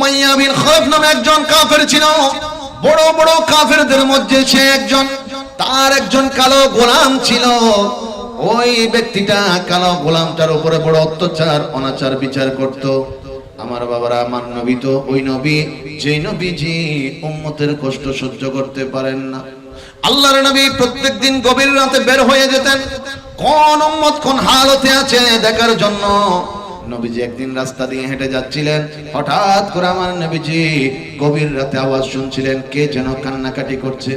Umayya বিন খালফ নামে একজন কাফের ছিল। বড় বড় কাফেরদের মধ্যে সে একজন। তার একজন কালো গোলাম ছিল। ওই ব্যক্তিটা কালো গোলামটার উপরে বড় অত্যাচার অনাচার বিচার করত। আমার বাবারা, আমার নবী তো ওই নবী যেই নবীজি উম্মতের কষ্ট সহ্য করতে পারেন না। আল্লাহর নবী প্রত্যেকদিন গভীর রাতে বের হয়ে যেতেন কোন উম্মত কোন হালতে আছে দেখার জন্য। নবীজি একদিন রাস্তা দিয়ে হেঁটে যাচ্ছিলেন, হঠাৎ করে আমার নবীজি গভীর রাতে আওয়াজ শুনছিলেন কে যেন কান্নাকাটি করছে।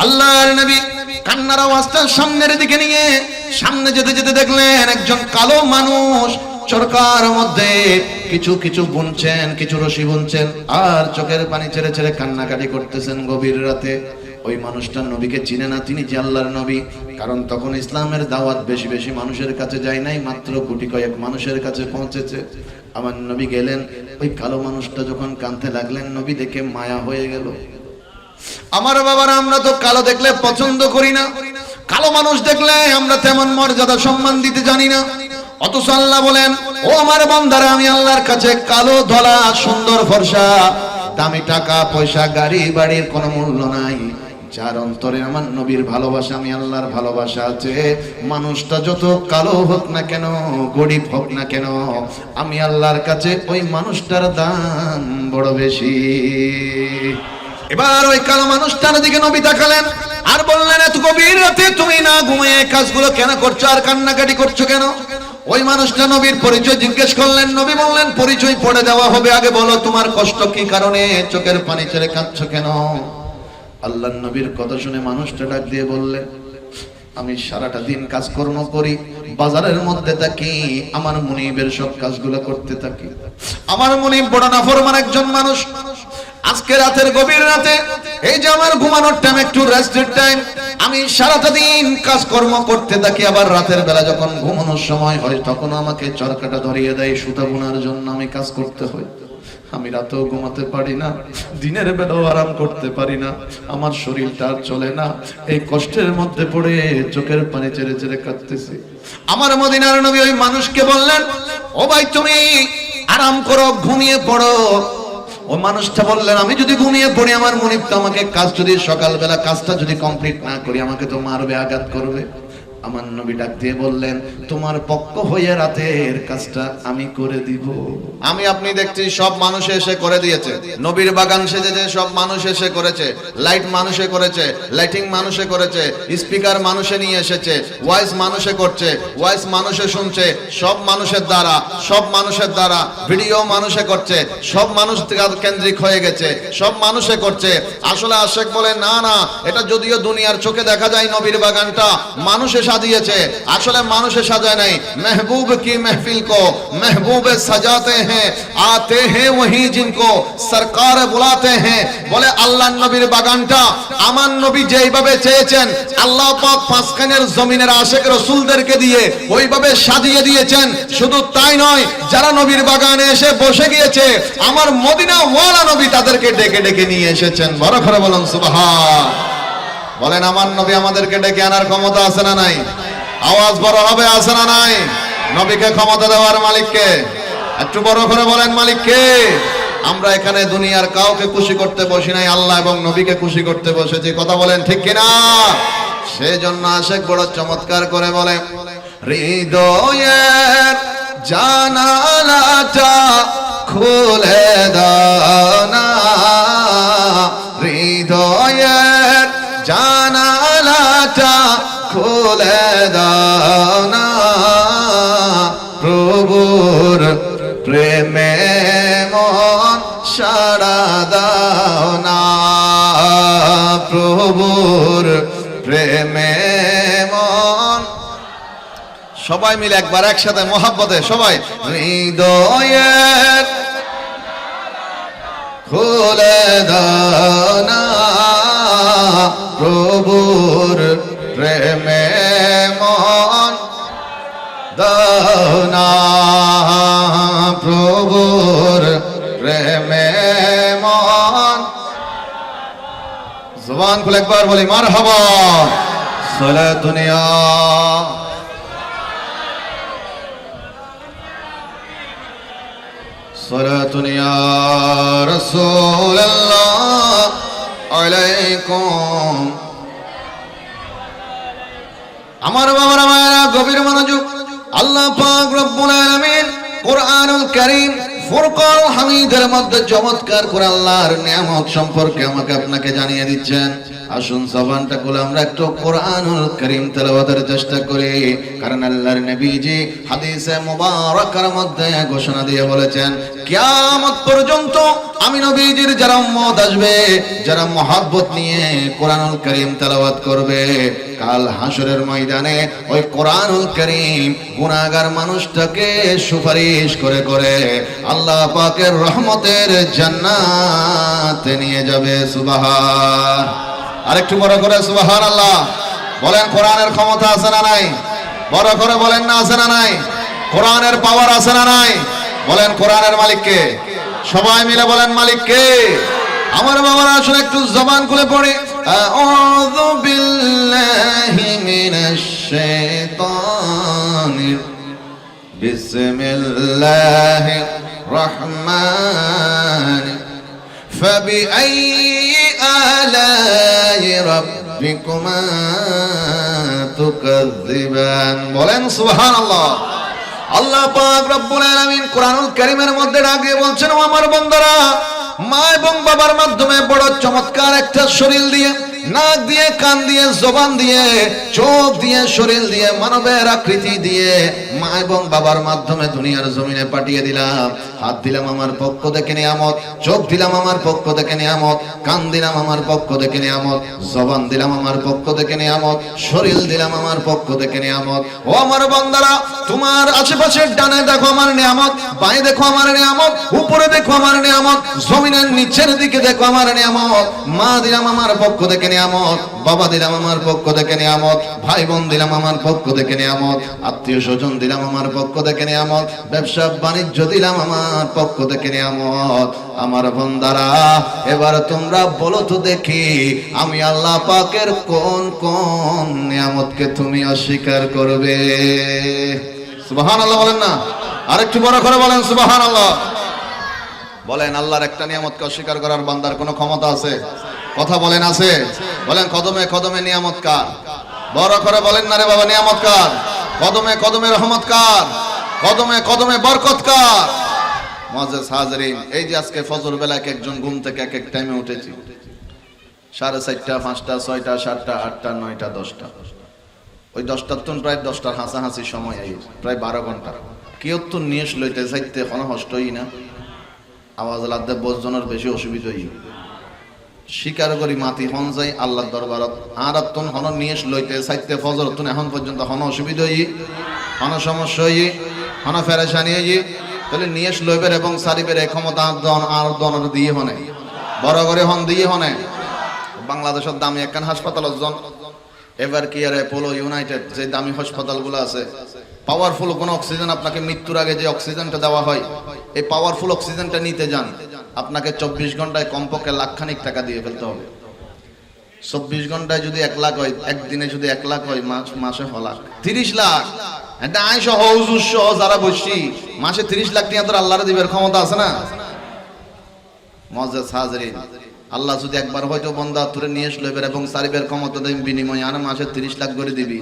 আল্লাহর নবী কান্নার আওয়াজটা সামনের দিকে নিয়ে সামনে যেতে যেতে দেখলেন একজন কালো মানুষ চরকার মধ্যে কিছু কিছু বুনছেন, কিছু রশি বুনছেন আর চোখের পানি ছেড়ে ছেড়ে কান্নাকাটি করতেছেন গভীর রাতে। ওই মানুষটা নবীকে চিনে না, তিনি যে আল্লাহর নবী। কারণ তখন ইসলামের দাওয়াত বেশি বেশি মানুষের কাছে যায় নাই, মাত্র কোটি কয়েক মানুষের কাছে পৌঁছেছে। আমার নবী গেলেন, ওই কালো মানুষটা যখন কাঁদতে লাগলেন, নবী দেখে মায়া হয়ে গেল। আমার বাবারা, আমরা তো কালো দেখলে পছন্দ করি না, কালো মানুষ দেখলে আমরা তেমন মর্যাদা সম্মান দিতে জানি না। অথচ আল্লাহ বলেন, ও আমার বান্দারা, আমি আল্লাহর কাছে কালো ধলা সুন্দর ফর্সা, দামি টাকা পয়সা গাড়ি বাড়ির কোনো মূল্য নাই। যার অন্তরে আমার নবীর ভালোবাসা, আমি আল্লাহর ভালোবাসা আছে, মানুষটা যত কালো হোক না কেন, গরিব হোক না কেন, আমি আল্লাহর কাছে ওই মানুষটার দাম বড় বেশি। এবার ওই কালো মানুষটার দিকে নবী তাকালেন আর বললেন, এত গভীর রাতে তুমি না ঘুমিয়ে কাজগুলো কেন করছো আর কান্নাকাটি করছো কেন? ওই মানুষটা নবীর পরিচয় জিজ্ঞেস করলেন। নবী বললেন, পরিচয় পড়ে দেওয়া হবে, আগে বলো তোমার কষ্ট কি কারণে, চোখের পানি ছেড়ে কাঁদছো কেন? আল্লাহর নবীর কথা শুনে মানুষটা ডাক দিয়ে বললেন, আমি সারাটা দিন কাজকর্ম করি, বাজারের মধ্যে থাকি, আমার মুনিবের সব কাজগুলো করতে থাকি। আমার মুনিব বড় নাফরমান একজন মানুষ। আজকে রাতের গভীর রাতে এই যে আমার ঘুমানোর টাইম, একটু রেস্টের টাইম, আমি সারাটা দিন কাজকর্ম করতে থাকি, আবার রাতের বেলা যখন ঘুমানোর সময় হয় তখন আমাকে চরকাটা ধরিয়ে দেয়, সুতা বোনার জন্য আমি কাজ করতে হয়। আমি রাতেও ঘুমাতে পারি না, দিনের বেলাও আরাম করতে পারি না, আমার শরীরটা আর চলে না। এই কষ্টের মধ্যে পড়ে চোখের পানি ছেড়ে ছেড়ে কাঁদতেছি। আমার মদিনার নবী ওই মানুষকে বললেন, ও ভাই তুমি আরাম করো, ঘুমিয়ে পড়ো। ওই মানুষটা বললেন, আমি যদি ঘুমিয়ে পড়ি আমার মুনিব তো আমাকে কাজ যদি সকালবেলা কাজটা যদি কমপ্লিট না করি আমাকে তো মারবে, আঘাত করবে। আমার নবী ডাক দিয়ে বললেন, তোমার পক্ষ হয়ে রাতের কাজটা আমি করে দিব। আমি আপনি দেখছি সব মানুষ এসে করে দিয়েছে, নবীর বাগান সেজেছে, সব মানুষ এসে করেছে, লাইট মানুষে করেছে, লাইটিং মানুষে করেছে, স্পিকার মানুষে নিয়ে এসেছে, ভয়েস মানুষে করছে, ভয়েস মানুষে শুনছে, সব মানুষের দ্বারা, সব মানুষের দ্বারা ভিডিও মানুষে করছে, সব মানুষ কেন্দ্রিক হয়ে গেছে, সব মানুষে করছে। আসলে আশেক বলে, না না, এটা যদিও দুনিয়ার চোখে দেখা যায় নবীর বাগানটা মানুষে সাজিয়েছে, আসলে মানুষে সাজায় নাই। महबूब की महफिल को महबूब सजाते हैं, आते हैं वही जिनको सरकार बुलाते हैं। বলে আল্লাহর নবীর বাগানটা আমার নবী যেইভাবে চেয়েছেন, আল্লাহ পাক পাঁচখানের জমিনের আশিক রাসূলদেরকে দিয়ে ওইভাবে সাজিয়ে দিয়েছেন। শুধু তাই নয়, যারা নবীর বাগানে এসে বসে গিয়েছে আমার মদিনা ওয়ালা নবী তাদেরকে ডেকে ডেকে নিয়ে এসেছেন। বড় করে বলুন সুবহান। বলেন, আমার নবী আমাদেরকে ডেকে আনার ক্ষমতা আছে না নাই? আওয়াজ বড় হবে, আছে না নাই? নবীকে ক্ষমতা দেওয়ার মালিককে একটু বড় করে বলেন, মালিককে। আমরা এখানে দুনিয়ার কাউকে খুশি করতে বসি নাই, আল্লাহ এবং নবীকে খুশি করতে বসেছি। কথা বলেন ঠিক কিনা? সেজন্য আশেক বড় চমৎকার করে বলে, হৃদয়ের জানালাটা খুলে দাও না, হৃদয়ের জানালাটা খুলে দাও না, প্রভুর প্রেমে মন সাড়া দাও না, প্রভুর প্রেমে মন। সবাই মিলে একবার একসাথে মোহাব্বতে সবাই, হৃদয়ের খুলে দাও না, প্রভুর প্রেমে মন দাও না, প্রভুর প্রেমে মন। জবান খুলে একবার বলি মারহাবা। সালাতুনিয়া সালাতুনিয়া রাসূলুল্লাহ আলাইকুম। আমার বাবারা মায়েরা গভীর মনোযোগ। আল্লাহ পাক রব্বুল আলামিন কোরআনুল কারীম ফুরকানুল হামিদের মধ্যে চমৎকার করে আল্লাহর নিয়ামত সম্পর্কে আমাকে আপনাকে জানিয়ে দিচ্ছেন। আসুন জবানটা খুলে আমরা একটু কোরআনুল কারীম তেলাওয়াতের চেষ্টা করি, কারণ আল্লাহর নবীজি হাদিসে মুবারাকার মধ্যে ঘোষণা দিয়ে বলেছেন, কিয়ামত পর্যন্ত আমি নবীজির যারা উম্মত আসবে, যারা মহব্বত নিয়ে কোরআনুল কারীম তেলাওয়াত করবে, কাল হাসরের ময়দানে ওই কোরআনুল কারীম গুনাহগার মানুষটাকে সুপারিশ করে করে আল্লাহ পাকের রহমতের জান্নাতে নিয়ে যাবে। সুবহান। আরেকটু বড় করে সুবহানাল্লাহ বলেন। কোরআনের ক্ষমতা আছে না নাই? বড় করে বলেন না আছে না নাই? কোরআনের পাওয়ার আছে না নাই? বলেন কোরআনের মালিক কে? সবাই মিলে বলেন মালিক কে? আমার বাবারা আসলে একটু জবান খুলে পড়ি। আউযু বিল্লাহি মিনাশ শাইতানির বিসমিল্লাহির রহমানির فبأي آلاء ربكما تكذبان বলেন সুবহানাল্লাহ। আল্লাহ পাক রব্বুল আলামিন কোরআনুল কারীমের মধ্যে ডাক দিয়ে বলছেন, ও আমার বান্দারা, মা এবং বাবার মাধ্যমে বড় চমৎকার একটা শরীর দিয়ে, নাক দিয়ে, কান দিয়ে, জবান দিয়ে, চোখ দিয়ে, শরীর দিয়ে, মানবের আকৃতি দিয়ে মা এবং বাবার মাধ্যমে দুনিয়ার জমিনে পাঠিয়ে দিলাম। হাত দিলাম আমার পক্ষ থেকে নিয়ামত, চোখ দিলাম আমার পক্ষ থেকে নিয়ামত, কান দিলাম আমার পক্ষ থেকে নিয়ামত, জবান দিলাম আমার পক্ষ থেকে নিয়ামত, শরীর দিলাম আমার পক্ষ থেকে নিয়ামত। ও আমার বান্দারা, তোমার আশেপাশের ডানে দেখো আমার নিয়ামত, বাঁয়ে দেখো আমার নিয়ামত, উপরে দেখো আমার নিয়ামত, জমিনের নিচের দিকে দেখো আমার নিয়ামত। মা দিলাম আমার পক্ষ থেকে নিয়ামত, বাবা দিলাম আমার পক্ষ থেকে নিয়ামত, ভাই বোন দিলাম আমার পক্ষ থেকে নিয়ামত, আত্মীয় স্বজন দিলাম আমার পক্ষ থেকে নিয়ামত, ব্যবসা বাণিজ্য দিলাম আমার পক্ষ থেকে নিয়ামত। আমার বান্দারা, এবার তোমরা বলো তো দেখি, আমি আল্লাহ পাকের কোন কোন নিয়ামতকে তুমি অস্বীকার করবে? সুবহানাল্লাহ বলেন না? আরেকটু বড় করে বলেন সুবহানাল্লাহ। বলেন, আল্লাহর একটা নিয়ামতকে অস্বীকার করার বান্দার কোনো ক্ষমতা আছে? কথা বলেন আছে? বলেন, কদমে কদমে নিয়ামত কার? বড় করে বলেন না রে বাবা, নিয়ামত কার? কদমে কদমে রহমত কার? কদমে কদমে বরকত কার? মুআজ্জাজ হাজিরিন, এই যে আজকে ফজর বেলায় একজন ঘুম থেকে এক এক টাইমে উঠেছি, 4:30, 5টা, 6টা, 7টা, 8টা, 9টা, 10টা, ওই 10টার তুন প্রায় 10টার হাসাহাসি সময় আই, প্রায় 12 ঘন্টা। কেউ তো নিয়েস লইতে যাইতে কোনো কষ্টই না, আওয়াজ লাগতে 10 জনের বেশি অসুবিধাই। স্বীকার করি মাতি হন যাই আল্লাহর দরবারত, আর তুন হন নিয়েস লইতে চাইতে ফজর তুন এখন পর্যন্ত হন অসুবিধা হই, হন সমস্যা হই, হন ফেরেশানি হই। তাহলে নিয়েস লইবের এবং সারিবের এই ক্ষমতা আর দনের দিয়ে হনে, বড় করে হন দিয়ে হনে। বাংলাদেশের দামি একখান হাসপাতাল জন, এবার কি আর অ্যাপোলো, ইউনাইটেড, যে দামি হাসপাতালগুলো আছে, পাওয়ারফুল কোন অক্সিজেন আপনাকে মৃত্যুর আগে যে অক্সিজেনটা দেওয়া হয়, এই পাওয়ারফুল অক্সিজেনটা নিতে যান, আপনাকে 24 ঘন্টায় কমপক্ষে লাখখানিক টাকা দিয়ে ফেলতে হবে। 24 ঘন্টায় যদি 1 লাখ হয়, একদিনে যদি 1 লাখ হয়, মাসে হলাখ 30 লাখ। এটা আয় সহ হুজুর সহ যারা বসছি, মাসে 30 লাখ টাকা তোর আল্লাহর দিবের ক্ষমতা আছে না? মুআজ্জাজ হাজিরিন, আল্লাহ যদি একবার হয়তো বান্দা তোরে নিয়ে লইবের এবং সারিবের ক্ষমতা দেন বিনিময়ে আর মাসে 30 লাখ করে দিবি,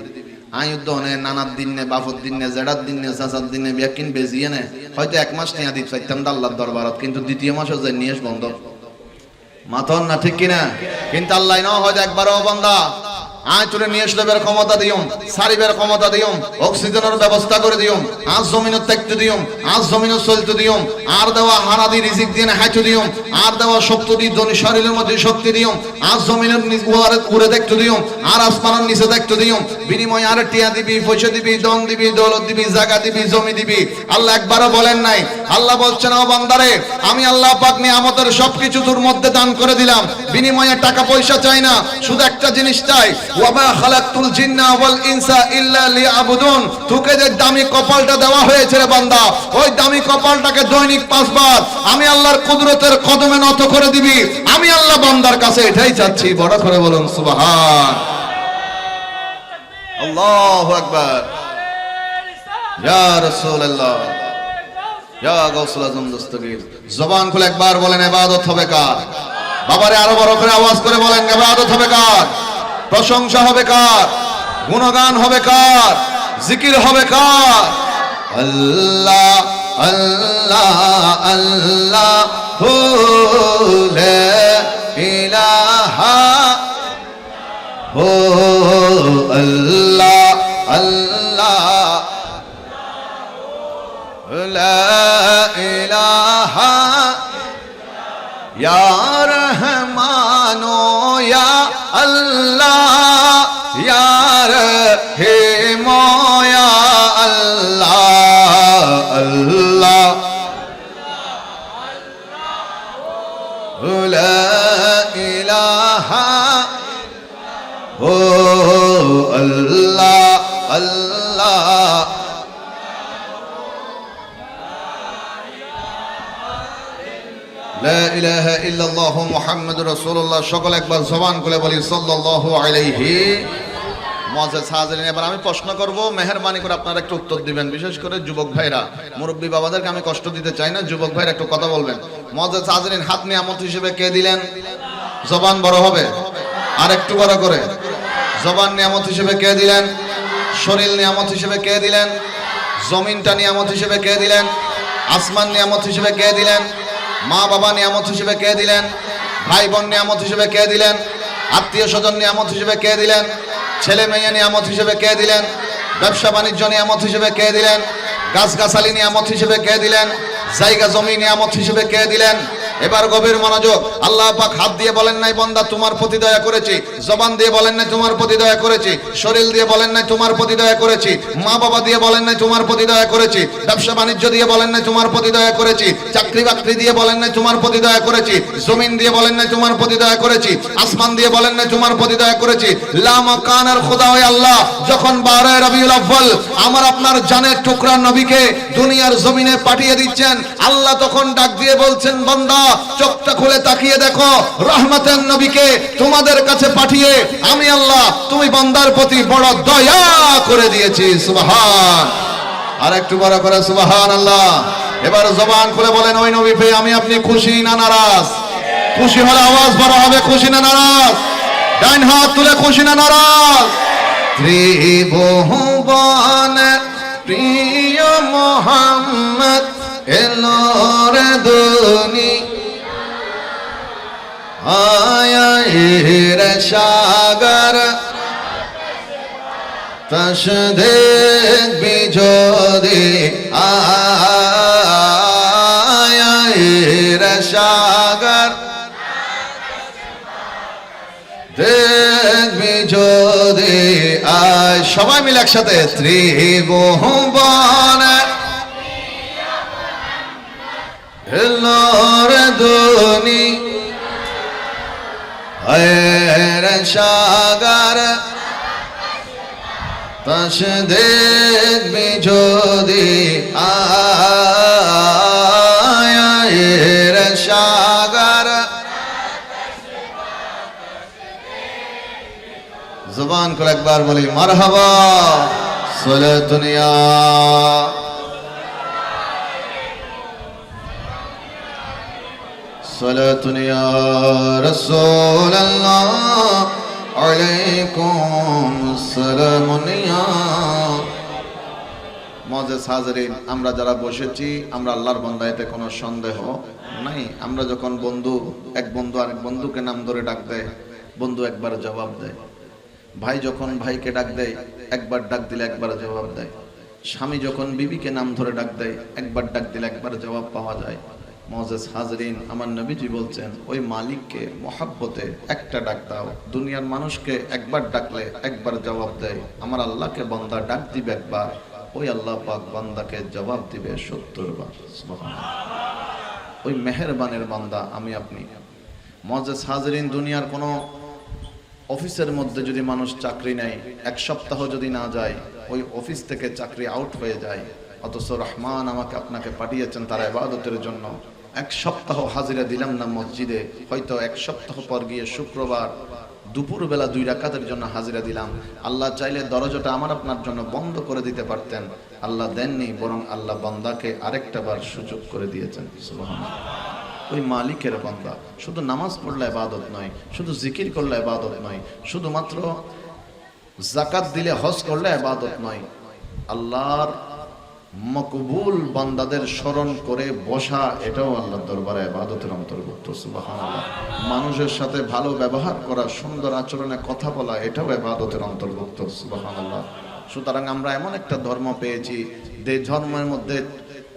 আয়ুদ্ধ নে, নানার দিন নে, বাফর দিন নে, জেডার দিন নে, চাচার দিন নে, ব্যাকিন বেজিয়ে নে, হয়তো 1 মাস নিয়ে দিতে চাইতাম আল্লাহর দরবারত, কিন্তু দ্বিতীয় মাসে যে নিয়ে বন্ধ মাথন না, ঠিক কিনা? কিন্তু আল্লাহ না হয়তো একবারও বান্দা আয় তোরে নিয়ে আসলেবের ক্ষমতা দিও, সারিবের ক্ষমতা দিও, অক্সিজেনের ব্যবস্থা করে দিও, আজ জমিনে থাকতে দিও, আজ জমিনে চলতে দিও, আর দেওয়া হারাদি রিজিক দিয়ে হাইতে দিও, আর দেওয়া শক্তি দিয়ে ধনী শরীরের মধ্যে শক্তি দিও, আজ জমিনের উড়ে দেখতে দিও, আর আসমানের নিচে দেখতে দিও, বিনিময়ে আর টিয়া দিবি, পয়সা দিবি, দন দিবি, দৌলত দিবি, জায়গা দিবি, জমি দিবি। আল্লাহ একবারও বলেন নাই। আল্লাহ বলছেন, ও বান্দারে, আমি আল্লাহ পাক নিয়ামতের সবকিছু তোর মধ্যে দান করে দিলাম, বিনিময়ে টাকা পয়সা চাই না, শুধু একটা জিনিস চাই, ওয়ামা খালাকতুল জিন্না ওয়াল ইনসা ইল্লা লিয়াবুদুন। তোকে যে দামি কপালটা দেওয়া হয়েছে রে বান্দা, ওই দামি কপালটাকে দৈনিক 5 বার আমি আল্লাহর কুদরতের কদমে নত করে দিবি। আমি আল্লাহ বান্দার কাছে এটাই চাচ্ছি। বড় করে বলুন সুবহান আল্লাহু আকবার, ইয়া রাসূলুল্লাহ। ইয়া গাউসুল আজম দস্তগীর। জবান খুলে একবার বলেন ইবাদত হবে কার? বাবারে আরো বড় করে আওয়াজ করে বলেন ইবাদত হবে কার? প্রশংসা হবে কার? গুণগান হবে কার? জিকির হবে কার? আল্লাহ আল্লাহ আল্লাহ হু লা ইলাহা হু আল্লাহ আল্লাহ লা ইলাহা ইয়া রহমানো ইয়া আল্লাহ ইয়া রহিমো ইয়া আল্লাহ আল্লাহ লা ইলাহা ও আল্লাহ আল্লাহ লা ইলাহা ইল্লাল্লাহ মুহাম্মাদুর রাসূলুল্লাহ। সকল একবার জবান খুলে বলি সাল্লাল্লাহু আলাইহি। মুআজ্জাজ হাজিরিন, এবার আমি প্রশ্ন করব, মেহেরবানি করে আপনারা একটু উত্তর দিবেন, বিশেষ করে যুবক ভাইরা। মুরব্বী বাবাদেরকে আমি কষ্ট দিতে চাই না, যুবক ভাইরা একটু কথা বলবেন। মুআজ্জাজ হাজিরিন, হাত নিয়ামত হিসেবে কে দিলেন? জবান বড় হবে, আর একটু বড় করে। জবান নিয়ামত হিসেবে কে দিলেন? শরীর নিয়ামত হিসেবে কে দিলেন? জমিনটা নিয়ামত হিসেবে কে দিলেন? আসমান নিয়ামত হিসেবে কে দিলেন? মা বাবা নিয়ামত হিসেবে কে দিলেন? ভাই বোন নিয়ামত হিসেবে কে দিলেন? আত্মীয় স্বজন নিয়ামত হিসেবে কে দিলেন? ছেলে মেয়ে নিয়ামত হিসেবে কে দিলেন? ব্যবসা বাণিজ্য নিয়ামত হিসেবে কে দিলেন? গাছগাছালি নিয়ামত হিসেবে কে দিলেন? জায়গা জমি নিয়ামত হিসেবে কে দিলেন? এবার গভীর মনোযোগ। আল্লাহ পাক হাত দিয়ে বলেন নাই বান্দা তোমার প্রতি দয়া করেছি, জবান দিয়ে বলেন নাই তোমার প্রতি দয়া করেছি, শরীর দিয়ে বলেন নাই তোমার প্রতি দয়া করেছি, মা বাবা দিয়ে বলেন নাই তোমার প্রতি দয়া করেছি, ব্যবসা বাণিজ্য দিয়ে বলেন নাই তোমার প্রতি দয়া করেছি, চাকরি বাকরি দিয়ে বলেন নাই তোমার প্রতি দয়া করেছি, জমিন দিয়ে বলেন নাই তোমার প্রতি দয়া করেছি, আসমান দিয়ে বলেন নাই তোমার প্রতি দয়া করেছি। লা মাকানার খোদা ওই আল্লাহ যখন 12 রবিউল আউয়াল আমার আপনার জানের টুকরা নবীকে দুনিয়ার জমিনে পাঠিয়ে দিচ্ছেন, আল্লাহ তখন ডাক দিয়ে বলছেন বান্দা চোখটা খুলে তাকিয়ে দেখো, রহমতের নবীকে তোমাদের কাছে পাঠিয়ে আমি আল্লাহ তুমি বান্দার প্রতি বড় দয়া করে দিয়েছি। সুবহান, আর একটু বড় করে সুবহানাল্লাহ। এবার জবান খুলে বলেন ওই নবী পেয়ে আমি আপনি খুশি না নারাজ? খুশি হলে আওয়াজ বড় হবে, খুশি না নারাজ? ডান হাত তুলে খুশি না নারাজ? ত্রিভুবন প্রিয় মোহাম্মদ এলোর দুনি আয়ের সাগর তস দেখবি যদি আয়ের সাগর দেখবি যদি আয়। সবাই মিলে একসাথে ত্রিভুবন এলোর দুনি আয়ের সাগর তস দেখবি যদি আয়ের সাগর। জবান করে একবার বলি মারহাবা সালাতুনিয়া সালাতুনিয়া রাসূলুল্লাহ আলাইকুম সালামুনিয়া। মুআজ্জাজ হাজিরিন, আমরা যারা বসেছি আমরা আল্লাহর বান্দা, এতে কোনো সন্দেহ নাই। আমরা যখন এক বন্ধু আরেক বন্ধুকে নাম ধরে ডাক দেয়, বন্ধু একবার জবাব দেয়। ভাই যখন ভাইকে ডাক দেয়, একবার ডাক দিলে একবার জবাব দেয়। স্বামী যখন বিবিকে নাম ধরে ডাক দেয়, একবার ডাক দিলে একবার জবাব পাওয়া যায়। মুআজ্জাজ হাজিরিন, আমার নবীজি বলছেন ওই মালিককে মহাব্বতে একটা ডাক দাও। দুনিয়ার মানুষকে একবার ডাকলে একবার জবাব দেয়, আমার আল্লাহকে বান্দা ডাক দিবে একবার, ওই আল্লাহ পাক বান্দাকে জবাব দিবে 70 বার। সুবহানাল্লাহ। ওই মেহেরবানের বান্দা আমি আপনি। মুআজ্জাজ হাজিরিন, দুনিয়ার কোনো অফিসের মধ্যে যদি মানুষ চাকরি নেয়, এক সপ্তাহ যদি না যায়, ওই অফিস থেকে চাকরি আউট হয়ে যায়। অথচ রহমান আমাকে আপনাকে পাঠিয়েছেন তার ইবাদতের জন্য। এক সপ্তাহ হাজিরা দিলাম না মসজিদে, হয়তো এক সপ্তাহ পর গিয়ে শুক্রবার দুপুরবেলা 2 রাকাতের জন্য হাজিরা দিলাম। আল্লাহ চাইলে দরজাটা আমার আপনার জন্য বন্ধ করে দিতে পারতেন, আল্লাহ দেননি, বরং আল্লাহ বান্দাকে আরেকটা বার সুযোগ করে দিয়েছেন। সুবহানাল্লাহ। ওই মালিকের বান্দা শুধু নামাজ পড়লে ইবাদত নয়, শুধু জিকির করলে ইবাদত নয়, শুধুমাত্র যাকাত দিলে হজ করলে ইবাদত নয়, আল্লাহর মকবুল বান্দাদের স্মরণ করে বসা, এটাও আল্লাহর দরবারে ইবাদতের অন্তর্ভুক্ত। সুবহানাল্লাহ। মানুষের সাথে ভালো ব্যবহার করা, সুন্দর আচরণে কথা বলা, এটাও ইবাদতের অন্তর্ভুক্ত। সুবহানাল্লাহ। সুতরাং আমরা এমন একটা ধর্ম পেয়েছি যে ধর্মের মধ্যে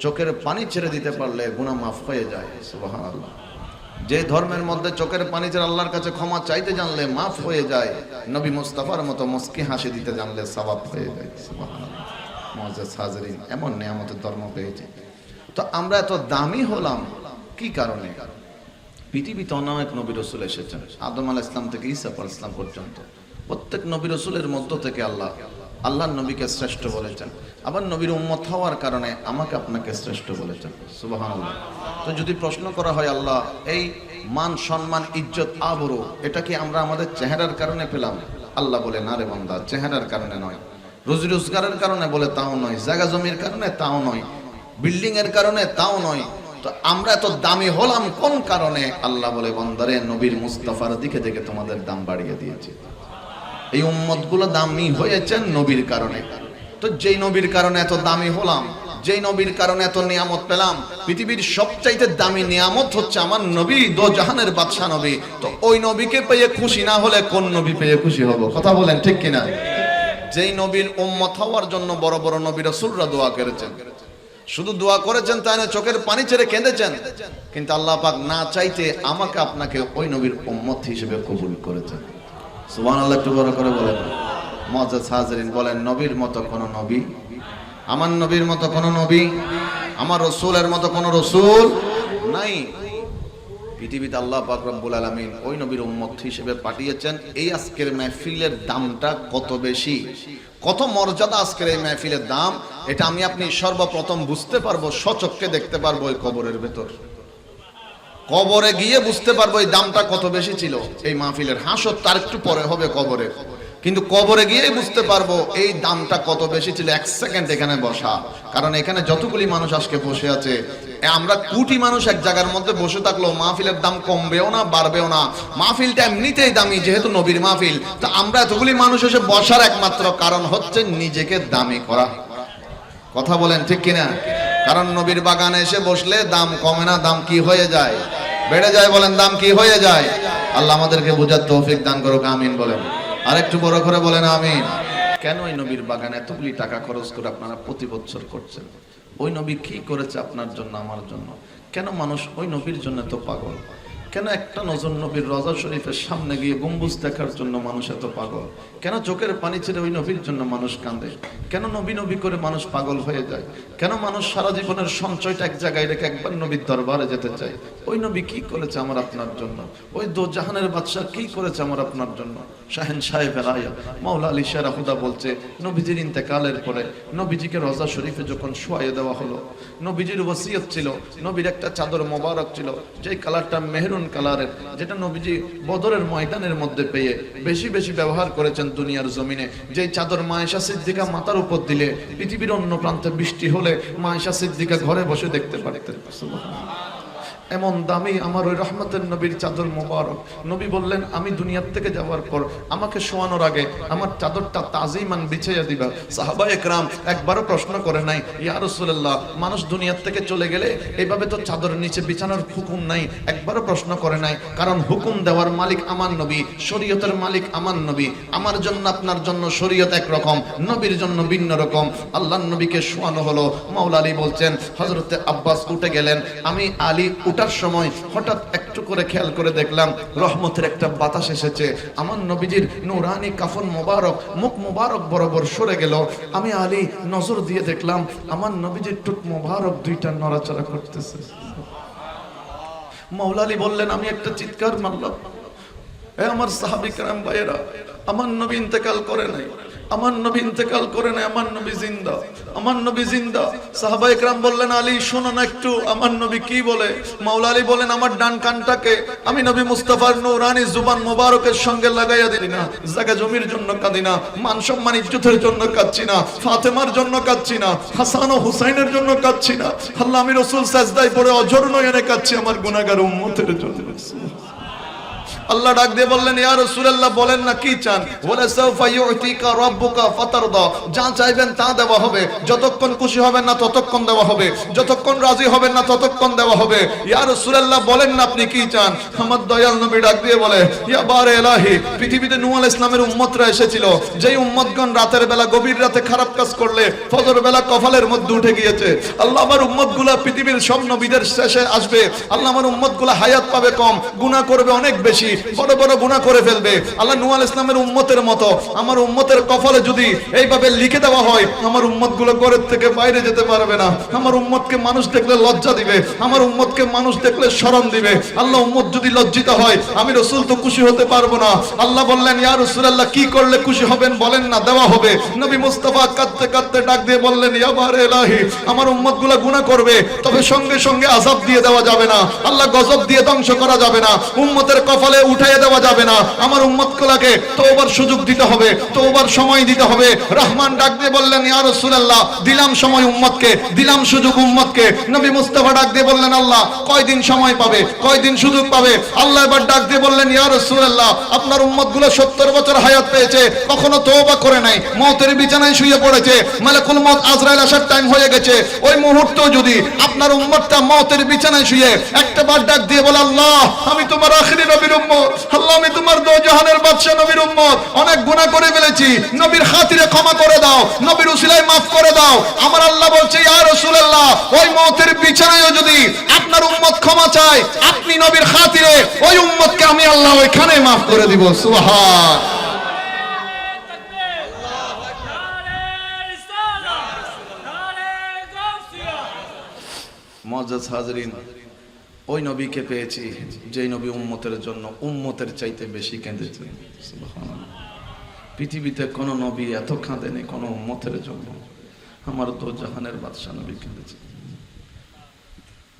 চোখের পানি ছেড়ে দিতে পারলে গুনাহ মাফ হয়ে যায়। সুবহানাল্লাহ। যে ধর্মের মধ্যে চোখের পানি ছেড়ে আল্লাহর কাছে ক্ষমা চাইতে জানলে মাফ হয়ে যায়, নবী মুস্তাফার মতো মুস্কি হাসি দিতে জানলে সওয়াব হয়ে যায়। সুবহানাল্লাহ। মুআজ্জাজ হাজিরিন, এমন নিয়ামতের ধর্ম পেয়েছি। তো আমরা এত দামি হলাম কি কারণে? পৃথিবীতে অনেক নবী রাসূল এসেছেন, আদম আলাইহিস সালাম থেকে ঈসা আলাইহিস সালাম পর্যন্ত। প্রত্যেক নবী রাসূলের মধ্য থেকে আল্লাহর নবীকে শ্রেষ্ঠ বলেছেন, আবার নবীর উম্মত হওয়ার কারণে আমাকে আপনাকে শ্রেষ্ঠ বলেছেন। সুবহানাল্লাহ। তো যদি প্রশ্ন করা হয়, আল্লাহ এই মান সম্মান ইজ্জত আবরু এটা কি আমরা আমাদের চেহারার কারণে পেলাম? আল্লাহ বলে, না রে বান্দা, চেহারার কারণে নয়, রুজি রোজগারের কারণে বলে তাও নয়, জায়গা জমির কারণে তাও নয়, বিল্ডিং এর কারণে তাও নয়। তো আমরা এত দামি হলাম কোন কারণে? আল্লাহ বলে, বান্দারে নবীর মুস্তাফার দিকে দেখে তোমাদের দাম বাড়িয়ে দিয়েছে। এই উম্মত গুলো দামি হয়েছেন নবীর কারণে। তো যেই নবীর কারণে এত দামি হলাম, যেই নবীর কারণে এত নিয়ামত পেলাম, পৃথিবীর সবচাইতে দামি নিয়ামত হচ্ছে আমার নবী, দো জাহানের বাদশা নবী। তো ওই নবীকে পেয়ে খুশি না হলে কোন নবী পেয়ে খুশি হব? কথা বলেন ঠিক কিনা? যেই নবীর উম্মত হওয়ার জন্য বড় বড় নবী রাসূলরা দোয়া করেছেন, শুধু দোয়া করেছেন তাই না, চোখের পানি ছেড়ে কেঁদেছেন, কিন্তু আল্লাহ পাক না চাইতে আমাকে আপনাকে ওই নবীর উম্মত হিসেবে কবুল করেছেন। সুবহানাল্লাহ। একটু বড় করে বলেন। মুআজ্জাজ হাজিরিন, বলেন, নবীর মতো কোন নবী, আমার নবীর মতো কোন নবী, আমার রাসূলের মতো কোন রাসূল নাই। পৃথিবীতে আল্লাহ পাক রব্বুল আলামিন ওই নবীর উম্মত হিসেবে পাঠিয়েছেন। এই আজকের মাহফিলের দামটা কত বেশি, কত মর্যাদা আজকের এই মাহফিলের দাম, এটা আমি আপনি সর্বপ্রথম বুঝতে পারবো, স্বচক্ষে দেখতে পারবো ওই কবরের ভেতর। কবরে গিয়ে বুঝতে পারবো এই দামটা কত বেশি ছিল এই মাহফিলের। হাসর তার একটু পরে হবে কবরে, কিন্তু কবরে গিয়ে বুঝতে পারবো এই দামটা কত বেশি ছিল। 1 সেকেন্ড এখানে বসা, কারণ এখানে যতগুলি মানুষ আজকে বসে আছে, আমরা কোটি মানুষ এক জায়গার মধ্যে বসে থাকলেও মাহফিলের দাম কমবেও না, বাড়বেও না। মাহফিলটা এমনিতেই দামি, যেহেতু নবীর মাহফিল। তো আমরা এতগুলি মানুষ এসে বসার একমাত্র কারণ হচ্ছে নিজেকে দামি করা। কথা বলেন ঠিক কিনা? কারণ নবীর বাগানে এসে বসলে দাম কমে না, দাম কি হয়ে যায়? বেড়ে যায়। বলেন, দাম কি হয়ে যায়? আল্লাহ আমাদেরকে বোঝার তৌফিক দান করুক, আমিন বলেন। আর একটু বড় করে বলেন আমিন। কেন ওই নবীর বাগানে এতগুলি টাকা খরচ করে আপনারা প্রতি বছর করছেন? ওই নবী কি করেছে আপনার জন্য, আমার জন্য? কেন মানুষ ওই নবীর জন্য তো পাগল? কেন একটা নজর নবীর রওজা শরীফের সামনে গিয়ে গম্বুজ দেখার জন্য মানুষ এত পাগল? কেন চোখের পানি ছেড়ে ওই নবীর জন্য মানুষ কাঁদে? কেন নবী নবী করে মানুষ পাগল হয়ে যায়? কেন মানুষ সারা জীবনের সঞ্চয়টা এক জায়গায় রেখে একবার নবীর দরবারে যেতে চায়? ওই নবী কি করেছে আমার আপনার জন্য? ওই দো জাহানের বাদশা কি করেছে আমার আপনার জন্য? শাহেন সাহেবের আয়া মাওলা আলী শেরাহুদা বলছে, নবীজির ইন্তেকালের পরে নবীজিকে রওজা শরীফে যখন শোয়াইয়ে দেওয়া হলো, নবীজির ওসিয়ত ছিল, নবীর একটা চাদর মোবারক ছিল, যে কালারটা মেহরুন কালারের, যেটা নবীজি বদরের ময়দানের মধ্যে পেয়ে বেশি বেশি ব্যবহার করেছেন দুনিয়ার জমিনে। যে চাদর মা আয়েশা সিদ্দিকা মাথার উপর দিলে পৃথিবীর অন্য প্রান্তে বৃষ্টি হলে মা আয়েশা সিদ্দিকা ঘরে বসে দেখতে পারতেন। সুবহানাল্লাহ। এমন দামি আমার ওই রহমতের নবীর চাদর মোবারক। নবী বললেন, আমি দুনিয়ার থেকে যাওয়ার পর আমাকে শোয়ানোর আগে আমার চাদরটা তাজিমান বিছাইয়া দিবা। সাহাবায়ে কেরাম একবারও প্রশ্ন করে নাই, ইয়া রাসূলুল্লাহ, মানুষ দুনিয়ার থেকে চলে গেলে এইভাবে তো চাদর নিচে বিছানোর হুকুম নাই। একবারও প্রশ্ন করে নাই, কারণ হুকুম দেওয়ার মালিক আমার নবী, শরীয়তের মালিক আমার নবী। আমার জন্য আপনার জন্য শরীয়ত একরকম, নবীর জন্য ভিন্ন রকম। আল্লাহর নবীকে শোয়ানো হলো। মাওলা আলী বলছেন, হযরতে আব্বাস উঠে গেলেন। আমি আলী উঠার সময় হঠাৎ একটু করে খেয়াল করে দেখলাম রহমতের একটা বাতাস এসেছে। আমার নবীজির নূরানি কাফন মোবারক, মুখ মোবারক বরাবর সরে গেল। আমি আলী নজর দিয়ে দেখলাম আমার নবীজির টুক মোবারক দুইটা নড়াচড়া করতেছে। মাওলা আলী বললেন, আমি একটা চিৎকার মারলাম, এ আমার সাহাবী কেরাম ভাইয়েরা, আমার নবী ইন্তেকাল করে নাই, আমার নবী ইন্তেকাল করে না, আমার নবী জিন্দা, আমার নবী জিন্দা। সাহাবায়ে কেরাম বললেন, আলী শোনো না একটু, আমার নবী কি বলে। মাওলা আলী বলেন, আমার ডান কানটাকে আমি নবী মুস্তাফার নূরানি জুবান মোবারকের সঙ্গে লাগাইয়া দিই না। জায়গা জমির জন্য কাঁদি না, মান সম্মান ইজ্জতের জন্য কাঁদছি না, ফাতেমার জন্য কাঁদছি না, হাসান ও হুসাইনের জন্য কাঁদছি না। আল্লাহ, আমি রাসূল সাজদায় পড়ে অঝর নয়নে কাঁদছি আমার গুনাহগার উম্মতের জন্য। আল্লাহ ডাক দিয়ে বললেন, ইয়া রাসূলুল্লাহ বলেন না কি চান। বলে, সাউফা ইউতিকা রাব্বুকা ফাতারদা, যা চাইবেন তা দেওয়া হবে। যতক্ষণ খুশি হবেন না ততক্ষণ দেওয়া হবে, যতক্ষণ রাজি হবেন না ততক্ষণ দেওয়া হবে। ইয়া রাসূলুল্লাহ বলেন না আপনি কি চান। আমার দয়াল নবী ডাক দিয়ে বলে, ইয়া বারে ইলাহি, পৃথিবীতে নূহ আলাইহিস সালামের উম্মতরা এসেছিল, যেই উম্মতগণ রাতের বেলা গভীর রাতে খারাপ কাজ করলে ফজর বেলা কফালের মধ্যে উঠে গিয়েছে। আল্লাহ, আমার উম্মতগুলো পৃথিবীর সব নবীদের শেষে আসবে। আল্লাহ, আমার উম্মতগুলো হায়াত পাবে কম, গুনাহ করবে অনেক বেশি, বড় বড় গুনাহ করে ফেলবে। আল্লাহ, নূহ আলাইহিস সালামের উম্মতের মতো আমার উম্মতের কপালে যদি এইভাবে লিখে দেওয়া হয়, আমার উম্মতগুলো ঘরের থেকে বাইরে যেতে পারবে না। আমার উম্মতকে মানুষ দেখলে লজ্জা দিবে, আমার উম্মতকে মানুষ দেখলে শরম দিবে। আল্লাহ, উম্মত যদি লজ্জিত হয়, আমি রাসূল তো খুশি হতে পারবো না। আল্লাহ বললেন, ইয়া রাসূলুল্লাহ কি করলে খুশি হবেন বলেন না, দেওয়া হবে। নবী মুস্তাফা কাঁদতে কাঁদতে ডাক দিয়ে বললেন, ইয়া বারে ইলাহি, আমার উম্মতগুলো গুনাহ করবে, তবে সঙ্গে সঙ্গে আযাব দিয়ে দেওয়া যাবে না। আল্লাহ, গজব দিয়ে ধ্বংস করা যাবে না, উম্মতের কপালে উঠাইয়া দেওয়া যাবে না। আমার উম্মতগুলোকে তওবার সুযোগ দিতে হবে, তওবার সময় দিতে হবে। রহমান ডাক দিয়ে বললেন, ইয়া রাসূলুল্লাহ দিলাম সময় উম্মতকে, দিলাম সুযোগ উম্মতকে। নবী মুস্তাফা ডাক দিয়ে বললেন, আল্লাহ কয়দিন সময় পাবে, কয়দিন সুযোগ পাবে। আল্লাহ এবার ডাক দিয়ে বললেন, ইয়া রাসূলুল্লাহ আপনার উম্মতগুলো 70 বছর হায়াত পেয়েছে, কখনো তওবা করে নাই, মওতের বিছানায় শুয়ে পড়েছে, মালাকুল মউত আজরাইল আসার টাইম হয়ে গেছে। ওই মুহূর্তে যদি আপনার উম্মতটা মওতের বিছানায় শুয়ে একটা বার ডাক দিয়ে বলে, আল্লাহ আমি তোমার আখিরি নবীর উম্মত, আল্লাহ আমি তোমার দো জাহানের বাদশা নবীর উম্মত, অনেক গুনাহ করে ফেলেছি, নবীর খাতিরে ক্ষমা করে দাও, নবীর উসিলায় maaf করে দাও। আমার আল্লাহ বলছে, ইয়া রাসূলুল্লাহ ওই মওতের বিছানায়ও যদি আপনার উম্মত ক্ষমা চায়, আপনি নবীর খাতিরে ওই উম্মতকে আমি আল্লাহ ওইখানে maaf করে দিব। সুবহান। মুআজ্জাজ হাজরিন, ওই নবীকে পেয়েছি যেই নবী উম্মতের জন্য উম্মতের চাইতে বেশি কেঁদেছে। সুবহানাল্লাহ। পৃথিবীতে কোন নবী এত কাঁদেনি কোন উম্মতের জন্য, আমার দো জাহানের বাদশা নবী কেঁদেছে।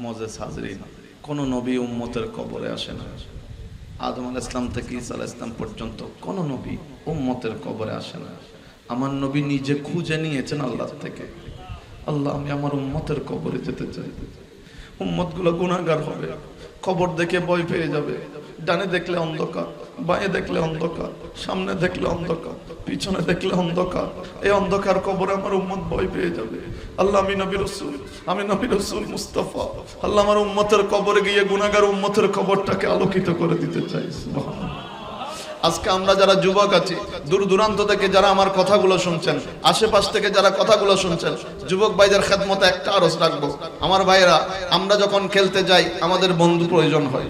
মুআজ্জাজ হাজরিন, কোন নবী উম্মতের কবরে আসে না। আদম আলাইহিস সালাম থেকে ঈসা আলাইহিস সালাম পর্যন্ত কোন নবী উম্মতের কবরে আসে না। আমার নবী নিজে খুঁজে নিয়েছেন আল্লাহ থেকে, আল্লাহ আমি আমার উম্মতের কবরে যেতে চাই। উম্মতগুলো গুনাহগার হবে, কবর দেখে ভয় পেয়ে যাবে, ডানে দেখলে অন্ধকার, বাঁয়ে দেখলে অন্ধকার, সামনে দেখলে অন্ধকার, পিছনে দেখলে অন্ধকার। এই অন্ধকার কবরে আমার উম্মত ভয় পেয়ে যাবে। আল্লাহ আমি নবী রাসূল, আমি নবী রাসূল মুস্তাফা, আল্লাহ আমার উম্মতের কবরে গিয়ে গুনাহগার উম্মতের কবরটাকে আলোকিত করে দিতে চাই। সুবহানাল্লাহ। আজকে আমরা যারা যুবক আছি, দূর দূরান্ত থেকে যারা আমার কথাগুলো শুনছেন, আশেপাশ থেকে যারা কথাগুলো শুনছেন, যুবক ভাইদের খেদমতে একটা আরজ রাখবো। আমার ভাইরা, আমরা যখন খেলতে যাই আমাদের বন্ধু প্রয়োজন হয়,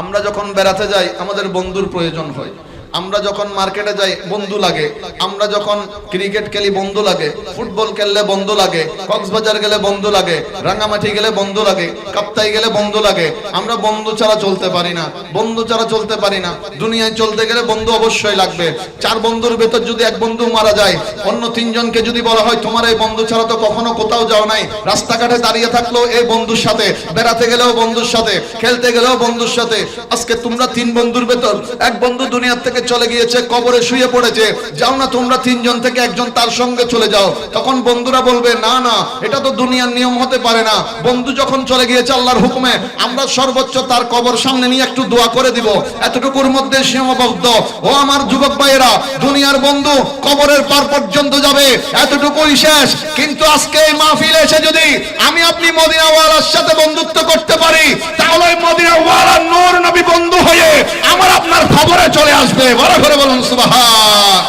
আমরা যখন বেড়াতে যাই আমাদের বন্ধুর প্রয়োজন হয়, আমরা যখন মার্কেটে যাই বন্ধু লাগে, আমরা যখন ক্রিকেট খেলি বন্ধু লাগে, ফুটবল খেললে বন্ধু লাগে, কক্সবাজার গেলে বন্ধু লাগে, রাঙ্গামাটি গেলে বন্ধু লাগে, কাপ্তাই গেলে বন্ধু লাগে। আমরা বন্ধু ছাড়া চলতে পারি না, বন্ধু ছাড়া চলতে পারি না। দুনিয়ায় চলতে গেলে বন্ধু অবশ্যই লাগবে। 4 বন্ধুর ভেতর যদি এক বন্ধু মারা যায়, অন্য 3 জনকে যদি বলা হয় তোমার এই বন্ধু ছাড়া তো কখনো কোথাও যাও নাই, রাস্তাঘাটে দাঁড়িয়ে থাকলেও এই বন্ধুর সাথে, বেড়াতে গেলেও বন্ধুর সাথে, খেলতে গেলেও বন্ধুর সাথে। আজকে তোমরা 3 বন্ধুর ভেতর এক বন্ধু দুনিয়ার থেকে চলে গিয়েছে, কবরে শুয়ে পড়েছে, যাও না তোমরা 3 জন থেকে একজন তার সঙ্গে চলে যাও। তখন বন্ধুরা বলবে না না, এটা তো দুনিয়ার নিয়ম হতে পারে না। বন্ধু যখন চলে গিয়েছে আল্লাহর হুকুমে, আমরা সর্বোচ্চ তার কবর সামনে নিয়ে একটু দোয়া করে দিব, এতটুকুর মধ্যে সীমাবদ্ধ। ও আমার যুবক ভাইয়েরা, দুনিয়ার বন্ধু কবরের পার পর্যন্ত যাবে, এতটুকুই শেষ। কিন্তু আজকে এই মাহফিলে এসে যদি আমি আপনি মদিনাওয়ালার সাথে বন্ধুত্ব করতে পারি, তাহলে মদিনাওয়ালার নূর নবী বন্ধু হয়ে আমার আপনার খবরে চলে আসবে। বড় করে বলুন সুবহান।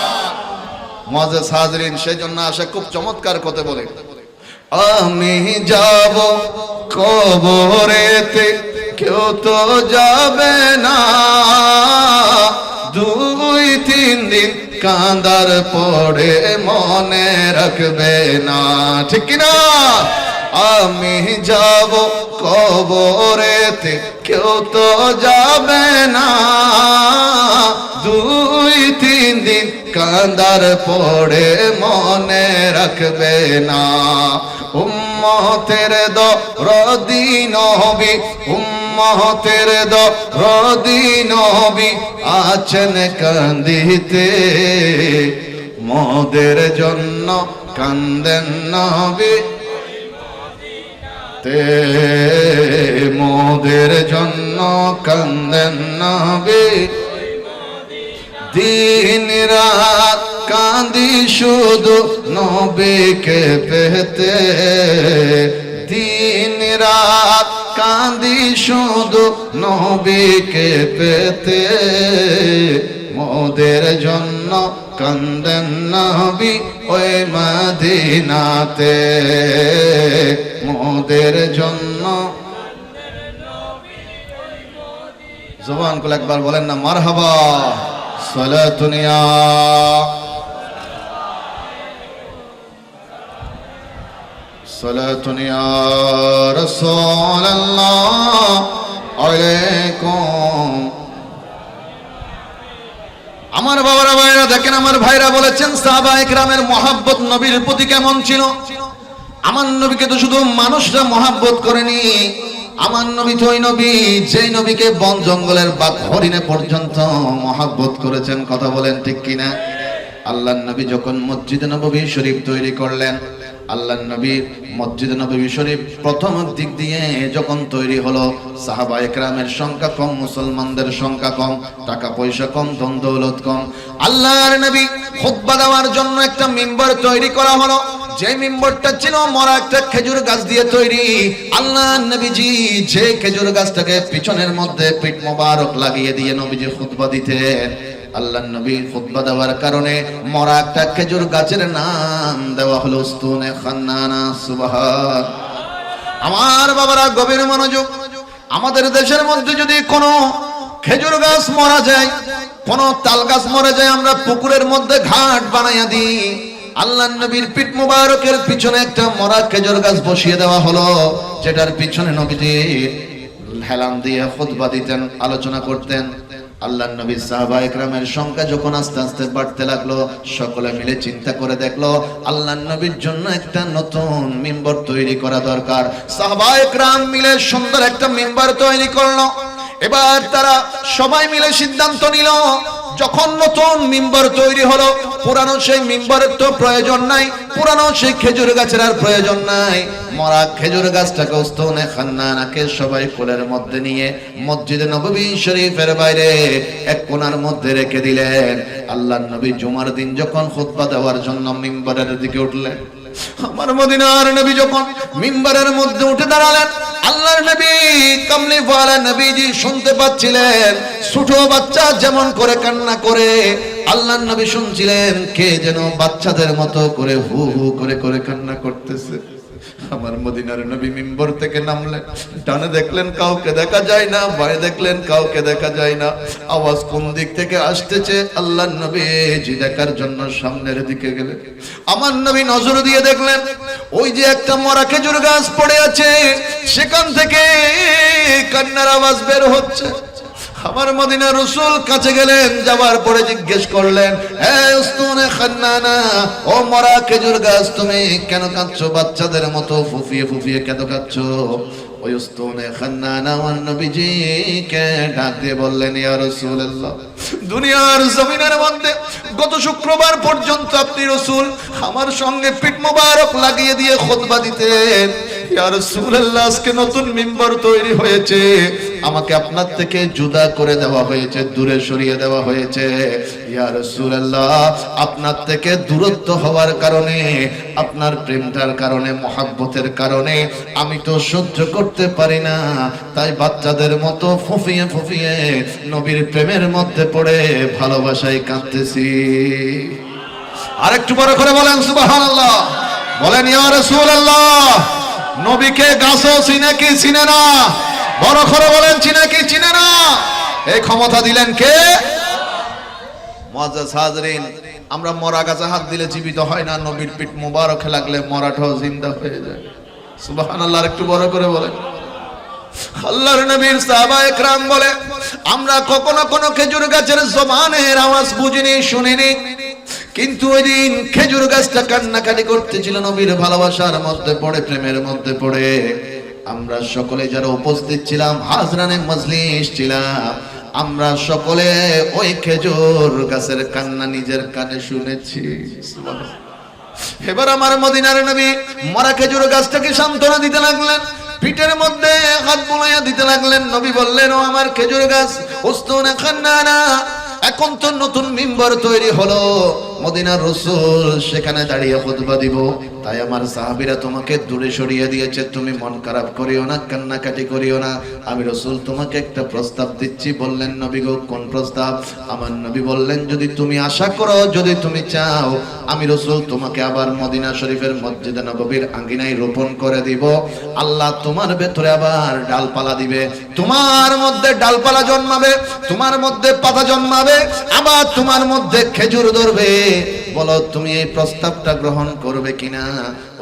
মুআজ্জাজ হাজরিন, সেজন্য আসে খুব চমৎকার কথা বলে, আমি যাব কবরেতে কেউ তো যাবে না, 2-3 দিন কাঁদার পড়ে মনে রাখবে না, ঠিক কিনা? আমি যাব কবরেতে কেউ তো যাবে না, 2-3 দিন কাঁদার পড়ে মনে রাখবে না। উম্মতের দরদি নবী, উম্মতের দরদি নবী আছেন কান্দিতে, মোদের জন্য কান্দেন নবী তে, মোদের জন্য কান্দেন নবী। দিন রাত কাঁদি শুধু নবীকে পেতে, দিন রাত কাঁদি শুধু নবীকে পেতে, মোদের জন্য কান্দেন নবী ওই মদিনাতে, মোদের জন্য। জবান খুলে একবার বলেন না মারহাবা। সালাতুনিয়া সালাতুনিয়া রাসূলুল্লাহ আলাইকুম। আমার বাবারা ভাইরা দেখেন, আমার ভাইরা বলেছেন সাহাবায়ে কেরামের মহব্বত নবীর প্রতি কেমন ছিল। আমার নবীকে তো শুধু মানুষরা মহব্বত করেনি, আমার নবী তো ওই নবী যেই নবীকে বন জঙ্গলের বাঘ হরিণে পর্যন্ত মহব্বত করেছেন। কথা বলেন ঠিক কিনা? আল্লাহর নবী যখন মসজিদ নববী শরীফ তৈরি করলেন, আল্লাহর নবী মসজিদ নববী শরীফ প্রথম দিক দিয়ে যখন তৈরি হলো, সাহাবায়ে কেরামের সংখ্যা কম, মুসলমানদের সংখ্যা কম, টাকা পয়সা কম, ধন দৌলত কম। আল্লাহর নবী খুতবা দেওয়ার জন্য একটা মিম্বার তৈরি করা হলো। যে মিম্বরটা ছিল মরা একটা খেজুর গাছ দিয়ে তৈরি। আল্লাহর নবীজি যে খেজুর গাছটাকে পিছনের মধ্যে পিঠ মোবারক লাগিয়ে দিয়ে নবীজি খুতবা দিতেন, আল্লাহর নবী খুতবা দেওয়ার কারণে মরা একটা খেজুর গাছের নাম দেওয়া হলো উস্তুনে খান্নানা। সুবহান। আমার বাবারা গভীর মনোযোগ। আমাদের দেশের মধ্যে যদি কোনো খেজুর গাছ মরা যায়, কোনো তাল গাছ মরে যায়, আমরা পুকুরের মধ্যে ঘাট বানাইয়া দিই। আল্লাহর নবীর পিঠ মুবারকের পিছনে একটা মরা খেজুর গাছ বসিয়ে দেওয়া হলো, যেটার পিছনে নবীজি হেলান দিয়ে খুতবা দিতেন, আলোচনা করতেন। আল্লাহর নবী সাহাবায়ে কেরামের সংখ্যা যখন আস্তে আস্তে বাড়তে লাগলো, সকলে মিলে চিন্তা করে দেখলো আল্লাহর নবীর জন্য একটা নতুন মিম্বর তৈরি করা দরকার। সাহাবায়ে কেরাম মিলে সুন্দর একটা মিম্বর তৈরি করলো। এবার তারা সবাই মিলে সিদ্ধান্ত নিল, যখন নতুন মিম্বর তৈরি হলো, পুরানো সেই মিম্বরের তো প্রয়োজন নাই, পুরানো সেই খেজুর গাছের আর প্রয়োজন নাই। মরা খেজুর গাছটাকে উস্তুনে খান্নানাকে সবাই কোলের মধ্যে নিয়ে মসজিদে নববী শরীফের বাইরে এক কোণার মধ্যে রেখে দিলেন। আল্লাহর নবী জুমার দিন যখন খুতবা দেওয়ার জন্য মিম্বরের দিকে উঠলেন, আমার মদিনার নবী যখন মিম্বরের মধ্যে উঠে দাঁড়ালেন, আল্লাহর নবী কামলি ওয়ালা নবীজি শুনতে পাচ্ছিলেন ছোট বাচ্চা যেমন করে কান্না করে। আল্লাহর নবী শুনছিলেন কে যেন বাচ্চাদের মতো করে হু হু করে করে কান্না করতেছে। আমার মদিনার নবী মিম্বর থেকে নামলেন, ডানে দেখলেন কাউকে দেখা যায় না, বাঁয়ে দেখলেন কাউকে দেখা যায় না। আওয়াজ কোন দিক থেকে আসতেছে আল্লাহর নবী জি দেখার জন্য সামনের দিকে গেলেন। আমার নবী নজর দিয়ে দেখলেন ওই যে একটা মরা খেজুর গাছ পড়ে আছে, সেখান থেকে কান্নার আওয়াজ বের হচ্ছে। আমার মদিনা রাসূল কাছে গেলেন, যাওয়ার পরে জিজ্ঞেস করলেন, হে উস্তুনে খান্নানা, ও মরা খেজুর গাছ তুমি কেন কাঁদছো? বাচ্চাদের মতো ফুফিয়ে ফুফিয়ে কেন কাঁদছো? ওই উস্তুনে খান্নানা ওয়ান নবীজিকে ডাক দিয়ে বললেন, ইয়া রাসূলুল্লাহ, দুনিয়ার জমিনের মধ্যে গত শুক্রবার পর্যন্ত আপনি রাসূল আমার সঙ্গে পিঠ মোবারক লাগিয়ে দিয়ে খুতবা দিতেন। ইয়া রাসূলুল্লাহ, আজকে নতুন মিম্বর তৈরি হয়েছে, আমাকে আপনার থেকে জুদা করে দেওয়া হয়েছে, দূরে সরিয়ে দেওয়া হয়েছে। ইয়া রাসূলুল্লাহ, আপনার থেকে দূরত্ব হওয়ার কারণে, আপনার প্রেমটার কারণে, মহব্বতের কারণে আমি তো সহ্য করতে পারি না, তাই বাচ্চাদের মতো ফুফিয়ে ফুফিয়ে নবীর প্রেমের মধ্যে পড়ে ভালোবাসায় কাঁদতেছি। আরেকটু বড় করে বলেন সুবহানাল্লাহ। বলেন ইয়া রাসূলুল্লাহ, নবীকে গাছও চিনে কি চিনে না? বড় করে বলেন চিনে কি চিনে না? এই ক্ষমতা দিলেন কে? মুআজ্জাজ হাজরিন, আমরা মরা গাছে হাত দিলে জীবিত হয় না, নবীর পিঠ মোবারক লাগলে মরাটাও জিন্দা হয়ে যায়। সুবহানাল্লাহ। একটু বড় করে বলেন। আল্লাহর নবীর সাহাবায়ে কেরাম বলে, আমরা কখনো কোনো খেজুর গাছের জবানের আওয়াজ বুঝিনি, শুনিনি, কিন্তু ওই দিন খেজুর গাছটা কান্নাকাটি করতেছিল নবীর ভালোবাসার মধ্যে পড়ে, প্রেমের মধ্যে পড়ে। আমরা সকলে যারা উপস্থিত ছিলাম, হাজরানে মজলিস ছিলাম, আমরা সকলে ওই খেজুর গাছের কান্না নিজের কানে শুনেছি। এবার আমার মদিনার নবী মরা খেজুর গাছটাকে সান্ত্বনা দিতে লাগলেন, পিঠের মধ্যে হাত বুলাইয়া দিতে লাগলেন। নবী বললেন, ও আমার খেজুর গাছ, উস্তুনা খান্নানা, এখন তো নতুন মিম্বর তৈরি হলো, মদিনার রাসূল সেখানে দাঁড়িয়ে খুতবা দিব, তাই আমার সাহাবীরা তোমাকে দূরে সরিয়ে দিয়েছে, তুমি মন খারাপ করিও না, কান্নাকাটি করিও না, আমি রাসূল তোমাকে একটা প্রস্তাব দিচ্ছি। বললেন, নবী গো, কোন প্রস্তাব? আমার নবী বললেন, যদি তুমি আশা করো, যদি তুমি চাও, আমি রাসূল তোমাকে আবার মদিনা শরীফের মসজিদে নববীর আঙ্গিনায় রোপণ করে দিব। আল্লাহ তোমার ভেতরে আবার ডালপালা দিবে, তোমার মধ্যে ডালপালা জন্মাবে, তোমার মধ্যে পাতা জন্মাবে, আবার তোমার মধ্যে খেজুর ধরবে। বলো তুমি এই প্রস্তাবটা গ্রহণ করবে কিনা?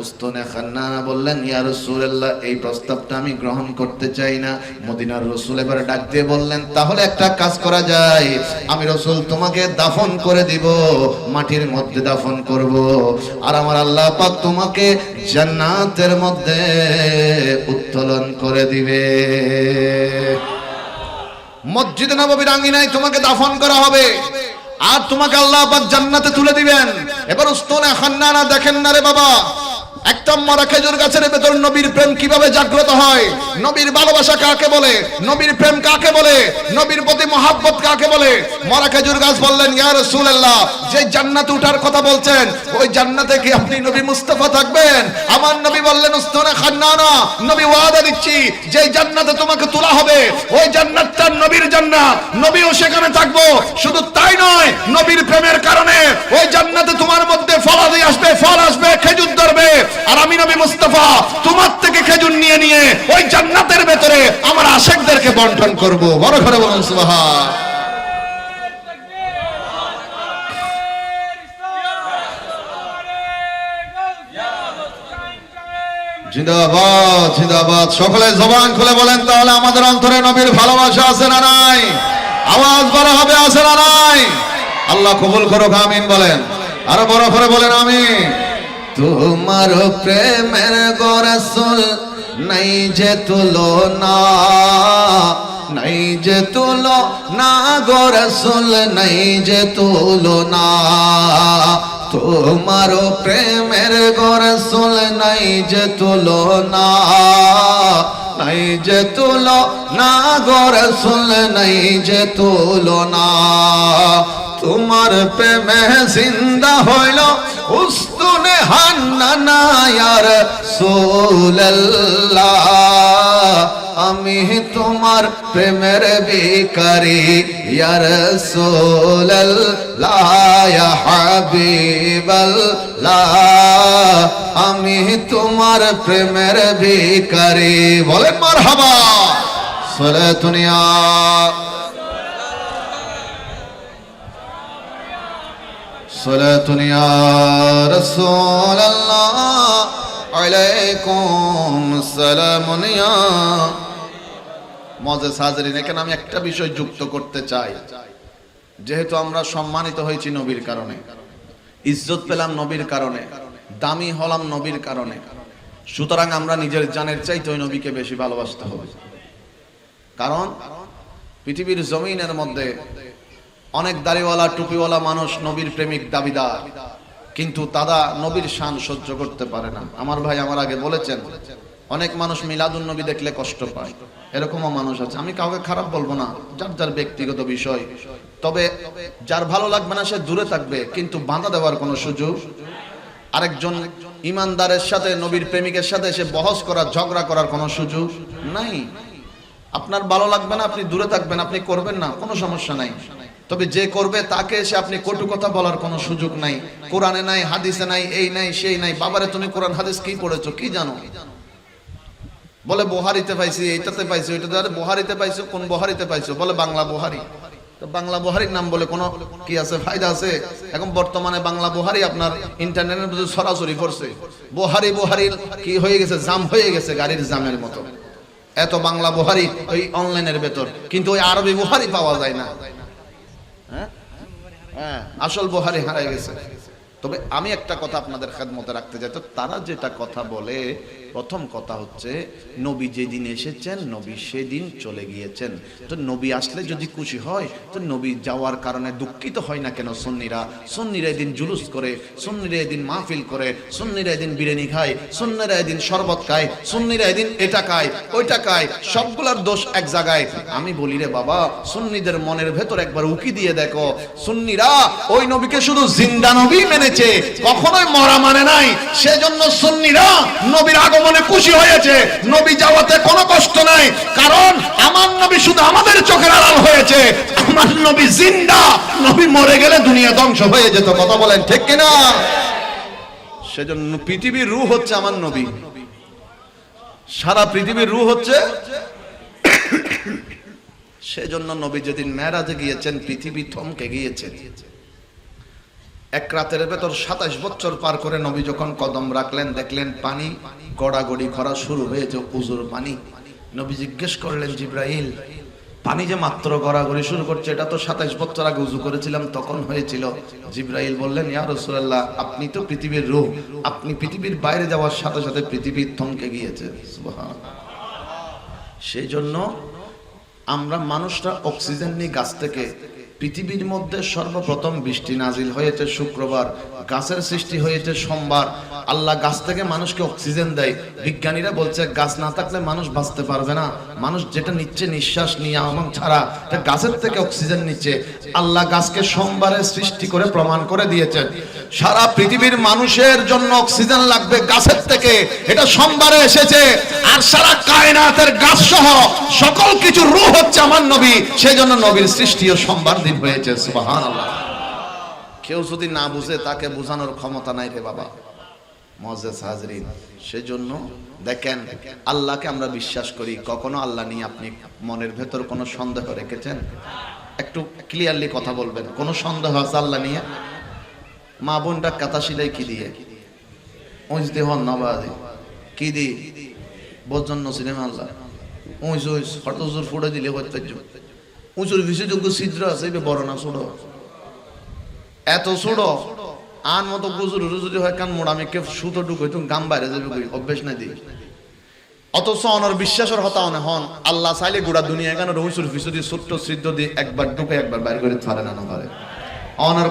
উস্তুনে খান্নানা বললেন, ইয়া রাসূলুল্লাহ, এই প্রস্তাবটা আমি গ্রহণ করতে চাই না। মদিনার রাসূল এবার ডাক দিয়ে বললেন, তাহলে একটা কাজ করা যায়, আমি রাসূল তোমাকে দাফন করে দিব, মাটির মধ্যে দাফন করব, আর আমার আল্লাহ পাক তোমাকে জান্নাতের মধ্যে উত্তোলন করে দিবে। মসজিদে নববীর আঙ্গিনায় তোমাকে দাফন করা হবে, আর তোমাকে আল্লাহ পাক জান্নাতে তুলে দিবেন। এবার উস্তুনে খান্নানা দেখেন না রে বাবা, একটা মরা খেজুর গাছের ভেতর নবীর প্রেম কিভাবে জাগ্রত হয়, নবীর ভালোবাসা কাকে বলে, নবীর প্রেম কাকে বলে, নবীর প্রতি মহব্বত কাকে বলে। মরা খেজুর গাছ বললেন, ইয়া রাসূলুল্লাহ, যে জান্নাতে ওঠার কথা বলছেন, ওই জান্নাতে কি আপনি নবী মুস্তাফা থাকবেন? আমার নবী বললেন, উস্তুনে খান্নানা, নবী ওয়াদা দিচ্ছি, যে জান্নাতে তোমাকে তোলা হবে, ওই জান্নাতটা নবীর জান্নাত, নবীও সেখানে থাকবো। শুধু তাই নয়, নবীর প্রেমের কারণে ওই জান্নাতে তোমার মধ্যে ফলাদি আসবে, ফল আসবে, খেজুর ধরবে, আর আমি নবী মুস্তাফা তোমার থেকে খেজুর নিয়ে নিয়ে ওই জান্নাতের ভেতরে আমার আশিকদেরকে বন্টন করব। বড় করে বলুন সুবহান। জিন্দাবাদ, জিন্দাবাদ। সকলে জবান খুলে বলেন, তাহলে আমাদের অন্তরে নবীর ভালোবাসা আছে না নাই? আওয়াজ বড় হবে, আছে না নাই? আল্লাহ কবুল করুক, আমিন বলেন। আরো বড় করে বলেন, আমিন। তোমার প্রেমের গো রাসূল নাই যে তুলনা, নাই যে তুলনা গো রাসূল, নাই যে তুলনা। তোমার প্রেমের গো রাসূল নাই যে তুলনা, নাই যে তুলনা গো রাসূল, নাই যে তুলনা। তোমার প্রেমে জিন্দা হইল উস্তুনে খান্নানা, ইয়া রাসূলুল্লাহ, আমি তোমার প্রেমের ভিখারি, ইয়া রাসূলুল্লাহ, ইয়া হাবিবাল্লাহ, আমি তোমার প্রেমের ভিখারি। বলেন মারহাবা। সালাতুন ইয়া সালাতুন ইয়া রাসূলুল্লাহ, আলাইকুম সালামুন ইয়া। মুআজ্জাজ হাজিরিন, এখানে আমি একটা বিষয় যুক্ত করতে চাই। যেহেতু আমরা সম্মানিত হয়েছি নবীর কারণে, ইজ্জত পেলাম নবীর কারণে, দামি হলাম নবীর কারণে, সুতরাং আমরা নিজের জানের চাইতে ওই নবীকে বেশি ভালোবাসতে হবে। কারণ পৃথিবীর জমিনের মধ্যে অনেক দাড়িওয়ালা টুপিওয়ালা মানুষ নবীর প্রেমিক দাবিদার, কিন্তু তারা নবীর শান সহ্য করতে পারে না। আমার ভাই আমার আগে বলেছেন, অনেক মানুষ মিলাদুন নবী দেখলে কষ্ট পায়, এরকমও মানুষ আছে। আমি কাউকে খারাপ বলবো না, যার যার ব্যক্তিগত বিষয়। তবে যার ভালো লাগবে না সে দূরে থাকবে, কিন্তু বাধা দেওয়ার কোনো সুযোগ। আরেকজন ইমানদারের সাথে, নবীর প্রেমিকের সাথে সে বহস করার, ঝগড়া করার কোনো সুযোগ নাই। আপনার ভালো লাগবে না, আপনি দূরে থাকবেন, আপনি করবেন না, কোনো সমস্যা নাই। তবে যে করবে তাকে এসে আপনি কটু কথা বলার কোনো সুযোগ নাই। কোরআনে নাই, হাদিসে নাই, এই নাই, সেই নাই। বাবারে তুমি কোরআন হাদিস কি পড়েছো, কি জানো? বলে বুখারীতে পাইছি, এইটাতে পাইছো, ওইটাতে। আরে বুখারীতে পাইছো, কোন বুখারীতে পাইছো? বলে বাংলা বুখারী। তো বাংলা বুখারীর নাম বলে কোনো কি আছে, ফায়দা আছে? এখন বর্তমানে বাংলা বুখারী আপনার ইন্টারনেটের মধ্যে সরাসরি পড়ছে। বুখারী বুখারীর কি হয়ে গেছে, জাম হয়ে গেছে, গাড়ির জামের মতো। এত বাংলা বুখারী ওই অনলাইনের ভেতর, কিন্তু ওই আরবি বুখারী পাওয়া যায় না। হ্যাঁ, হ্যাঁ, আসল বুখারী হারাই গেছে। তবে আমি একটা কথা আপনাদের খেদমতে রাখতে চাই। তো তারা যেটা কথা বলে, প্রথম কথা হচ্ছে নবী যেদিন এসেছেন নবী সেদিন চলে গিয়েছেন। তো নবী আসলে যদি খুশি হয় তো নবী যাওয়ার কারণে দুঃখিত হয় না কেন? সুন্নিরা এদিন জুলুস করে, সুন্নিরা এদিন মাহফিল করে, সুন্নিরা এদিন বিরিয়ানি খায়, সুন্নিরা এদিন শরবত খায়, সুন্নিরা এদিন এটা খায় ওইটা খায়, সবগুলার দোষ এক জায়গায়। আমি বলি রে বাবা, সুন্নিদের মনের ভেতর একবার উকি দিয়ে দেখো, সুন্নিরা ওই নবীকে শুধু জিন্দা নবী মেনেছে, কখনোই মরা মানে নাই। সেজন্য সুন্নিরা নবীর আগমনে খুশি হয়েছে, নবী যাওয়াতে কোনো কষ্ট নাই। কারণ আমার নবী শুধু আমাদের চোখের আড়াল হয়েছে, আমার নবী জিন্দা। নবী মরে গেলে দুনিয়া ধ্বংস হয়ে যেত। কথা বলেন ঠিক কিনা? সেজন্য পৃথিবীর রূহ হচ্ছে আমার নবী, সারা পৃথিবীর রূহ হচ্ছে। সেজন্য নবী যেদিন মেরাজে গিয়েছেন পৃথিবী থমকে গিয়েছে। এক রাতের ভেতর 27 বছর পার করে নবী যখন কদম রাখলেন, দেখলেন পানি গড়াগড়ি করা শুরু হয়েছে, উজুর পানি। নবী জিজ্ঞেস করলেন, জিব্রাইল, পানি যে মাত্র গড়াগড়ি শুরু করছে, এটা তো 27 বছর আগে উজু করেছিলাম তখন হয়েছিল। জিব্রাইল বললেন, ইয়া রাসূলুল্লাহ, আপনি তো পৃথিবীর রূহ, আপনি পৃথিবীর বাইরে যাওয়ার সাথে সাথে পৃথিবী থমকে গিয়েছে। সুবহানাল্লাহ। সেই জন্য আমরা মানুষরা অক্সিজেন নিয়ে গাছ থেকে। পৃথিবীর মধ্যে সর্বপ্রথম বৃষ্টি নাজিল হয়েছে শুক্রবার, গাছের সৃষ্টি হয়েছে সোমবার। আল্লাহ গাছ থেকে মানুষকে অক্সিজেন দেয়। বিজ্ঞানীরা বলছে গাছ না থাকলে মানুষ বাঁচতে পারবে না। মানুষ যেটা নিচ্ছে নিঃশ্বাস নিয়ে আমন ছাড়া, এটা গাছের থেকে অক্সিজেন নিচ্ছে। আল্লাহ গাছকে সোমবারে সৃষ্টি করে প্রমাণ করে দিয়েছেন সারা পৃথিবীর মানুষের জন্য অক্সিজেন লাগবে গাছের থেকে, এটা সোমবারে এসেছে। আর সারা কায়নাতের গাছ সহ সকল কিছু রূহ হচ্ছে আমার নবী, সেজন্য নবীর সৃষ্টিও সোমবার দিন হয়েছে। সুবহানাল্লাহ। কেউ যদি না বুঝে তাকে বোঝানোর ক্ষমতা নাই রে বাবা। মুআজ্জাজ হাজরিন, সেজন্য দেখেন আল্লাহকে আমরা বিশ্বাস করি। কখনো আল্লাহ নিয়ে আপনি মনের ভেতর কোনো সন্দেহ রেখেছেন? একটু ক্লিয়ারলি কথা বলবেন। কোনো সন্দেহ আছে আল্লাহ নিয়ে? মা বোনটা কাতা সিলাই কি দিয়ে? ওইজতে হন নবাদে কি দি বজন নছিলেন আল্লাহ। ওই হটজোর ফুড়ে দিলে হত্যার্য উঁচুর বিশেষযোগ্য ছিদ্র আছে, বড় না ছোট? এত ছোট আন মতো গুজুর যদি হয় কান মোড়া মেকে সুতো ঢুক হইতো গাম বাইরে যাবে, অভ্যেস না দিই। অথচ অনর বিশ্বাসের হতা অনে হন আল্লাহ চাইলে গোড়া দুনিয়া কেন রহুসুর ফিসু দিয়ে ছোট্ট ছিদ্র দিয়ে একবার ঢুকে একবার বাইরে করে পারে না পারে। অনর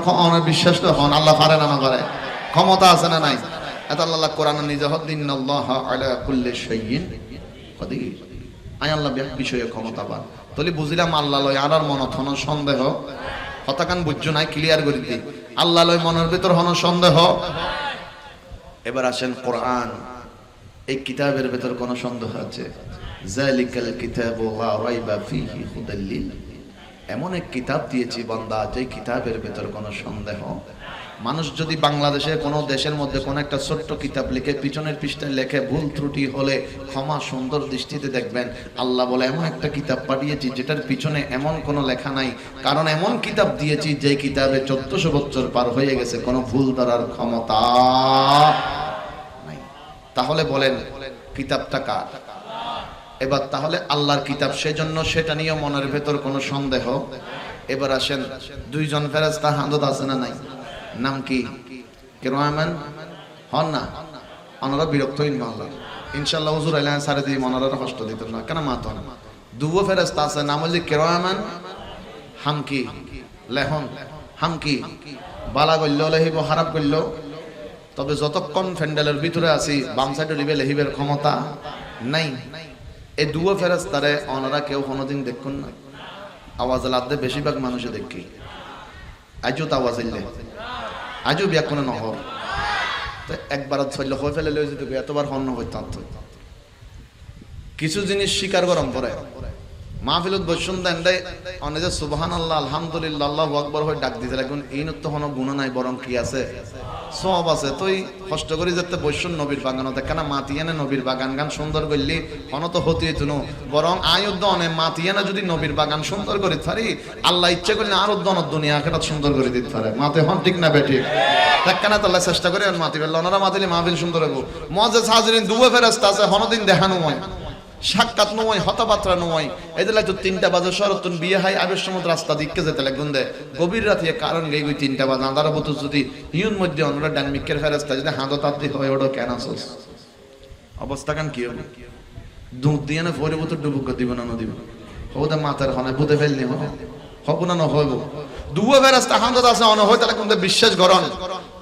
বিশ্বাস তো হন আল্লাহ পারে না পারে, ক্ষমতা আছে না নাই? এত আল্লাহ কোরআন নিজে হদ্দিন আল্লাহ আলা কুল্লি শাইইন কদির। আই আল্লাহ বিষয়ে ক্ষমতাবান। তাহলে বুঝিলাম আল্লাহ লয় আর মনত হন সন্দেহ হতাকান বুঝছো নাই, ক্লিয়ার করে দিই। আল্লাহ লয় মনের ভিতর হন সন্দেহ। এবার আসেন কোরআন, এই কিতাবের ভিতর কোন সন্দেহ আছে? যালিকাল কিতাবু লা রাইবা ফীহি হুদাল লিল। এমন এক কিতাব দিয়েছি বান্দা, যে কিতাবের ভিতর কোনো সন্দেহ। মানুষ যদি বাংলাদেশে কোনো দেশের মধ্যে কোনো একটা ছোট্ট কিতাব লিখে পিছনের পৃষ্ঠায় লেখে, ভুল ত্রুটি হলে ক্ষমা সুন্দর দৃষ্টিতে দেখবেন। আল্লাহ বলে এমন একটা কিতাব পাঠিয়েছি যেটার পিছনে এমন কোনো লেখা নাই, কারণ এমন কিতাব দিয়েছি যে কিতাবে 1400 বছর পার হয়ে গেছে, কোনো ভুল ধরার ক্ষমতা নাই। তাহলে বলেন কিতাবটা কার? এবার তাহলে আল্লাহর কিতাব, সেজন্য সেটা নিয়ে মনের ভেতর কোনো সন্দেহ। এবার আসেন, দুইজন ফেরেশতা হাজত আছে না নাই? নাম কি? কিরামান হন না? ওনারা বিরক্ত হইন আল্লাহ ইনশাআল্লাহ। হুজুর আইলেন সারে দিয়ে ওনারা কষ্ট দিত না কেন? মাতো না দুও ফেরেশতা আছে, নাম হচ্ছে কিরামান হাম কি লেহন হাম কি বালা গল্য লেহিব খারাপ গল্য। তবে যতক্ষণ ফ্যান্ডেলের ভিতরে আছি বাম সাইডে লিবে লেহিবের ক্ষমতা নাই। এই দুও ফেরেশতারে ওনারা কেউ কোনোদিন দেখুন না। আওয়াজ লাদে বেশিরভাগ মানুষে দেখি, আজও তো আওয়াজ ইল্লে আজও বিয়া কোনো নহর তো একবার ছইল হয়ে ফেলে লই যেতে এতবার হন্য হইতাম। কিছু জিনিস স্বীকার গরম পরে মাহফিলত বসুন দেন দেয় অনেক যে সুবহানাল্লাহ আলহামদুলিল্লাহ আল্লাহু আকবার হয়ে ডাক দিতে লাগুন। এই নত্য কোনো গুণ নাই, বরং কি আছে? সব আছে। তুই কষ্ট করে যেতে বসুন নবীর বাগানতে কেন? মাতিয়ানে নবীর বাগান গান সুন্দর করলি হন তো হতি তুনো, বরং আয়ুদ্ধ অনে মাতিয়ানা যদি নবীর বাগান সুন্দর করে পারি, আল্লাহ ইচ্ছে করলে আর উদ্দন দুনিয়া আখেরাত সুন্দর করে দিতে পারে। মাতে হন ঠিক না বেঠিক? দেখ কেন তাল্লাহ চেষ্টা করে মাতি ফেললো, ওনারা মাতিলে মাহফিল সুন্দর হবো। মুআজ্জাজ হাজরিন, দুও ফেরেশতা আছে হনদিন দেখানো হয় সাক্ষাৎ নয় হতাপাত্রা নয় এদের তো 3টা বাজে শরতুন বিয়ে হয় আবের সময় রাস্তা দিককে যেতে লাগুন দেয় গভীর রাতে কারণ গেই 3টা বাজে আন্ধার মতো যদি ইউন মধ্যে অন্যরা ডানমিকের ফেরেস্তা যদি হাঁদো তাত্তি হয় ওটা কেন আসোস অবস্থা কান কি হবে দুধ দিয়ে না ভরে বোতল ডুবুক দিব না দিব হবো মাথার হনে বুঝে ফেলনি হবো না হইব দুয়া ফেরেস্তা হাঁদো আছে অন হয় তাহলে কিন্তু বিশ্বাস করন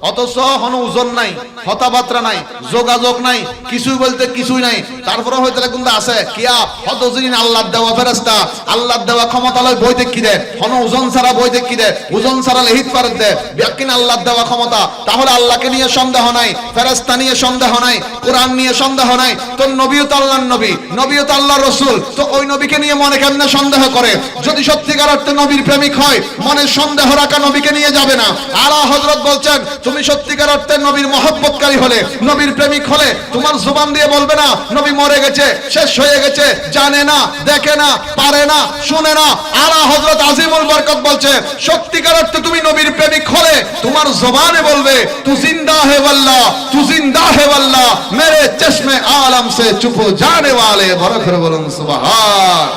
অথচ হন ওজন নাই হতাবাত্রা নাই যোগাযোগ নাই কিছুই বলতে কিছুই নাই তারপরে হয়তো কিন্তু আছে কিয়া হতজিন আল্লাহর দেওয়া ফেরেশতা আল্লাহর দেওয়া ক্ষমতা লয় বই দেখি দেয় হন ওজন ছাড়া বই দেখি দেয় ওজন ছাড়া লিখিত পারে দেয় ব্যাকিন আল্লাহর দেওয়া ক্ষমতা তাহলে আল্লাহকে নিয়ে সন্দেহ নাই ফেরেশতা নিয়ে সন্দেহ নাই কোরআন নিয়ে সন্দেহ নাই তো নবীও তো আল্লাহর নবী নবীও তো আল্লাহর রাসূল তো ওই নবীকে নিয়ে মনে কেমনে সন্দেহ করে যদি সত্যিকার অর্থে নবীর প্রেমিক হয় মনে সন্দেহ রাখা নবীকে নিয়ে যাবে না আলা হযরত বলছেন তুমি সত্যিকার অর্থে নবীর মহব্বতকারী হলে নবীর প্রেমিক হলে তোমার জবান দিয়ে বলবে না নবী মরে গেছে শেষ হয়ে গেছে জানে না দেখে না পারে না শুনে না আলা হযরত আজিমুল বরকত বলছে সত্যিকার অর্থে তুমি নবীর প্রেমিক হলে তোমার জবানে বলবে তু জিন্দা হে ওয়াল্লাহ তু জিন্দা হে ওয়াল্লাহ মেরে চশমে আলম সে চুপ জানে ওয়ালে বড় করে বলুন সুবহান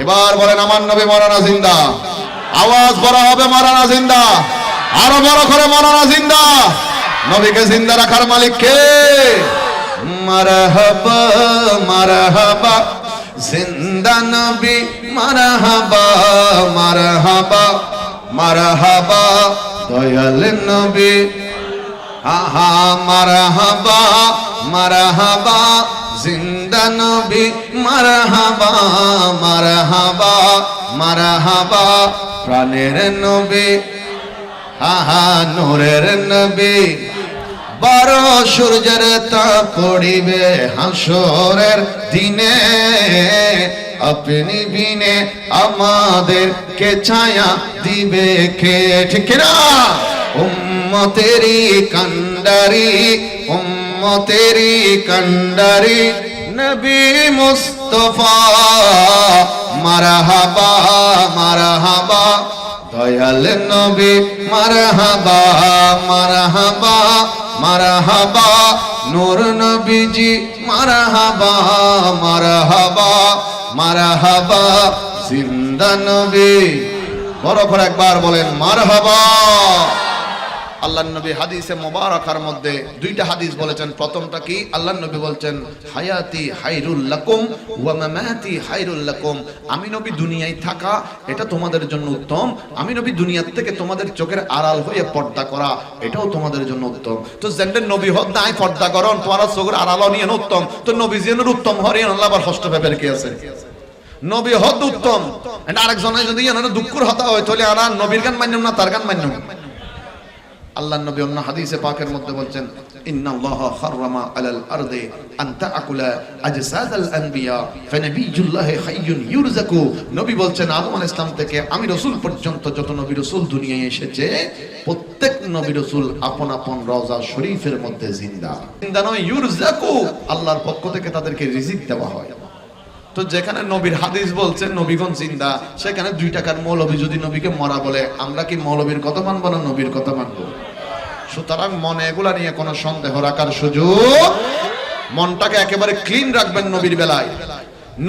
এবার বলেন আমার নবী মরানা জিন্দা আওয়াজ বড় হবে মরানা জিন্দা আরো বড় করে মরানা জিন্দা নবীকে জিন্দা রাখার মালিক কে মারহাবা মারহাবা জিন্দা নবী মারহাবা মারহাবা মারহাবা দয়াল নবী আহা মারহাবা মারহাবা জিন্দা নবী মারহাবা মারহাবা মারহাবা প্রাণের নবী আহা নূরের নবী 12 সূর্যের তাপ পড়িবে হাসরের দিনে আপনি বিনে আমাদের কে ছায়া দিবে কে ঠিক না উম্মতেরি কান্ডারি নবী মুস্তাফা মারহাবা মারহাবা দয়াল নবী মারহাবা মারহাবা মারহাবা নূর নবীজি মারহাবা মারহাবা মারহাবা জিন্দা নবী বড় করে একবার বলেন মারহাবা আল্লাহর নবী হাদিসে মুবারাকার মধ্যে 2টা হাদিস বলেছেন প্রথমটা কি আল্লাহর নবী বলছেন হায়াতি হাইরুল লাকুম ওয়া মামাতি হাইরুল লাকুম আমি নবী দুনিয়ায় থাকা এটা তোমাদের জন্য উত্তম আমি নবী দুনিয়ার থেকে তোমাদের চোখের আড়াল হয়ে পর্দা করা এটাও তোমাদের জন্য উত্তম তো জেন্ডের নবী হদ নাই পর্দা করন তোমার চোখের আড়াল নিয়ে উত্তম তো নবী জিনের উত্তম হরিয়ান আল্লাহ আবার ষষ্ঠ ব্যাপার কি আছে নবী হদ উত্তম এন্ড আরেকজনের যদি এনারা দুঃখের হতা হয় তাহলে আর নবীর গান মান্যম না তার গান মান্যম আল্লাহর নবী অন্য হাদিসে পাকের মধ্যে বলছেন ইন্নাল্লাহা হারামা আলাল আরদি আন তাআকুলা আজসাদাল আনবিয়া ফানাবিয়ুল্লাহি হাইয়ুন ইউরযাকু নবী বলছেন আদম আলাইহিস সালাম থেকে আমি রাসূল পর্যন্ত যত নবী রাসূল দুনিয়ায় এসেছে প্রত্যেক নবী রাসূল আপন আপন রওজা শরীফের মধ্যে জিন্দা জিন্দা নয় ইউরযাকু আল্লাহর পক্ষ থেকে তাদেরকে রিজিক দেওয়া হয় তো যেখানে নবীর হাদিস বলছেন নবীগণ জিন্দা সেখানে 2 টাকার মৌলবী যদি নবীকে মরা বলে আমরা কি মৌলবীর কথা মানবো না নবীর কথা মানবো সুতরাং মনে এগুলা নিয়ে কোনো সন্দেহ রাখার সুযোগ মনটাকে একেবারে ক্লিন রাখবেন নবীর বেলায়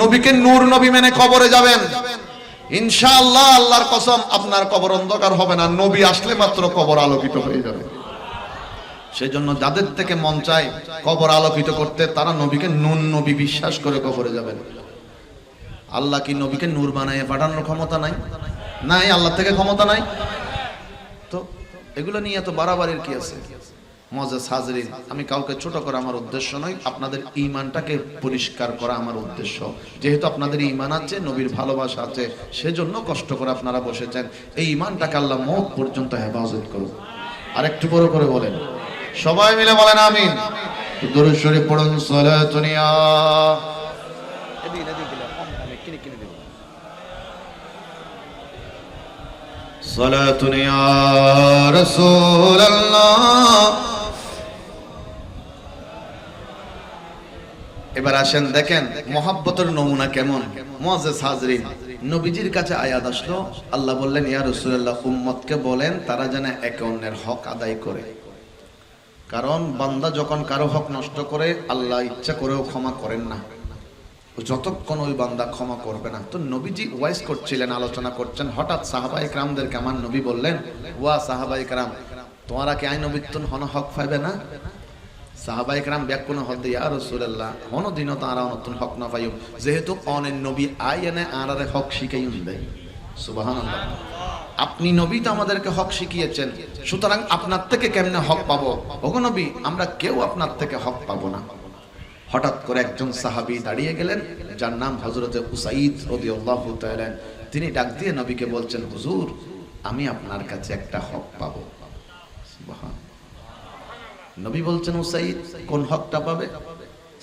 নবীকে নূর নবী মেনে কবরে যাবেন ইনশাআল্লাহ আল্লাহর কসম আপনার কবর অন্ধকার হবে না নবী আসলে মাত্র কবর আলোকিত হয়ে যাবে সেজন্য যাদের থেকে মন চায় কবর আলোকিত করতে তারা নবীকে নূর নবী বিশ্বাস করে কবরে যাবেন আল্লাহ কি নবীকে নূর বানায় পাঠানোর ক্ষমতা নাই নাই আল্লাহ থেকে ক্ষমতা নাই তো এগুলো নিয়ে এত বাড়াবাড়ির কি আছে মুআজ্জাজ হাজরিন আমি কাউকে ছোট করা আমার উদ্দেশ্য নয় আপনাদের ঈমানটাকে পরিষ্কার করা আমার উদ্দেশ্য যেহেতু আপনাদের ঈমান আছে নবীর ভালোবাসা আছে সেজন্য কষ্ট করে আপনারা বসেছেন এই ঈমানটাকে আল্লাহ মওত পর্যন্ত হেফাজত করুন আরেকটু বড় করে বলেন সবাই মিলে বলেন আমিন দরুদ শরীফ পড়ুন সালাতুন ইয়া সালাতুন ইয়া রাসূলুল্লাহ এবার আসেন দেখেন মহব্বতের নমুনা কেমন মুআজ্জাজ হাজরিন নবীজির কাছে আয়াত আসলো আল্লাহ বললেন ইয়া রাসূলুল্লাহ উম্মতকে বলেন তারা যেন একে অন্যের হক আদায় করে কারণ বান্দা যখন কারো হক নষ্ট করে আল্লাহ ইচ্ছা করেও ক্ষমা করেন না যতক্ষণ ওই বান্দা ক্ষমা করবে না। তো নবীজি ওয়াইজ করছিলেন, আলোচনা করছেন, হঠাৎ সাহাবায়ে কেরামদেরকে আমার নবী বললেন, ওয়া সাহাবায়ে কেরাম তোমরা কি আই নবীত্বন হন হক পাইবে না? সাহাবায়ে কেরাম ব্যাকুল হতে ইয়া রাসূলুল্লাহ হন দিন তারা নতুন হক না পাইও, যেহেতু অনেক নবী আই এনে আরারে হক শিখাইউন দেয়। সুবহানাল্লাহ, আপনি নবী তো আমাদেরকে হক শিখিয়েছেন, সুতরাং আপনার থেকে কেমনে হক পাবো? ওগো নবী, আমরা কেউ আপনার থেকে হক পাবো না। হঠাৎ করে একজন সাহাবী দাঁড়িয়ে গেলেন, যার নাম হযরতে উসাইদ রাদিয়াল্লাহু তাআলা। তিনি ডাক দিয়ে নবীকে বলছেন, হুজুর আমি আপনার কাছে একটা হক পাবো। সুবহান। নবী বলছেন, উসাইদ কোন হকটা পাবে?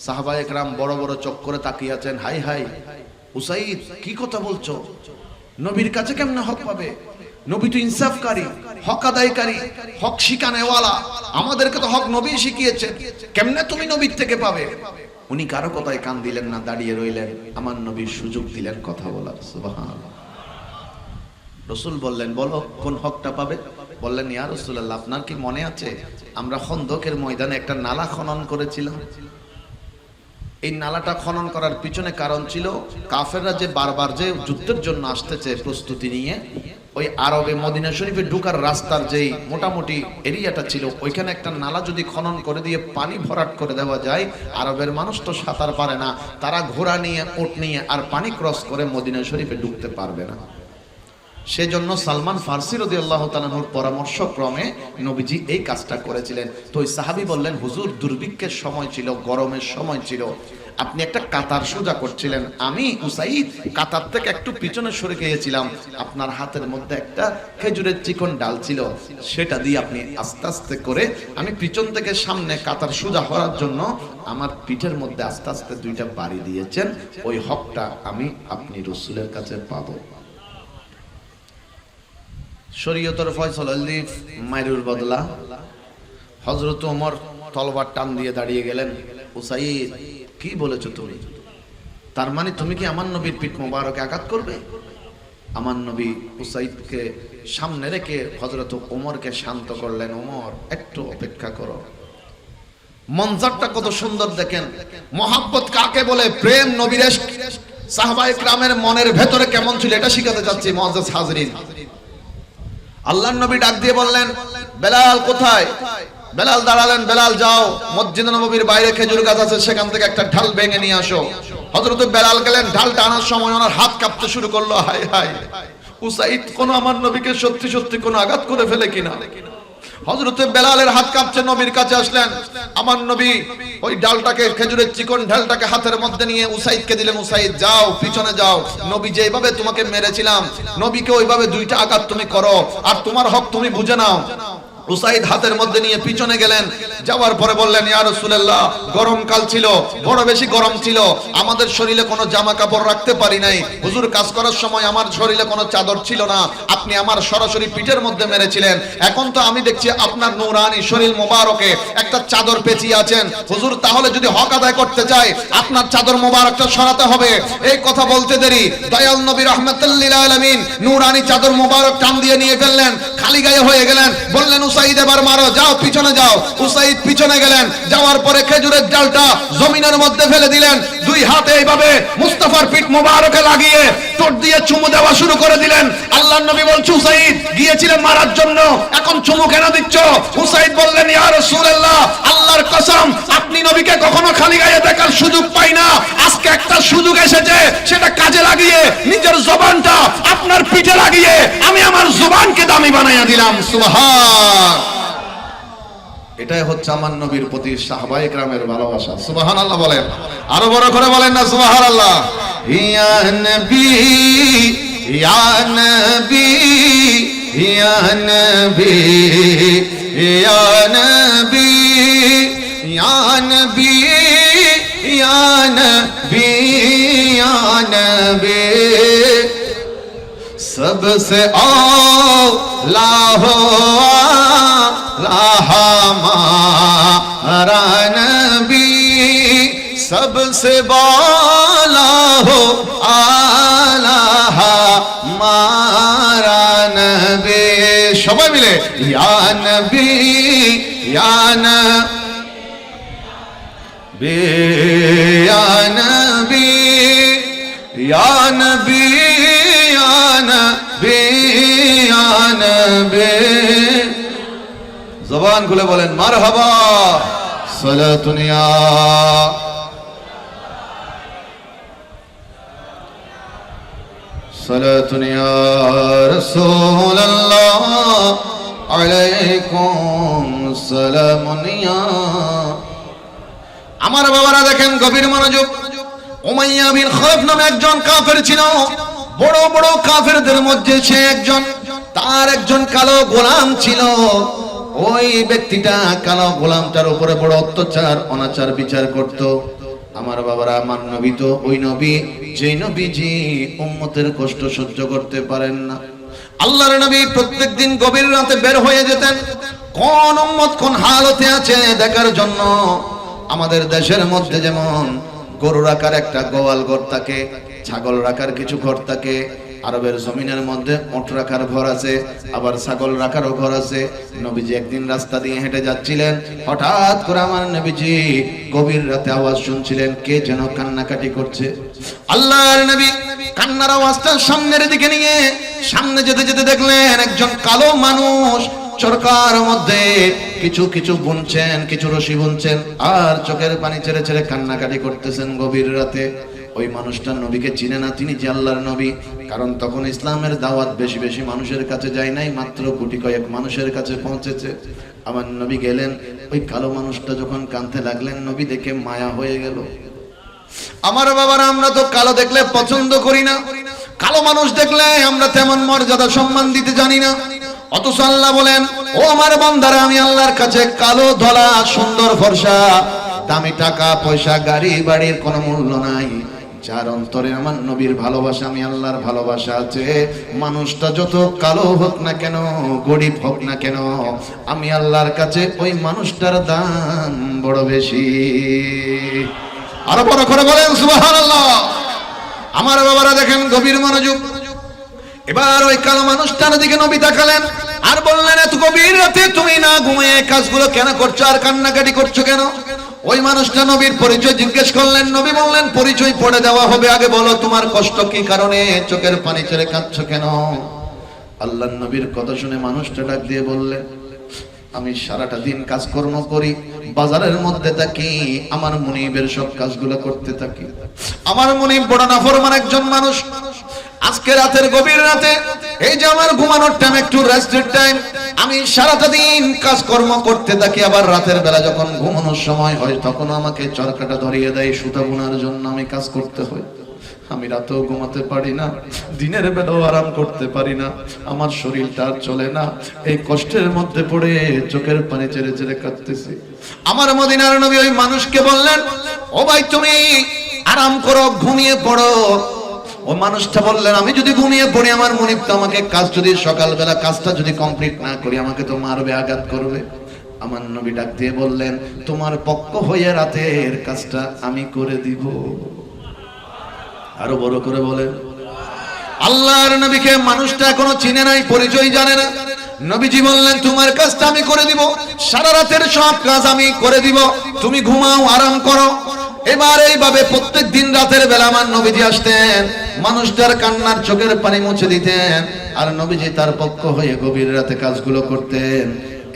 সাহাবায়ে কেরাম বড় বড় চোখ করে তাকিয়ে আছেন, হাই হাই উসাইদ কি কথা বলছো? নবীর কাছে কেমনে হক পাবে? নবী তো ইনসাফকারী, হক আদায়কারী, হক শিখানেওয়ালা, আমাদেরকে তো হক নবী শিখিয়েছেন, কেমনে তুমি নবীর থেকে পাবে? উনি কারো কথায় কান দিলেন না, দাঁড়িয়ে রইলেন। আমার নবী সুযোগ দিলেন কথা বলার। সুবহানাল্লাহ। রাসূল বললেন, বলো কোন হকটা পাবে? বললেন, ইয়া রাসূলুল্লাহ আপনার কি মনে আছে আমরা খন্দকের ময়দানে একটা নালা খনন করেছিলাম? এই নালাটা খনন করার পিছনে কারণ ছিল কাফেররা যে বারবার যে যুদ্ধের জন্য আসতেছে প্রস্তুতি নিয়ে, ওই আরবে মদিনা শরীফে ঢোকার রাস্তার যেই মোটামুটি এরিয়াটা ছিল, ওইখানে একটা নালা যদি খনন করে দিয়ে পানি ভরাট করে দেওয়া যায়, আরবের মানুষ তো সাঁতার পারে না, তারা ঘোড়া নিয়ে ওট নিয়ে আর পানি ক্রস করে মদিনা শরীফে ঢুকতে পারবে না। সেজন্য সালমান ফারসি রাদিয়াল্লাহু তাআলা আনহুর পরামর্শ ক্রমে নবীজি এই কাজটা করেছিলেন। তো ওই সাহাবী বললেন, হুজুর দুর্ভিক্ষের সময় ছিল, গরমের সময় ছিল, আপনি একটা কাতার সোজা করছিলেন, আমি উসাইদ কাতার থেকে একটু পিছনে সরে গিয়েছিলাম, আপনার হাতের মধ্যে একটা খেজুরের চিকন ডাল ছিল, সেটা দিয়ে আপনি আস্তে আস্তে করে আমি পিছন থেকে সামনে কাতার সোজা হওয়ার জন্য আমার পিঠের মধ্যে আস্তে আস্তে দুইটা বাড়ি দিয়েছেন, ওই হকটা আমি আপনি রাসূলের কাছে পাবো। শরীয়তের ফয়সালা লিফ মাইরুর বদলা হযরত ওমর তলবার টান দিয়ে দাঁড়িয়ে গেলেন, উসাইদ কি বলেছো তুমি? তার মানে তুমি কি আমার নবীর পিঠ মোবারকে আঘাত করবে? আমার নবী উসাইদকে সামনে রেখে হযরত ওমরকে শান্ত করলেন, ওমর একটু অপেক্ষা করো। মঞ্জারটা কত সুন্দর দেখেন, মহাব্বত কাকে বলে, প্রেম, নবীর ইশক সাহাবায়ে কেরামের মনের ভেতরে কেমন ছিল এটা শিখাতে যাচ্ছি মুআজ্জাজ হাজরিন। আল্লাহর নবী ডাক দিয়ে বললেন, বেলাল কোথায়? বেলাল দাঁড়ালেন, বেলাল যাও মসজিদ নববীর বাইরে খেজুর গাছ আছে, সেখান থেকে একটা ঢাল ভেঙে নিয়ে আসো। হযরত বেলাল গেলেন, ঢালটা আনার সময় ওনার হাত কাঁপতে শুরু করলো, হায় হায় উসাইদ কোন আমার নবীকে সত্যি সত্যি কোন আঘাত করে ফেলে কিনা। হযরত বেলালের হাত কাঁপছে, নবীর কাছে আসলেন, আমার নবী ওই ডালটাকে, খেজুরের চিকন ঢালটাকে হাতের মধ্যে নিয়ে উসাইদকে দিলেন, উসাইদ যাও পিছনে যাও, নবী যেভাবে তোমাকে মেরেছিলাম নবীকে ওইভাবে দুইটা আঘাত তুমি করো, আর তোমার হক তুমি বুঝে নাও। উসাইদ হাতের মধ্যে নিয়ে পিছনে গেলেন, যাওয়ার পরে বললেন, ইয়া রাসূলুল্লাহ গরমকাল ছিল, বড় বেশি গরম ছিল, আমাদের শরীরে কোনো জামা কাপড় রাখতে পারি নাই, হুজুর কাজ করার সময় আমার শরীরে কোনো চাদর ছিল না, আপনি আমার সরাসরি পিঠের মধ্যে মেরেছিলেন, এখন তো আমি দেখছি আপনার নূরানি শরীর মোবারকে একটা চাদর পেঁচিয়ে আছেন, হুজুর তাহলে যদি হক আদায় করতে চাই আপনার চাদর মোবারকটা সরাতে হবে। এই কথা বলতে দেরি দয়াল নবী রাহমাতুল লিল আলামিন নূরানি চাদর মোবারক টান দিয়ে নিয়ে ফেললেন, খালি গায়ে হয়ে গেলেন, বললেন উসাইদ এবার মারো, যাও পিছনে যাও। উসাইদ পিছনে গেলেন, যাওয়ার পরে খেজুরের ডালটা জমিনের মধ্যে ফেলে দিলেন, দুই হাতে এইভাবে মুস্তাফার পিঠ মোবারকে লাগিয়ে ঠোঁট দিয়ে চুমু দেওয়া শুরু করে দিলেন। আল্লাহর নবী বলছে, উসাইদ গিয়েছিলেন মারার জন্য, এখন চুমু কেন দিচ্ছ? উসাইদ বললেন, ইয়া রাসূলুল্লাহ আল্লাহর কসম আপনি নবীকে কখনো খালি গায়ে দেখার সুযোগ পাই না, আজকে একটা সুযোগ এসেছে, সেটা কাজে লাগিয়ে নিজের জবানটা আপনার পিঠে লাগিয়ে আমি আমার জবানকে দামি বানাইয়া দিলাম। সুবহান। এটাই হচ্ছে আমার নবীর প্রতি সাহাবায়ে কেরামের ভালোবাসা। সুবহানাল্লাহ বলেন, আরো বড় করে বলেন না সুবহানাল্লাহ। ইয়া নবী ইয়া নবী ইয়া নবী ইয়া নবী ইয়া নবী ইয়া নবী ইয়া নবী सबसे औला हो हमारा नबी, सबसे बाला हो आला हमारा नबी। সবাই মিলে ইয়া নবী ইয়া নবী ইয়া নবী ইয়া নবী ইয়া নবী ইয়া নবী জবান খুলে বলেন মারহাবা সালাতুন ইয়া সালাতুন ইয়া রাসূলুল্লাহ আলাইকুম সালামুন ইয়া। আমার বাবারা দেখেন গভীর মনোযোগ। উমাইয়া বিন খালফ নামে একজন কাফের ছিল, বড় বড় কাফেরদের মধ্যে সে একজন। তার একজন কালো গোলাম ছিল। ওই ব্যক্তিটা কালো গোলামটার উপরে বড় অত্যাচার অনাচার বিচার করত। আমার বাবারা, আমার নবী তো ওই নবী যেই নবীজি উম্মতের কষ্ট সহ্য করতে পারেন না। আল্লাহর নবী প্রত্যেকদিন গভীর রাতে বের হয়ে যেতেন কোন উম্মত কোন হালতে আছে দেখার জন্য। আমাদের দেশের মধ্যে যেমন গরু রাখার একটা গোয়াল ঘর থাকে, ছাগল রাখার কিছু ঘর থাকে, আরবের জমিনের মধ্যে ওট রাখার ঘর আছে, আবার ছাগল রাখারও ঘর আছে। নবীজি একদিন রাস্তা দিয়ে হেঁটে যাচ্ছিলেন, হঠাৎ করে আমার নবীজি গভীর রাতে আওয়াজ শুনছিলেন, কে যেন কান্নাকাটি করছে। আল্লাহর নবী কান্নার আওয়াজটা সামনের দিকে নিয়ে সামনে যেতে যেতে দেখলেন একজন কালো মানুষ চরকার মধ্যে কিছু কিছু বুনছেন, কিছু রশি বুনছেন, আর চোখের পানি ছেড়ে ছেড়ে কান্নাকাটি করতেছেন গভীর রাতে। ওই মানুষটা নবীকে চিনে না, তিনি যে আল্লাহর নবী। কারণ তখন ইসলামের দাওয়াত বেশি বেশি মানুষের কাছে যায় নাই, মাত্র কোটি কয়েক মানুষের কাছে পৌঁছেছে। আমার নবী গেলেন, ওই কালো মানুষটা যখন কাঁদতে লাগলেন, নবী দেখে মায়া হয়ে গেল। আমার বাবারা, আমরা তো কালো দেখলে পছন্দ করি না, কালো মানুষ দেখলে আমরা তেমন মর্যাদা সম্মান দিতে জানি না। অথচ আল্লাহ বলেন, ও আমার বান্দারা, আমি আল্লাহর কাছে কালো ধলা সুন্দর ফর্সা, দামি টাকা পয়সা গাড়ি বাড়ির কোনো মূল্য নাই। যার অন্তরে আমার নবীর ভালোবাসা, আমি আল্লাহর ভালোবাসা আছে, মানুষটা যত কালো হোক না কেন, গরিব হোক না কেন, আমি আল্লাহর কাছে ওই মানুষটার দাম বড় বেশি। আরো বড় করে বলেন সুবহানাল্লাহ। আমার বাবারা দেখেন গভীর মনোযোগ। এবার ওই কালো মানুষটার দিকে নবী তাকালেন আর বললেন, এত গভীর রাতে তুমি না ঘুমিয়ে কাজগুলো কেন করছো আর কান্নাকাটি করছো কেন? ওই মানুষটা নবীর পরিচয় জিজ্ঞেস করলেন। নবী বললেন, পরিচয় পড়ে দেওয়া হবে, আগে বলো তোমার কষ্ট কি কারণে, চোখের পানি ছেড়ে কাঁদছো কেন? আল্লাহর নবীর কথা শুনে মানুষটা ডাক দিয়ে বললেন, আমি সারাটা দিন কাজকর্ম করি, বাজারের মধ্যে থাকি, আমার মুনিবের সব কাজগুলো করতে থাকি। আমার মুনিব বড় নাফরমান একজন মানুষ। আজকে রাতের গভীর রাতে এই যে আমার ঘুমানোর টাইম, একটু রেস্টের টাইম, আমি সারাটা দিন কাজকর্ম করতে থাকি, আবার রাতের বেলা যখন ঘুমানোর সময় হয় তখন আমাকে চরকাটা ধরিয়ে দেয়, সুতা বোনার জন্য আমি কাজ করতে হয়। আমি রাতেও ঘুমাতে পারি না, দিনের বেলাও আরাম করতে পারি না, আমার শরীরটা আর চলে না। এই কষ্টের মধ্যে পড়ে চোখের পানি ছেড়ে ছেড়ে কাঁদতেছি। আমার মদিনার নবী ওই মানুষকে বললেন, ও ভাই তুমি আরাম করো, ঘুমিয়ে পড়ো। ও মানুষটা বললেন, আমি যদি ঘুমিয়ে পড়ি আমার মুনিব তো আমাকে কাজ, যদি সকালবেলা কাজটা যদি কমপ্লিট না করি আমাকে তো মারবে, আঘাত করবে। আমার নবী ডাক দিয়ে বললেন, তোমার পক্ষ হয়ে রাতের কাজটা আমি করে দিব। আরো বড় করে বলেন। আল্লাহর নবীকে মানুষটা এখনো চিনে নাই, পরিচয় জানে না। নবীজি বললেন, তোমার কাজটা আমি করে দিব, সারা রাতের সব কাজ আমি করে দিব, তুমি ঘুমাও, আরাম করো। এবার এইভাবে প্রত্যেক দিন রাতের বেলা আমার নবীজি আসতেন, মানুষটার কান্নার চোখের পানি মুছে দিতেন, আর নবীজি তার পক্ষ হয়ে গভীর রাতে কাজগুলো করতেন।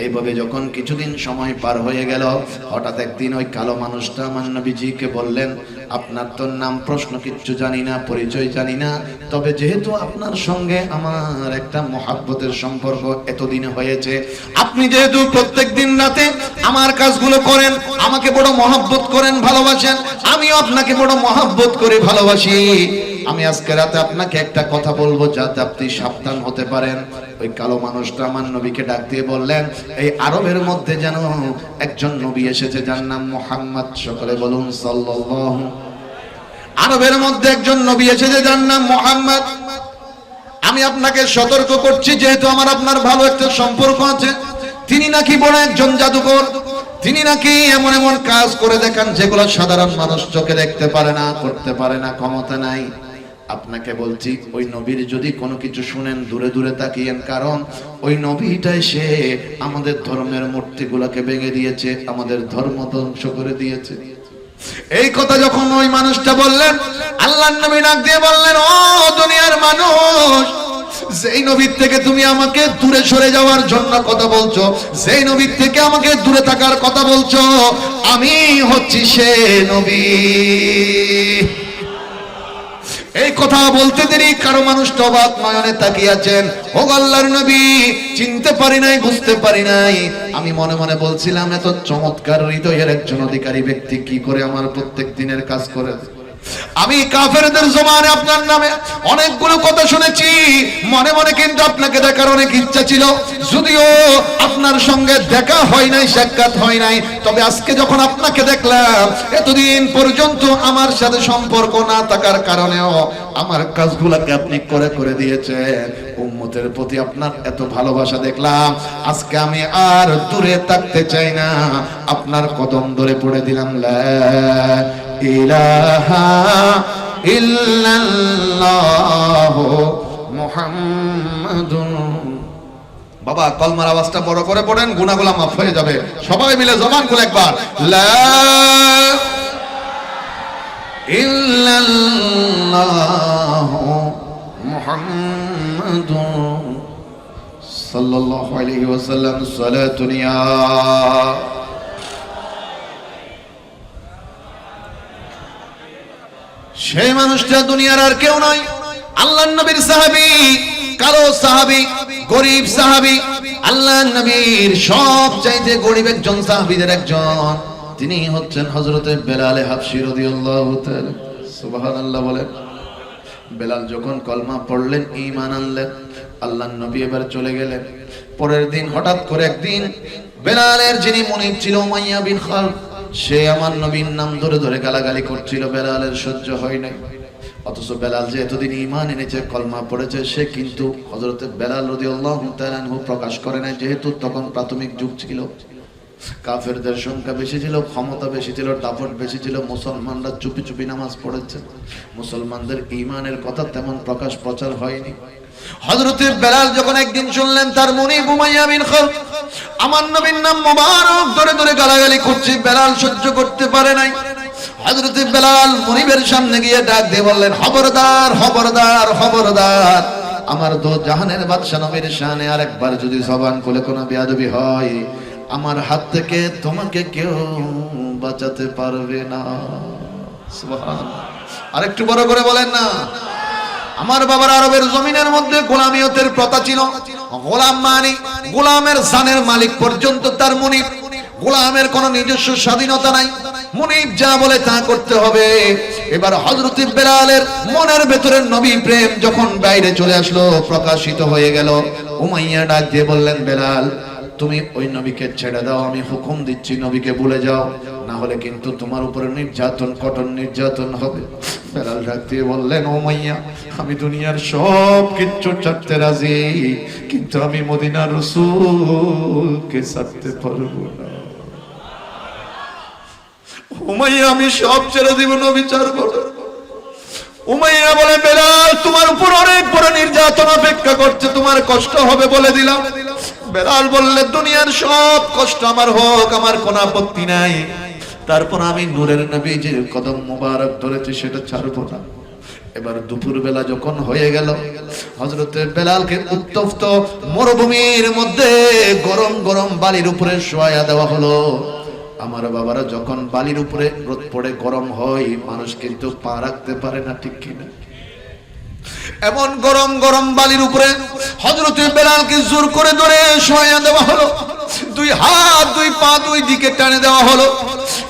এইভাবে যখন কিছুদিন সময় পার হয়ে গেল, হঠাৎ একদিন ওই কালো মানুষটা আমার নবীজিকে বললেন, আপনার তো নাম প্রশ্ন কিচ্ছু জানি না, পরিচয় জানি না, তবে যেহেতু আপনার সঙ্গে আমার একটা মহাব্বতের সম্পর্ক এতদিনে হয়েছে, আপনি যেহেতু প্রত্যেক দিন রাতে আমার কাজগুলো করেন, আমাকে বড় মহাব্বত করেন, ভালোবাসেন, আমিও আপনাকে বড় মহাব্বত করে ভালোবাসি। আমি আজকে রাতে আপনাকে একটা কথা বলবো যাতে আপনি সাবধান হতে পারেন। ওই কালো মানুষটা আমার নবীকে ডাক দিয়ে বললেন, এই আরবের মধ্যে যেন একজন নবী এসেছে যার নাম মুহাম্মদ, সকলে বলুন সাল্লাল্লাহু। আরবের মধ্যে একজন নবী এসেছে যার নাম মুহাম্মদ। আমি আপনাকে সতর্ক করছি, যেহেতু আমার আপনার ভালো একটা সম্পর্ক আছে, তিনি নাকি বড় একজন জাদুকর, তিনি নাকি এমন এমন কাজ করে দেখান যেগুলো সাধারণ মানুষ চোখে দেখতে পারে না, করতে পারে না, ক্ষমতা নাই। আপনাকে বলছি, ওই নবীর যদি কোনো কিছু শুনেন দূরে দূরে তাকিয়েন, কারণ ওই নবীটাই সে আমাদের ধর্মের মূর্তিগুলোকে ভেঙে দিয়েছে, আমাদের ধর্ম ধ্বংস করে দিয়েছে। এই কথা যখন ওই মানুষটা বললেন, আল্লাহর নবী ডাক দিয়ে বললেন, ও দুনিয়ার মানুষ, যেই নবীর থেকে তুমি আমাকে দূরে সরে যাওয়ার জন্য কথা বলছো, যেই নবীর থেকে আমাকে দূরে থাকার কথা বলছো, আমি হচ্ছি সে নবী। এই কথা বলতে দেরি কারো মানুষ অবাক নয়নে তাকিয়ে আছেন। ও আল্লাহর নবী, চিনতে পারি নাই, বুঝতে পারি নাই। আমি মনে মনে বলছিলাম, এত চমৎকার হৃদয়ের একজন অধিকারী ব্যক্তি কি করে আমার প্রত্যেক দিনের কাজ করে। আমি কাফেরদের জমানে আপনার নামে অনেকগুলো কথা শুনেছি, মনে মনে কিন্তু আপনাকে দেখার অনেক ইচ্ছা ছিল, যদিও আপনার সঙ্গে দেখা হয় নাই, সাক্ষাৎ হয় নাই। তবে আজকে যখন আপনাকে দেখলাম, এতদিন পর্যন্ত আমার সাথে সম্পর্ক না থাকার কারণেও আমার কাজগুলোকে আপনি করে করে দিয়েছেন। উম্মতের প্রতি আপনার এত ভালোবাসা দেখলাম, আজকে আমি আর দূরে থাকতে চাই না, আপনার কদম ধরে পড়ে দিলাম, লা ইলাহা ইল্লাল্লাহু মুহাম্মাদুর। বাবা, কলমার আওয়াজটা বড় করে পড়েন, গুনাহগুলো মাফ হয়ে যাবে। সবাই মিলে জবান খুলে একবার, লা ইল্লাল্লাহু মুহাম্মাদুর সাল্লাল্লাহু আলাইহি ওয়াসাল্লাম। সালাতুন ইয়া সেই মানুষটা দুনিয়ার আর কেউ নয়, আল্লাহর নবীর সাহাবী, কালো সাহাবী, গরিব সাহাবী, আল্লাহর নবীর সবচাইতে গরিব একজন সাহাবীদের একজন। তিনি হচ্ছেন হযরতে বেলাল হাবশী রাদিয়াল্লাহু তাআলা। সুবহানাল্লাহ বলেন। বেলাল যখন কলমা পড়লেন, ঈমান আনলেন, আল্লাহর নবী এবার চলে গেলেন। পরের দিন হঠাৎ করে একদিন বেলালের যিনি মুনিব ছিল উমাইয়া বিন খালদ, সে আমার নবীর নাম ধরে ধরে গালাগালি করছিল। বেলালের সহ্য হয় নাই। অথচ বেলাল যে এতদিন ঈমান এনেছে, কলমা পড়েছে, সে কিন্তু হযরতে বেলাল রাদিয়াল্লাহু তাআলা আনহু প্রকাশ করে নাই, যেহেতু তখন প্রাথমিক যুগ ছিল। কাফেরদের সংখ্যা বেশি ছিল, ক্ষমতা বেশি ছিল, দাপট বেশি ছিল। মুসলমানরা চুপি চুপি নামাজ পড়েছে, মুসলমানদের ঈমানের কথা তেমন প্রকাশ প্রচার হয়নি। হযরতে বেলাল যখন একদিন শুনলেন তার মুনিব উমাইয়া বিন খালদ আমার নবীর নাম মোবারক ধরে ধরে গালাগালি করছে, বেলাল সহ্য করতে পারে নাই। হযরতে বেলাল মুনিবের সামনে গিয়ে ডাক দিয়ে বললেন, খবরদার খবরদার খবরদার, আমার দো জাহানের বাদশা নবীর শানে আরেকবার যদি জবান খুলে কোনো বেয়াদবি হয়, আমার হাত থেকে তোমাকে কেউ বাঁচাতে পারবে না। সুবহানাল্লাহ। আরেকটু বড় করে বলেন না। আমার বাবার আরবের জমিনের মধ্যে গোলামিয়তের প্রথা ছিল। গোলাম মানে গোলামের জানের মালিক পর্যন্ত তার মুনিব। গোলামের কোনো নিজস্ব স্বাধীনতা নাই, মুনিব যা বলে তা করতে হবে। এবার হযরত বেলালের মনের ভেতরের নবী প্রেম যখন বাইরে চলে আসলো, প্রকাশিত হয়ে গেল, উমাইয়া ডাক দিয়ে বললেন, বেলাল তুমি ওই নবীকে ছেড়ে দাও, আমি হুকুম দিচ্ছি নবীকে ভুলে যাও, না হলে কিন্তু তোমার উপরে নির্যাতন, কঠোর নির্যাতন হবে। বেলাল ডাক দিয়ে বললেন, উমাইয়া আমি দুনিয়ার সব কিছু ছাড়তে রাজি, কিন্তু আমি মদিনার রাসূলকে ছাড়তে পারবো না। উমাইয়া আমি সব ছেড়ে দিব, নবী ছাড়বো না। উমাইয়া বলে, বেলাল তোমার উপর অনেক বড় নির্যাতন অপেক্ষা করছে, তোমার কষ্ট হবে বলে দিলাম। বেলাল বললে, দুনিয়ার সব কষ্ট আমার হোক, আমার কোনো আপত্তি নাই, তারপর আমি নূরের নবীজির কদম মোবারক ধরেছি, সেটা ছাড়বো না। এবার দুপুর বেলা যখন হয়ে গেল, হযরতে বেলালকে উত্তপ্ত মরুভূমির মধ্যে গরম গরম বালির উপরে শোয়া দেওয়া হলো। আমার বাবারা, যখন বালির উপরে রোদ পড়ে গরম হয়, মানুষ কিন্তু পা রাখতে পারে না, ঠিক কিনা? এমন গরম গরম বালির উপরে হযরতে বেলালকে জোর করে ধরে শোয়া দেওয়া হলো। দুই হাত, দুই পা দুই দিকে টানে দেওয়া হলো।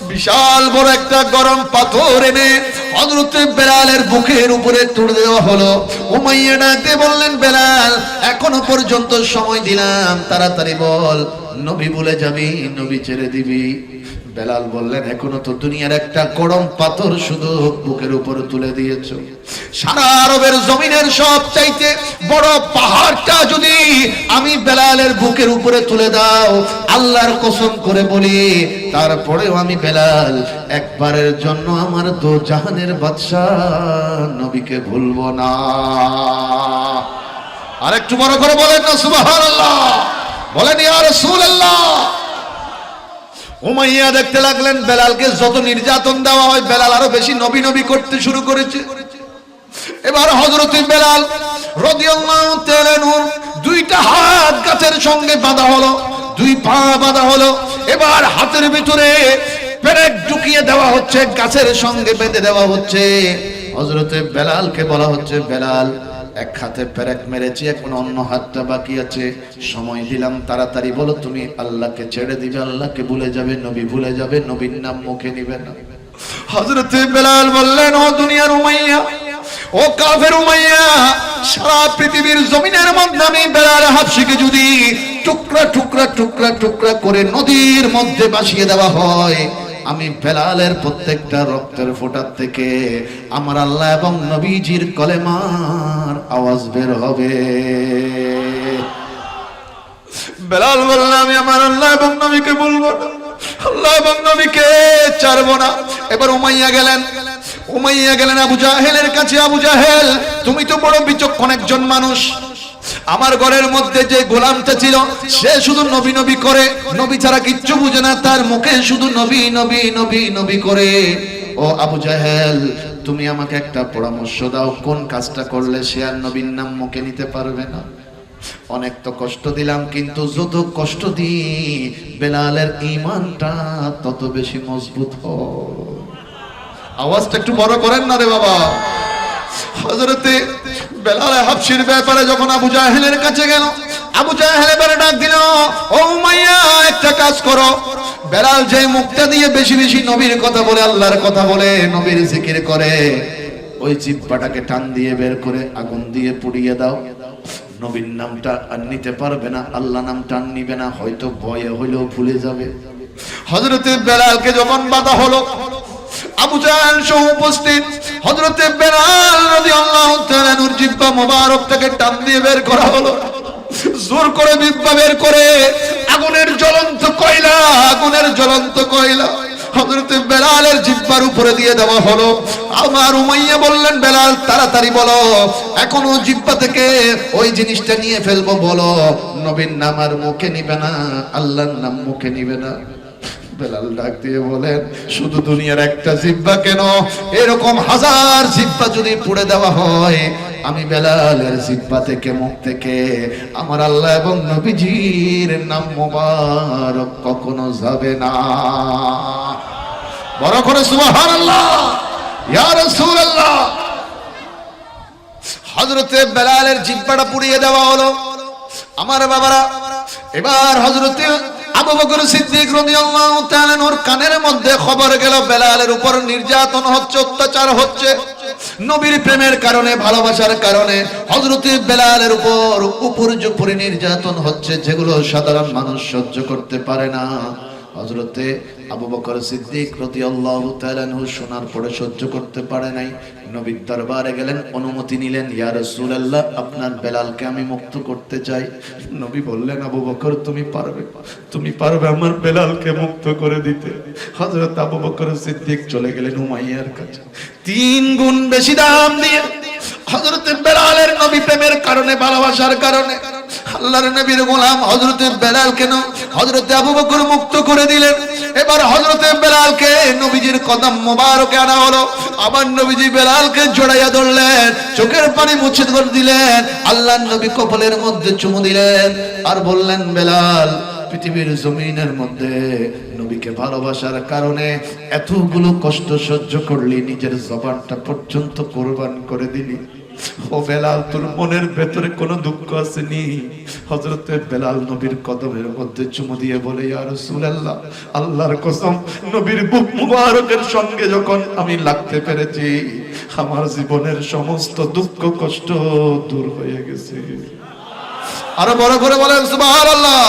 বিশাল বড় একটা গরম পাথর এনে হযরতে বেলালের বুকের উপরে তুলে দেওয়া হলো। উমাইয়া ডাকতে বললেন, বেলাল এখনো পর্যন্ত সময় দিলাম, তাড়াতাড়ি বল, নবী ভুলে যাবি, নবী ছেড়ে দিবি। বেলাল বললেন, এখনো তো দুনিয়ার একটা গরম পাথর শুধু বুকের উপরে তুলে দিয়েছো, সারা আরবের জমিনের সব চাইতে বড় পাহাড়টা যদি আমি বেলালের বুকের উপরে তুলে দাও, আল্লাহর কসম করে বলি, তারপরেও আমি বেলাল একবারের জন্য আমার দো জাহানের বাদশা নবীকে ভুলবো না। আরেকটু বড় করে বলেন না সুবহানাল্লাহ, বলেন ইয়া রাসূলুল্লাহ। উমাইয়া দেখতে লাগলেন বেলালকে যত নির্যাতন দেওয়া হয় বেলাল আরো বেশি নবী নবী করতে শুরু করেছে। এবার হযরত বেলাল রাদিয়াল্লাহু তাআলা আনহু দুইটা হাত গাছের সঙ্গে বাঁধা হলো, দুই পা বাঁধা হলো। এবার হাতের ভিতরে পেরেক ঢুকিয়ে দেওয়া হচ্ছে, গাছের সঙ্গে বেঁধে দেওয়া হচ্ছে। হযরত বেলালকে বলা হচ্ছে, বেলাল এক হাতে পেরেক মেরেছি, এখন অন্য হাতটা বাকি আছে, সময় দিলাম, তাড়াতাড়ি বলো তুমি আল্লাহকে ছেড়ে দিবে, আল্লাহকে ভুলে যাবে, নবী ভুলে যাবে, নবীর নাম মুখে নিবে না। হযরত বেলাল বললেন, ও দুনিয়ার উমাইয়া, ও কাফের উমাইয়া, সারা পৃথিবীর জমিনের মধ্যে আমি বেলাল হাবশিকে যদি টুকরা টুকরা টুকরা টুকরা করে নদীর মধ্যে ভাসিয়ে দেওয়া হয়, আমি বেলালের প্রত্যেকটা রক্তের ফোঁটার থেকে আমার আল্লাহ এবং নবীজির কলেমার আওয়াজ বের হবে। বেলাল বলল, আমি আমার আল্লাহ এবং নবীকে বলবো না, আল্লাহ এবং নবীকে ছাড়বো না। এবার উমাইয়া গেলেন আবু জাহেলের কাছে। আবু জাহেল, তুমি তো বড় বিচক্ষণ একজন মানুষ, আমার ঘরের মধ্যে যে গোলামটা ছিল সে শুধু নবী নবী করে, নবী ছাড়া কিচ্ছু বুঝে না, তার মুখে শুধু নবী নবী নবী নবী করে। ও আবু জাহেল, তুমি আমাকে একটা পরামর্শ দাও, কোন কাজটা করলে সে আর নবীর নাম মুখে নিতে পারবে না? অনেক তো কষ্ট দিলাম, কিন্তু যত কষ্ট দিই বেলালের ঈমানটা তত বেশি মজবুত হয়। আওয়াজটা একটু বড় করেন না রে বাবা। হযরতে বেলাল হাবশির ব্যাপারে যখন আবু জাহেলের কাছে গেল, আবু জাহেল এবারে ডাক দিল, ও উমাইয়া, একটা কাজ করো, বেলাল যে মুখটা দিয়ে বেশি বেশি নবীর কথা বলে, আল্লাহর কথা বলে, নবীর জিকির করে, ওই জিহ্বাটাকে টান দিয়ে বের করে আগুন দিয়ে পুড়িয়ে দাও। নবীর নামটা আর নিতে পারবে না, আল্লাহ নামটা আর নিবে না, হয়তো ভয়ে হইলেও ভুলে যাবে। হযরতে বেলালকে যখন বাধা হলো, আবু জাহেল সহ উপস্থিত, হযরতে বেলাল রাদিয়াল্লাহু তাআলা নূর জিহ্বা মোবারকটাকে টান দিয়ে বের করা হলো। জোর করে জিহ্বা বের করে আগুনের জ্বলন্ত কয়লা হযরতে বেলালের জিহ্বার উপরে দিয়ে দেওয়া হলো। আমার উমাইয়া বললেন, বেলাল তাড়াতাড়ি বলো, এখনো জিহ্বা থেকে ওই জিনিসটা নিয়ে ফেলবো, বলো নবীর নাম আর মুখে নিবে না, আল্লাহর নাম মুখে নিবে না। বেলাল ডাক দিয়ে বলেন, শুধু দুনিয়ার একটা জিহ্বা কেন, এরকম হাজার জিহ্বা যদি পুড়ে দেওয়া হয়, আমি বেলালের জিহ্বা থেকে, মুখ থেকে আমার আল্লাহ এবং নবীজির নাম মোবারক কখনো যাবে না। বড় করে সুবহানাল্লাহ, ইয়া রাসূলুল্লাহ। হযরতে বেলালের জিহ্বাটা পুড়িয়ে দেওয়া হলো। আমার বাবারা, এবার হযরতে আবু বকর সিদ্দিক রাদিয়াল্লাহু তাআলা আনহুর কানের মধ্যে খবর গেল বেলালের উপর নির্যাতন হচ্ছে, অত্যাচার হচ্ছে, নবীর প্রেমের কারণে, ভালোবাসার কারণে হযরতে বেলালের উপর উপর্যুপরি নির্যাতন হচ্ছে, যেগুলো সাধারণ মানুষ সহ্য করতে পারে না। হযরতে আবু বকর সিদ্দিক রাদিয়াল্লাহু তাআলা আনহু শোনার পরে সহ্য করতে পারে নাই, নবীর দরবারে গেলেন, অনুমতি নিলেন, ইয়া রাসূলুল্লাহ, আপনার বেলালকে আমি মুক্ত করতে চাই। নবী বললেন, আবু বকর তুমি পারবে আমার বেলালকে মুক্ত করে দিতে। হযরত আবু বকর সিদ্দিক চলে গেলেন উমাইয়ার কাছে, 3 গুণ বেশি দাম দিয়ে হযরতে বেলালের নবী প্রেমের কারণে, ভালোবাসার কারণে আল্লাহর নবীর গোলাম হযরতে বেলালকে হযরতে আবু বকর মুক্ত করে দিলেন। এবার হযরতে বেলালকে নবীজির কদম মোবারকে আনা হলো। আবার নবীজি বেলালকে জড়াইয়া ধরলেন, চোখের পানি মুছে দিলেন, আল্লাহর নবী কপালের মধ্যে চুমু দিলেন, আর বললেন, বেলাল, পৃথিবীর জমিনের মধ্যে নবীকে ভালোবাসার কারণে এতগুলো কষ্ট সহ্য করলি, নিজের জবানটা পর্যন্ত কোরবান করে দিলি। ও বেলাল, তোর মনের ভেতরে কোনো দুঃখ আসেনি? হযরতে বেলাল নবীর কদমের মধ্যে চুমু দিয়ে বলে, ইয়া রাসূলুল্লাহ, আল্লাহর কসম, নবীর বুক মুবারকের সঙ্গে যখন আমি লাগতে পেরেছি, আমার জীবনের সমস্ত দুঃখ কষ্ট দূর হয়ে গেছে। আরো বড় করে বলেন সুবহানাল্লাহ।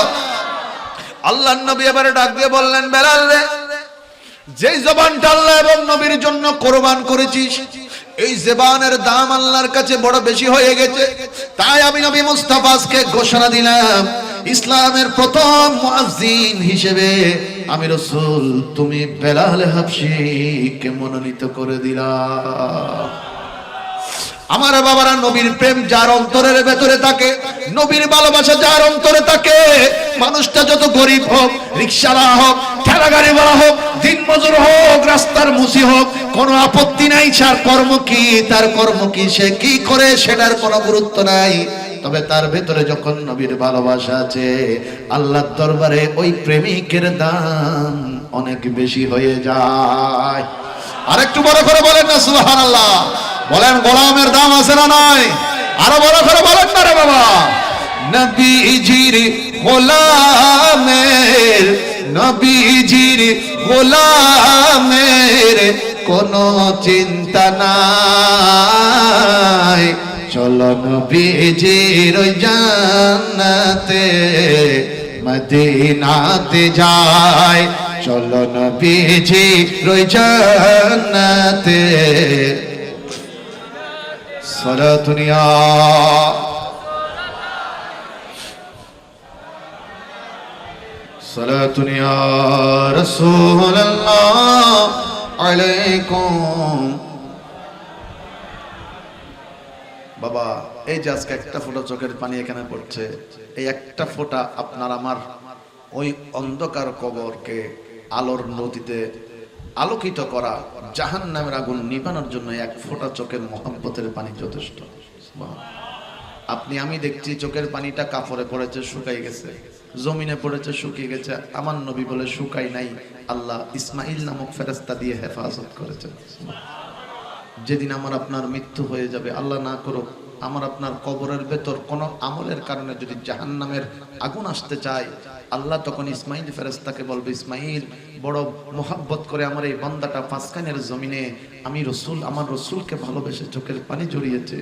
আল্লাহর নবী এবারে ডাক দিয়ে বললেন, বেলাল রে, যেই জবানটা আল্লাহ এবং নবীর জন্য কোরবান করেছিস, এই জবানের দাম আল্লাহর কাছে বড় বেশি হয়ে গেছে। তাই আমি নবী মুস্তাফা আজকে ঘোষণা দিলাম, ইসলামের প্রথম মুয়াজ্জিন হিসেবে আমি রাসূল তুমি বেলাল হাবশীকে মনোনীত করে দিলাম। আমার বাবারা, নবীর প্রেম যার অন্তরের ভেতরে থাকে, নবীর ভালোবাসা যার অন্তরে থাকে, মানুষটা যত গরিব হোক, রিকশাওয়ালা হোক, ঠেলা গাড়িওয়ালা হোক, দিনমজুর হোক, রাস্তার মুসি হোক, কোনো আপত্তি নাই। তার কর্ম কি, তার কর্ম কি, সে কি করে সেটার কোনো গুরুত্ব নাই। তবে তার ভেতরে যখন নবীর ভালোবাসা আছে, আল্লাহর দরবারে ওই প্রেমিকের দাম অনেক বেশি হয়ে যায়। আর একটু বড় করে বলেন না সুবহানাল্লাহ। বলেন গোলামের দাম আছে না নাই? আরো বড় করে বলেন না রে বাবা। নবীজির গোলামের, নবীজির গোলামের কোনো চিন্তা নাই। চলো নবীজির ওই জান্নাতে মদিনাতে যায়, চলো নবীজির ওই জান্নাতে। সালাতুন ইয়া সালাতুন ইয়া রাসূলুল্লাহ আলাইকুম। বাবা, এই যে আজকে একটা ফোঁটা চোখের পানি এখানে পড়ছে, এই একটা ফোঁটা আপনার আমার ওই অন্ধকার কবরকে আলোর নদীতে আলোকিত করা, জাহান্নামের আগুন নিভানোর জন্য এক ফোঁটা চোখের মহব্বতের পানি যথেষ্ট। আপনি আমি দেখছি চোখের পানিটা কাপড়ে পড়েছে, শুকাই গেছে, জমিনে পড়েছে, শুকিয়ে গেছে। আমার নবী বলে শুকাই নাই, আল্লাহ ইসমাইল নামক ফেরেশতা দিয়ে হেফাজত করেছে। যেদিন আমার আপনার মৃত্যু হয়ে যাবে, আল্লাহ না করুক, আমার আপনার কবরের ভেতর কোন আমলের কারণে যদি জাহান্নামের আগুন আসতে চায়, আল্লাহ তখন ইসমাইল ফেরেশতাকে বলবে, ইসমাইল বড় মোহাব্বত করে আমার এই বান্দাটা পাঁচখানের জমিনে আমি রসুল, আমার রসুলকে ভালোবেসে চোখের পানি জড়িয়েছে,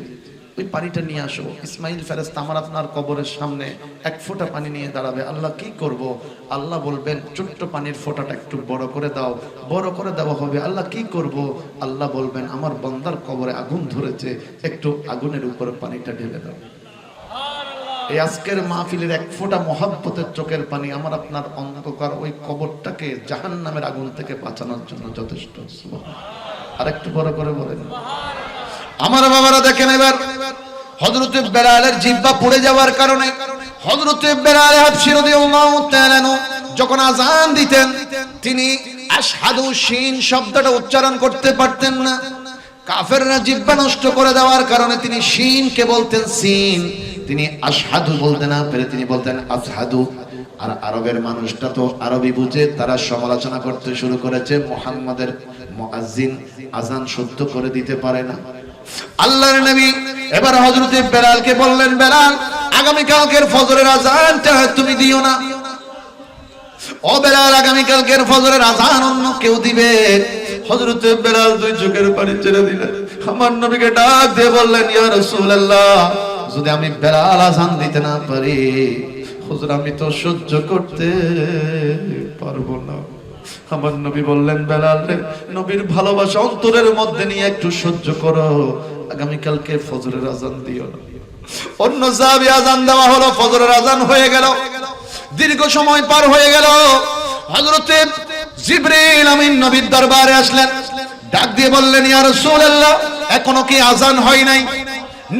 ওই পানিটা নিয়ে আসো। ইসমাইল ফেরেশতা আমার আপনার কবরের সামনে এক ফোঁটা পানি নিয়ে দাঁড়াবে। আল্লাহ কি করব? আল্লাহ বলবেন, ছোট্ট পানির ফোঁটাটা একটু বড় করে দাও। বড় করে দেওয়া হবে। আল্লাহ কি করব? আল্লাহ বলবেন, আমার বান্দার কবরে আগুন ধরেছে, একটু আগুনের উপরে পানিটা ঢেলে দাও। এই আজকের মাহফিলের এক ফোঁটা মহব্বতের চোখের পানি আমার আপনার অন্ধকার ওই কবরটাকে জাহান্নামের আগুন থেকে বাঁচানোর জন্য যথেষ্ট। আর একটু বড় করে বলেন। আমার বাবারা দেখেন, এবার হযরত বেলালের জিহ্বা পুড়ে যাওয়ার কারণে হযরত বেলাল হাবশী রাদিয়াল্লাহু তাআলা যখন আযান দিতেন, তিনি আশহাদু শিন শব্দটা উচ্চারণ করতে পারতেন না। কাফেররা জিহ্বা নষ্ট করে দেওয়ার কারণে তিনি শিনকে বলতেন সিন, তিনি আশহাদু বলতে না পেরে তিনি বলতেন আসহাদু। আর আরবের মানুষটা তো আরবি বুঝে, তারা সমালোচনা করতে শুরু করেছে, মুহাম্মাদের মুয়াজ্জিন আযান শুদ্ধ করে দিতে পারে না। আল্লাহর নবী এবার হযরত বেলালকে বললেন, বেলাল আগামী কালকের ফজরের আযানটা তুমি দিও না। ও বেলাল, আগামী কালকের ফজরের আযান অন্য কেউ দিবে। হযরত বেলাল দুই চোখের পানি ছেড়ে দিলেন, আমার নবীকে ডাক দিয়ে বললেন, ইয়া রাসূলুল্লাহ, যদি আমি বেলাল আযান দিতে না পারি, হুজুর আমি তো সহ্য করতে পারবো না। আমার নবী বললেন, বেলাল রে, নবীর ভালোবাসা অন্তরের মধ্যে নিয়ে একটু সহ্য করো, আগামী কালকে ফজরের আযান দিও না। অন্য সাহাবী আযান দেওয়া হলো, ফজরের আযান হয়ে গেল, দীর্ঘ সময় পার হয়ে গেল। হযরত জিবরাইল আমিন নবীর দরবারে আসলেন, ডাক দিয়ে বললেন, ইয়া রাসূলুল্লাহ, এখনো কি আযান হয় নাই?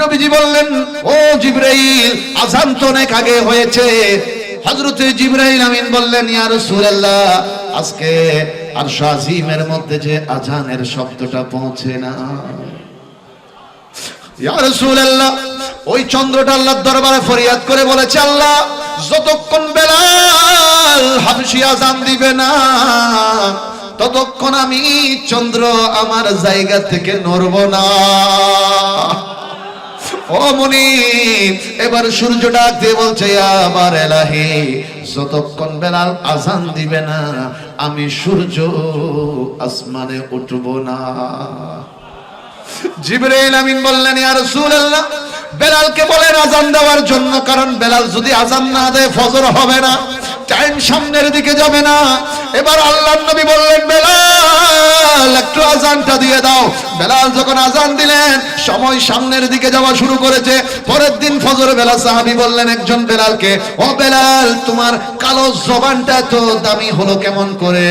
নবীজি বললেন, ও জিবরাইল, আযান তো অনেক আগে হয়েছে। হযরত জিবরাইল আমিন বললেন, ইয়া রাসূলুল্লাহ, আজকে আরশ আজিমের মধ্যে যে আযানের শব্দটা পৌঁছে না। ইয়া রাসূলুল্লাহ, ওই চন্দ্রটা আল্লাহর দরবারে ফরিয়াদ করে বলেছে, আল্লাহ, যতক্ষণ বেলাল হাবশী আযান দিবে না, ততক্ষণ আমি চন্দ্র আমার জায়গা থেকে নড়ব না। ও মুনিব, এবার সূর্য ডাক দিয়ে বলছে, আমার এলাহি, যতক্ষণ বেলাল আযান দিবে না, আমি সূর্য আসমানে উঠব না। জিবরাইল আমিন বললেন, ইয়া রাসূলুল্লাহ, বেলালকে বলেন আযান দেওয়ার জন্য, কারণ বেলাল যদি আযান না দেয় ফজর হবে না, টাইম সামনের দিকে যাবে না। এবার আল্লাহর নবী বললেন বেলাল একটু আজানটা দিয়ে দাও। বেলাল যখন আজান দিলেন সময় সামনের দিকে যাওয়া শুরু করেছে। পরের দিন ফজর বেলা সাহাবী বললেন একজন বেলালকে, ও বেলাল তোমার কালো জবানটা তো দামি হলো কেমন করে?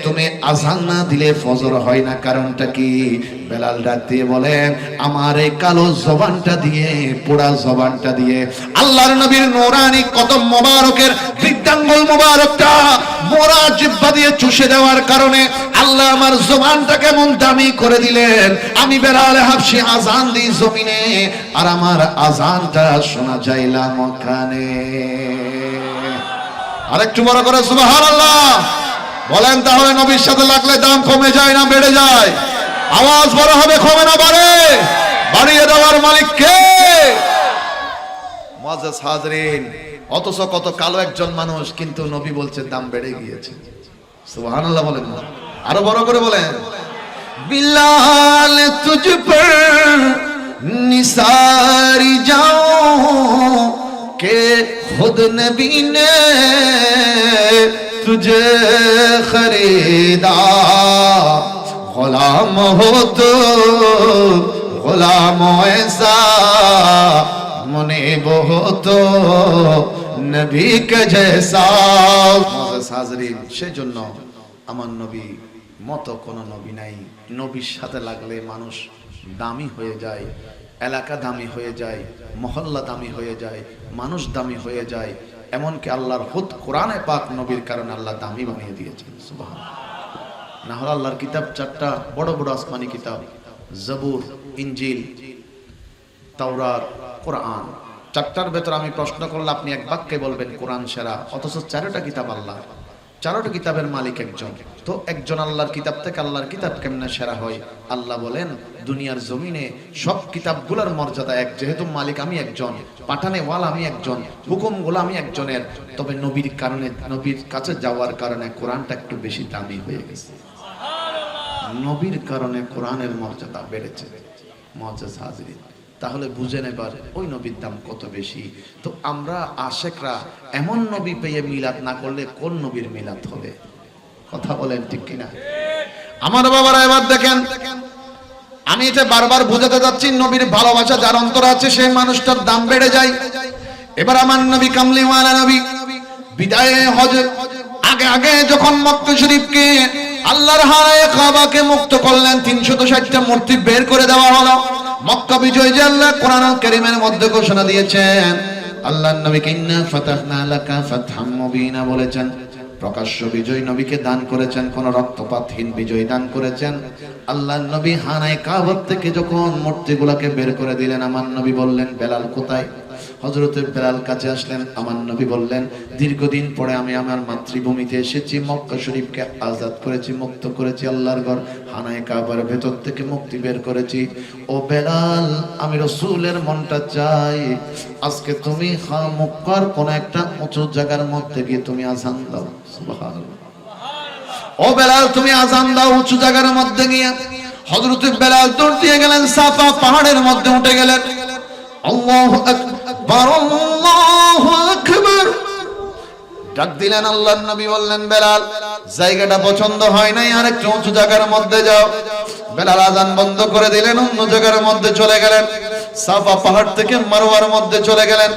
তুমি আজান না দিলে ফজর হয় না, কারণটা কি? বেলাল ডাক দিয়ে বলেন, আমার এই কালো জবানটা দিয়ে, পোড়া জবানটা দিয়ে আল্লাহর নবীর নূরানি কদম মোবারকের বৃদ্ধাঙ্গুল মোবারকটা মোরা জিহ্বা দিয়ে চুষে দেওয়ার কারণে আল্লাহ আমার জবানটা কেমন দামি করে দিলেন। আমি বেলাল হাবশী আজান দিই জমিনে, আর আমার আজানটা শোনা যাইলাম ওখানে। আরেকটু বড় করে সুবহানাল্লাহ বলেন। তাহলে নবীর সাথে লাগলে দাম কমে যায় না বেড়ে যায়? আওয়াজ বড় হবে, কমে না বাড়ে? বাড়িয়ে দেওয়ার মালিক কে? মুআজ্জাজ হাজরিন, অথচ কত কালো একজন মানুষ, কিন্তু নবী বলছে দাম বেড়ে গিয়েছে। সুবহানাল্লাহ বলেন না, আরো বড় করে বলেন। বিলাল তুঝ পর নিসারি যাও কে খুদ নবী নে तुझे खरीदा, गुलाम हो तो गुलाम ऐसा, मुनीब हो तो नबी के जैसा। হাজরিন, সেজন্য আমার নবী মতো কোনো নবী নাই। নবীর সাথে লাগলে মানুষ দামি হয়ে যায়, এলাকা দামি হয়ে যায়, মহল্লা দামি হয়ে যায়, মানুষ দামি হয়ে যায়। এমনকি আল্লাহর খুদ কোরআনে পাক নবীর কারণে আল্লাহ দামি বানিয়ে দিয়েছেন। সুবহানাল্লাহ। না হলে আল্লাহর কিতাব চারটা বড় বড় আসমানি কিতাব, জবুর, ইনজিল, তাওরাত, কোরআন। চারটার ভেতর আমি প্রশ্ন করলে আপনি এক বাক্যে বলবেন কোরআন সেরা, অথচ চারটা কিতাব আল্লাহ, চারটা কিতাবের মালিক একজন। তো একজন আল্লাহর কিতাব থেকে আল্লাহর কিতাব কেমনে সেরা হয়? আল্লাহ বলেন দুনিয়ার জমিনে সব কিতাবগুলোর মর্যাদা এক, যেহেতু মালিক আমি একজন, পাঠানে ওয়ালা আমি একজন, হুকুমগুলো আমি একজনের। তবে নবীর কারণে, নবীর কাছে যাওয়ার কারণে কোরআনটা একটু বেশি দামি হয়ে গেছে। নবীর কারণে কোরআনের মর্যাদা বেড়েছে। মুআজ্জাজ হাজরিন, তাহলে বুঝেন এবার ওই নবীর দাম কত বেশি। তো আমরা আশেকরা এমন নবী পেয়ে মিলাদ না করলে কোন নবীর মিলাদ হবে? কথা বলেন ঠিক কিনা? আমার বাবারা এবার দেখেন, আমি এটা বারবার বুঝাতে যাচ্ছি, নবীর ভালোবাসা যার অন্তরে আছে সেই মানুষটার দাম বেড়ে যায়। এবার আমার নবী কামলিওয়ালা নবী বিদায়ে হজ আগে আগে যখন মক্কা শরীফকে আল্লাহর হারায়ে কাবাকে মুক্ত করলেন, 360টা মূর্তি বের করে দেওয়া হলো। মক্কা বিজয় যে আল্লাহ কোরআন কারীমের মধ্যে ঘোষণা দিয়েছেন, আল্লাহর নবীকে ইন্না ফাতাহনা লাকা ফাতহাম মুবিনা বলেছেন, প্রকাশ্য বিজয় নবীকে দান করেছেন, কোন রক্তপাতহীন বিজয় দান করেছেন। আল্লাহর নবী হানায়ে কাবা থেকে যখন মূর্তিগুলোকে বের করে দিলেন, আমার নবী বললেন বেলাল কোথায়? হযরতে বেলাল কাছে আসলেন। আমার নবী বললেন দীর্ঘদিন পরে আমি আমার মাতৃভূমিতে এসেছি, মক্কা শরীফকে আজাদ করেছি, মুক্ত করেছি, আল্লাহর ঘর হানায়ে কাবার ভেতর থেকে মুক্তি বের করেছি। ও বেলাল, আমি রাসূলের মনটা চাই, আজকে তুমি মক্কার কোন একটা উঁচু জায়গার মধ্যে গিয়ে তুমি আযান দাও। সুবহানাল্লাহ। ও বেলাল, তুমি আযান দাও উঁচু জায়গার মধ্যে গিয়ে। হযরতে বেলাল দৌড় দিয়ে গেলেন, সাফা পাহাড়ের মধ্যে উঠে গেলেন। আল্লাহু আকবার, আল্লাহু আকবার ডাক দিলেন। আল্লাহর নবী বললেন বেলাল, জায়গাটা পছন্দ হয় নাই, আর একটু উঁচু জায়গার মধ্যে যাও। বেলাল আযান বন্ধ করে দিলেন, অন্য জায়গার মধ্যে চলে গেলেন। সাফা পাহাড় থেকে মারওয়ার মধ্যে চলে গেলেন।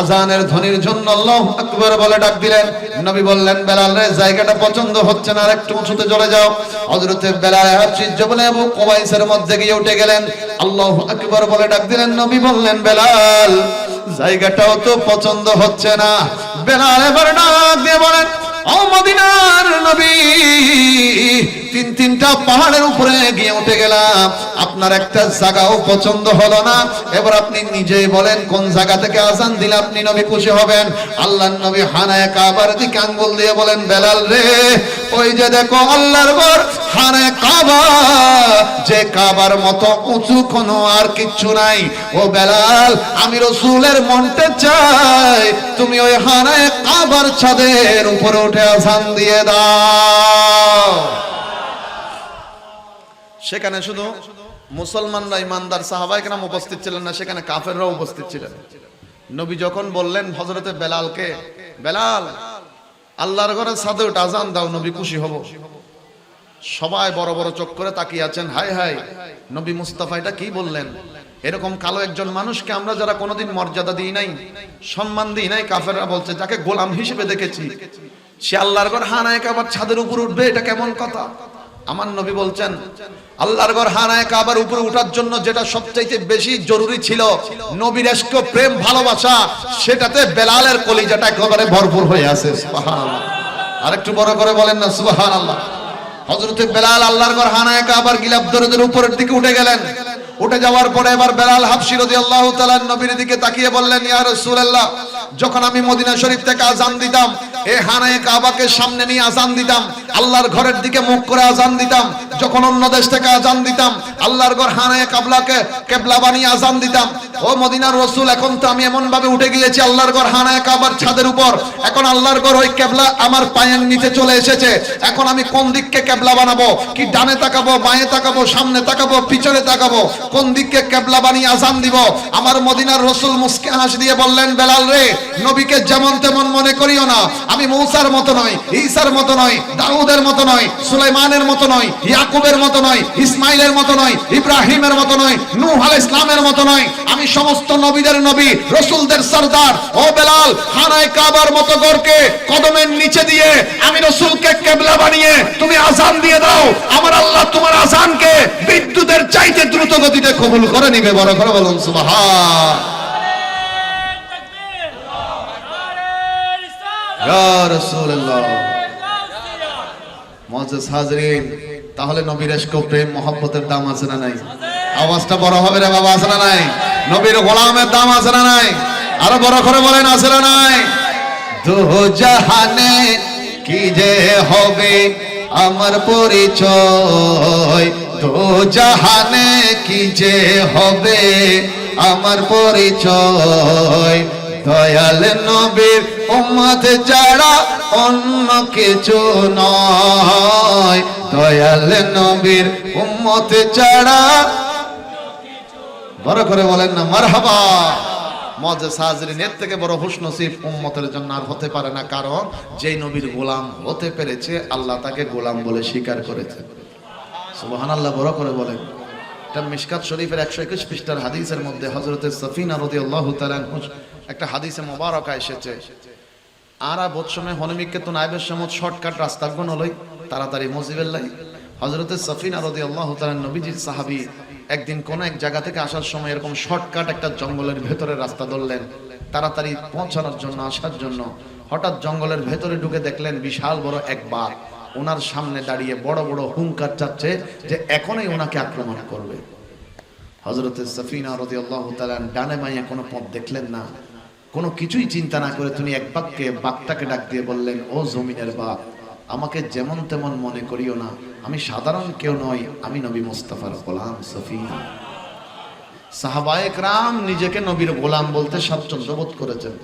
আযানের ধ্বনির জন্য আল্লাহু আকবার বলে ডাক দিলেন। নবী বললেন বেলাল রে, জায়গাটা পছন্দ হচ্ছে না, আর একটু উঁচুতে চলে যাও। হযরতে বেলাল হাবশী জবলে আবু কুবাইসের মধ্যে গিয়ে উঠে গেলেন। আল্লাহু আকবার বলে ডাক দিলেন। নবী বললেন বেলাল, জায়গাটাও তো পছন্দ হচ্ছে না। বেলাল এবার ডাক দিয়ে বলেন, ও মদিনার নবী, তিনটা পাহাড়ের উপরে গিয়ে উঠে গেলাম, আপনার একটা জায়গাও পছন্দ হলো না। এবার আপনি নিজেই বলেন কোন জায়গা থেকে আযান দিলে আপনি নবী খুশি হবেন? আল্লাহর নবী হানায়ে কাবার দিকে আঙ্গুল দিয়ে বলেন বেলাল রে, ওই যে দেখো আল্লাহর ঘর হানায়ে কাবা, যে কাবার মতো উঁচু কোনো আর কিচ্ছু নাই। ও বেলাল, আমি রাসূলের মনটা চাই, তুমি ওই হানায়ে কাবার ছাদের উপরে উঠে আযান দিয়ে দাও। সেখানে শুধু মুসলমানরা, ইমানদার সাহাবায়ে কেরাম উপস্থিত ছিলেন না, সেখানে কাফেররাও উপস্থিত ছিলেন। নবী যখন বললেন হযরতে বেলালকে, বেলাল আল্লাহর ঘরে ছাদে উঠে আজান দাও, নবী খুশি হব। সবাই বড় বড় চোখ করে তাকিয়ে আছেন, হাই হাই নবী মুস্তাফা এটা কি বললেন? এরকম কালো একজন মানুষকে আমরা যারা কোনোদিন মর্যাদা দিই নাই, সম্মান দিই নাই, কাফেররা বলছে যাকে গোলাম হিসেবে দেখেছি, সে আল্লাহর ঘর হানায় কাবার ছাদের উপর উঠবে, এটা কেমন কথা? আমার নবী বলছেন আল্লাহর ঘর হানায় কাবার উপরে উঠার জন্য যেটা সবচাইতে বেশি জরুরি ছিল, নবীর ইশক, প্রেম, ভালোবাসা, সেটাতে বেলালের কলিজাটা একেবারে ভরপুর হয়ে আছে। সুবহানাল্লাহ, আরেকটু বড় করে বলেন না সুবহানাল্লাহ। হযরত বেলাল আল্লাহর ঘর হানায় কাবার গিলাফ ধরে উপরের দিকে উঠে গেলেন। উঠে যাওয়ার পরে এবার বেলাল হাবশী রাদিয়াল্লাহু তাআলা নবীর দিকে তাকিয়ে বললেন, ইয়া রাসূলুল্লাহ, যখন আমি মদিনা শরীফ থেকে আজান দিতাম, এই হানায়ে কাবাকে সামনে নিয়ে আজান দিতাম, আল্লাহর ঘরের দিকে মুখ করে আজান দিতাম। যখন অন্য দেশ থেকে আজান দিতাম, আল্লাহর ঘর হানায়ে কাবলাকে কিবলা বানিয়ে আজান দিতাম। ও মদিনার রাসূল, এখন তো আমি এমন ভাবে উঠে গিয়েছি আল্লাহর ঘর হানায়ে কাবার ছাদের উপর, এখন আল্লাহর ঘর ওই কিবলা আমার পায়ের নিচে চলে এসেছে। এখন আমি কোন দিককে কিবলা বানাবো? কি ডানে তাকাবো, বাঁয়ে তাকাবো, সামনে তাকাবো, পিছনে তাকাবো? কোন দিককে কিবলা বানিয়ে আজান দিব? আমার মদিনার রাসূল মুস্কি হাসি দিয়ে বললেন, বেলাল রে, নবীকে যেমন তেমন মনে করিও না। আমি মূসার মতো নয়, ঈসার মতো নয়, দাউদের মতো নয়, সুলাইমানের মতো নয়, ইয়াকুবের মতো নয়, ইসমাইলের মতো নয়, ইব্রাহিমের মতো নয়, নূহ আলাইহিস সালামের মতো নয়। আমি সমস্ত নবীদের নবী, রাসূলদের সরদার। ও বেলাল, হানায়ে কাবার মতো ঘরকে কদমের নিচে দিয়ে আমি রাসূলকে কিবলা বানিয়ে তুমি আজান দিয়ে দাও। আমার আল্লাহ তোমার আজানকে বিদ্যুতের চাইতে দ্রুত গতিতে কবুল করে নিবে। বড় করে বলুন সুবহান। ইয়া রাসূলুল্লাহ, মুআজ্জাজ হাজরিন, তাহলে নবীর ইশক, প্রেম, মহব্বতের দাম আছে না নাই? আওয়াজটা বড় হবে রে বাবা, আছে না নাই? নবীর গোলামের দাম আছে না নাই? আরো বড় করে বলেন, আছে না নাই? দো জাহানে কি যে হবে আমার পরিচয়, দো জাহানে কি যে হবে আমার পরিচয়, দয়াল নবীর উম্মত ছাড়া অন্য কিছু নয়, দয়াল নবীর উম্মত ছাড়া। বড় করে বলেন না মারহাবা। মুআজ্জাজ হাজরিন, এর থেকে বড় খুশনসিব উম্মতের জন্য আর হতে পারে না, কারণ যেই নবীর গোলাম হতে পেরেছে আল্লাহ তাকে গোলাম বলে স্বীকার করেছে। সুবহানাল্লাহ, বড় করে বলেন। এটা মিশকাত শরীফের 121 পৃষ্ঠার হাদিসের মধ্যে হযরতে সফিনা রাদিয়াল্লাহু তাআলা একটা হাদিসে মোবারকা এসেছে, আরা বৎসমে হনমিককে তো নাইবের সময় শর্টকাট রাস্তা গনলই তাড়াতাড়ি মজিবেল্লাহ। হযরতে সফিনা রাদিয়াল্লাহু তাআলা নবীজির সাহাবী, একদিন কোন এক জায়গা থেকে আসার সময় এরকম শর্টকাট একটা জঙ্গলের ভেতরে রাস্তা ধরলেন তাড়াতাড়ি পৌঁছানোর জন্য, আসার জন্য। হঠাৎ জঙ্গলের ভেতরে ঢুকে দেখলেন বিশাল বড় এক বাঘ ওনার সামনে দাঁড়িয়ে বড় বড় হুঙ্কার চাচ্ছে যে এখনই ওনাকে আক্রমণ করবে। হযরতে সফিনা রাদিয়াল্লাহু তাআলা ডানে বাঁয়ে কোনো পথ দেখলেন না, কোনো কিছুই চিন্তা না করে তিনি এক বাক্যে বাঘটাকে ডাক দিয়ে বললেন, ও জমিনের বাঘ, আমাকে যেমন তেমন মনে করিও না, আমি সাধারণ কেউ নই, আমি নবী মুস্তাফার গোলাম সফিনা। সাহাবায়ে কেরাম নিজেকে নবীর গোলাম বলতে স্বাচ্ছন্দ্য বোধ করেছেন।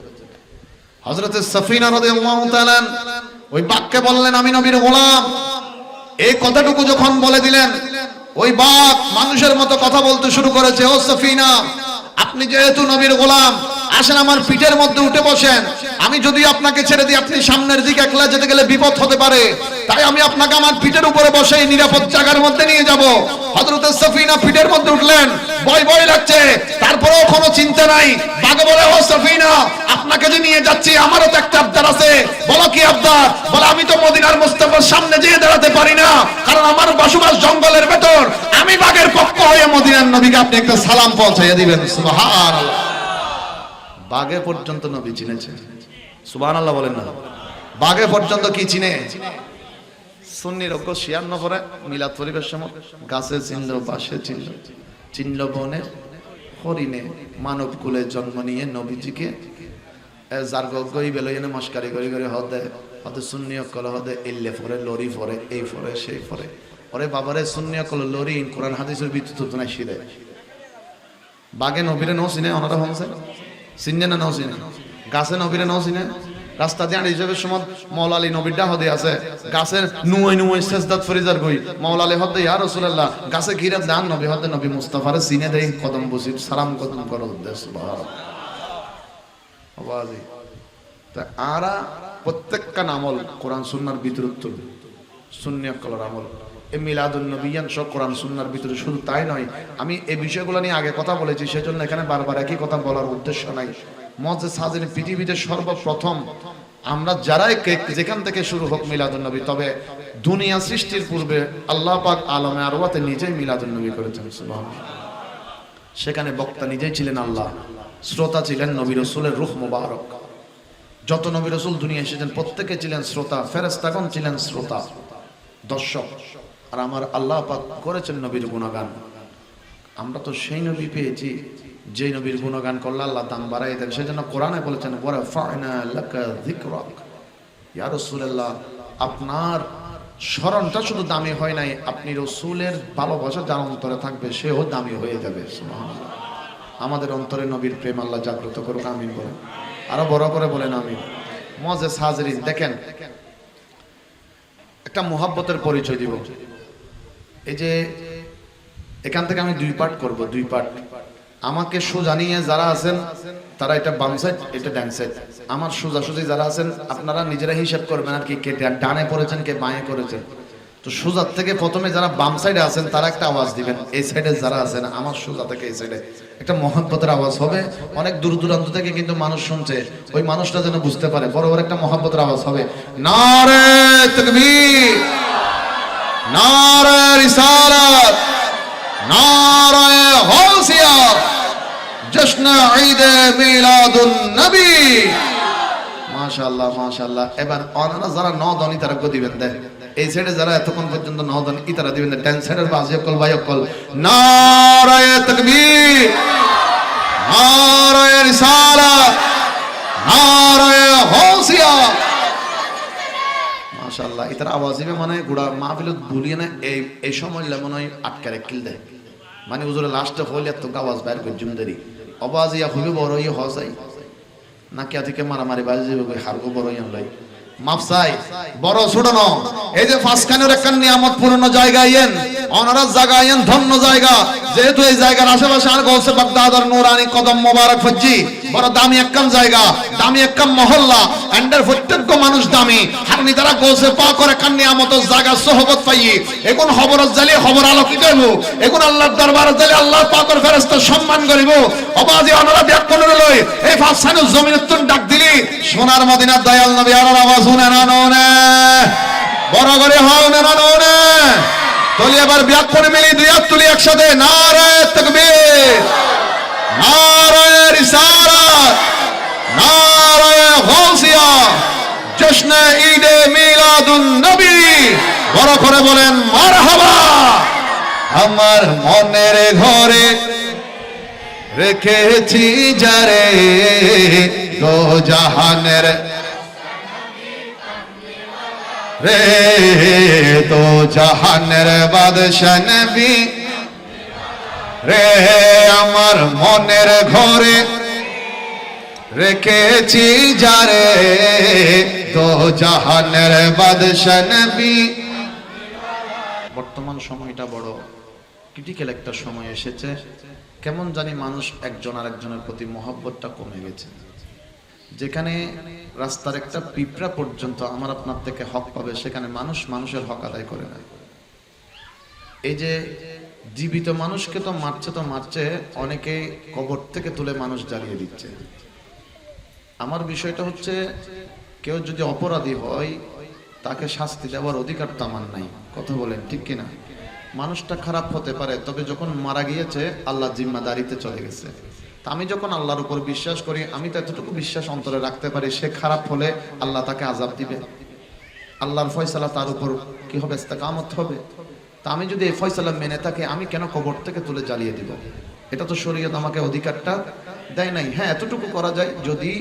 হযরতে সফিনা রাদিয়াল্লাহু তাআলা ওই বাঘকে বললেন, আমি নবীর গোলাম। এই কথাটুকু যখন বলে দিলেন, ওই বাঘ মানুষের মতো কথা বলতে শুরু করেছে, ও সফিনা, আপনি যেহেতু নবীর গোলাম, আসেন আমার পিঠের মধ্যে উঠে বসেন। আমি যদি আপনাকে ছেড়ে দিই আপনি সামনের দিকে একলা যেতে গেলে বিপদ হতে পারে, তাই আমি আপনাকে আমার পিঠের উপরে বসে নিরাপদ জায়গার মধ্যে নিয়ে যাব। হযরতে সফিনা পিঠের মধ্যে উঠলেন, ভয় ভয় লাগছে, তারপরেও কোনো চিন্তা নাই। বাঘে বলে, ও সফিনা, আপনাকে যে নিয়ে যাচ্ছি আমারও তো একটা আবদার আছে। বলো কি আবদার? বলে, আমি তো মদিনার মুস্তাফার সামনে যেয়ে দাঁড়াতে পারি না, কারণ আমার বসবাস জঙ্গলের ভেতর। আমি বাঘের পক্ষ হয়ে মদিনার নবীকে আপনি একটা সালাম পৌঁছাইয়া দিবেন। সুবহানাল্লাহ। বাঘে পর্যন্ত নবী চিনেছে। সুবহানাল্লাহ বলেন না। বাঘে পর্যন্ত কি চিনে? সুন্নির ঐক্য 96 পরে মিলাদ পরিবেশ সময় গাছে চিনল, বাসে চিনল, চিনল বনে, হরিণে, মানব কুলে জন্ম নিয়ে নবীজিকে যার গই বেলইনে মস্কারি করি করে হদে হদে সুন্নি ঐক্য হদে ইল্লে পরে, লরি পরে, এই পরে, সেই পরে। ওরে বাবারে, সুন্নি ঐক্য লরি কোরআন হাদিসের বিদ্যুৎ তো না শিরে। বাঘে নবীরে নো চিনে, ওনারা হমছে চিনে না নাও চিনে, গাছে নবীরে নাও চিনে। রাস্তা দিয়ে হিসাবের সময় মৌলা আলী নবীর ডাহ দিয়ে আছে, গাছের নুয় নুয় সেজদাত ফরিজার গই মৌলা আলী হদে ইয়া রাসূলুল্লাহ, গাছে ঘিরে দান নবী হদে নবী মুস্তাফারে চিনে দেই, কদম বসিব সালাম কদম করো। সুবহানাল্লাহ। তা আরা প্রত্যেকটা আমল কোরআন সুন্নাহর ভিতরে তুলবে, সুন্নিয় কলার আমল এই মিলাদুন নবিয়ান সব কোরআন সুন্নাহর ভিতরে। শুধু তাই নয়, আমি এই বিষয়গুলো নিয়ে আগে কথা বলেছি, সেজন্য এখানে বারবার একই কথা বলার উদ্দেশ্য নাই। মুআজ্জিজ হাজির, পৃথিবীতে সর্বপ্রথম আমরা যারাই যেখান থেকে শুরু হোক মিলাদুন নবী, তবে দুনিয়া সৃষ্টির পূর্বে আল্লাহ পাক আলমে আরওয়াতে নিজেই মিলাদুন নবী করেছেন, সুবহানাল্লাহ। সেখানে বক্তা নিজেই ছিলেন আল্লাহ, শ্রোতা ছিলেন নবী রাসূলের রূহ মুবারক। যত নবী রাসূল দুনিয়া এসেছেন প্রত্যেকে ছিলেন শ্রোতা, ফেরেশতাগণ ছিলেন শ্রোতা, দর্শক। আর আমার আল্লাহ পাক করেছেন নবীর গুণগান। আমরা তো সেই নবী পেয়েছি যে নবীর গুণগান করলে আল্লাহ দাম বাড়াই দেন। সেজন্য কোরআনে বলেছেন ওয়ারাফা'না লাকা যিকরাক, ইয়া রাসূলুল্লাহ আপনার স্মরণটা শুধু দামি হয় নাই, আপনি রাসূলের ভালোবাসা যার অন্তরে থাকবে সেও দামি হয়ে যাবে, সুবহানাল্লাহ। আমাদের অন্তরে নবীর প্রেম আল্লাহ জাগ্রত করুক, আমিন বলেন, আরো বড় করে বলেন আমিন। মুআজ্জিজ হাজিরিন, দেখেন একটা মুহাব্বতের পরিচয় দিব। এই যে এখান থেকে আমি দুই পার্ট করব, দুই পার্ট। আমাকে সোজা নিয়ে যারা আছেন তারা এটা বাম সাইড, এটা ডান সাইড। আমার সোজাসুজি যারা আছেন আপনারা নিজেরা হিসাব করবেন আর কি, কে ডানে পড়েছেন কে বাঁয়ে করেছেন। তো সোজা থেকে প্রথমে যারা বাম সাইডে আছেন তারা একটা আওয়াজ দিবেন, এই সাইডে যারা আছেন আমার সোজা থেকে এই সাইডে একটা মহব্বতের আওয়াজ হবে। অনেক দূর দূরান্ত থেকে কিন্তু মানুষ শুনছে, ওই মানুষটা যেন বুঝতে পারে, বড় বড় একটা মহব্বতের আওয়াজ হবে। নারে তাকবীর, নারে রিসালাত, নারে গাউসিয়া, জশ্ন ঈদ মিলাদুন নবী। মাশাআল্লাহ মাশাআল্লাহ। এবার অনারা যারা নদনী তারা গো দিবেন, দেখ এই সাইডে যারা এতক্ষণ পর্যন্ত নদনী ইতারা দিবেন, ডান সাইডের বাজি কল ভাই কল। নারে তাকবীর, নারে রিসালাত, নারে গাউসিয়া। মাশাআল্লাহ। এটার আওয়াজ হবে মানে গুড়া মাহফিলত ভুলিয়ে না এই সময় মনে হয় আটকা রেখিল দেয়, মানে হুজুরে লাস্টে হইলে এত আওয়াজ বাইর করে জুমদারি আওয়াজ ইয়া খুবই বড় ইয়ে হসাই নাকি আদিকে মারামারি বাজে যাবে, হারগো বড় ইয়া লাই মাফসাই বড় ছোট ন। এই যে ফাঁসখানের একটা নিয়ামত পূর্ণ জায়গা ইয়েন, অনারাস জায়গা ইয়েন, ধন্য জায়গা। যেহেতু এই জায়গার আশেপাশে আর গৌসে বাগদাদ আর নুরানি কদম মোবারক ফজ্জি বড় দামি একখান জায়গা, দামি একখান মহল্লা, এন্ডার প্রত্যেক মানুষ দামি। হারনি তারা গৌসে পাক করে কান নিয়ামত জায়গা সোহবত পাই। এখন খবরত জালি খবর আলোকিত হইব, এখন আল্লাহর দরবারে জালি আল্লাহ পাকের ফেরেশতা সম্মান করিব। অবাজি অনারা ব্যাক করে লই এই ফাঁসখানের জমিনের তুন ডাক দিলি সোনার মদিনার দয়াল নবী আর আওয়াজ শুনে না নে বড় করে হও না নে তলি। এবার ব্যাক করে মিলি দুই হাত তুলি একসাথে, নারে তাকবীর, নারে রিসালাত, নারে গাউসিয়া, জশ্ন ঈদ মিলাদুন নবী। বড় করে বলেন মারহাবা। আমার মনের ঘরে রেখেছি যারে দো জাহানের রে, তো জাহানের বাদশা নবী রে। আমার মনের ঘরে রেখেছি যারে তো জাহানের বাদশা নবী। বর্তমান সময়টা বড় ক্রিটিক্যাল একটা সময় এসেছে, কেমন জানি মানুষ একজন আরেকজনের প্রতি মহব্বতটা কমে গেছে। যেখানে রাস্তার একটা পিঁপড়া পর্যন্ত আমার আপনার থেকে হক পাবে, সেখানে মানুষ মানুষের হক আদায় করে না। এই যে জীবিত মানুষকে তো মারছে, অনেকে কবর থেকে তুলে মানুষ জ্বালিয়ে দিচ্ছে। আমার বিষয়টা হচ্ছে, কেউ যদি অপরাধী হয় তাকে শাস্তি দেওয়ার অধিকার তো আমার নাই, কথা বলেন ঠিক কিনা? মানুষটা খারাপ হতে পারে, তবে যখন মারা গিয়েছে আল্লাহ জিম্মাদারিতে চলে গেছে। তা আমি যখন আল্লাহর উপর বিশ্বাস করি, আমি তো এতটুকু বিশ্বাস অন্তরে রাখতে পারি, সে খারাপ হলে আল্লাহ তাকে আযাব দিবে, আল্লাহর ফয়সালা তার উপর কি হবে, ইস্তেকামত হবে। তা আমি যদি এই ফয়সালা মেনে থাকি, আমি কেন কবর থেকে তুলে জ্বালিয়ে দিব? এটা তো শরীয়ত আমাকে অধিকারটা দেয় নাই। হ্যাঁ, এতটুকু করা যায়, যদি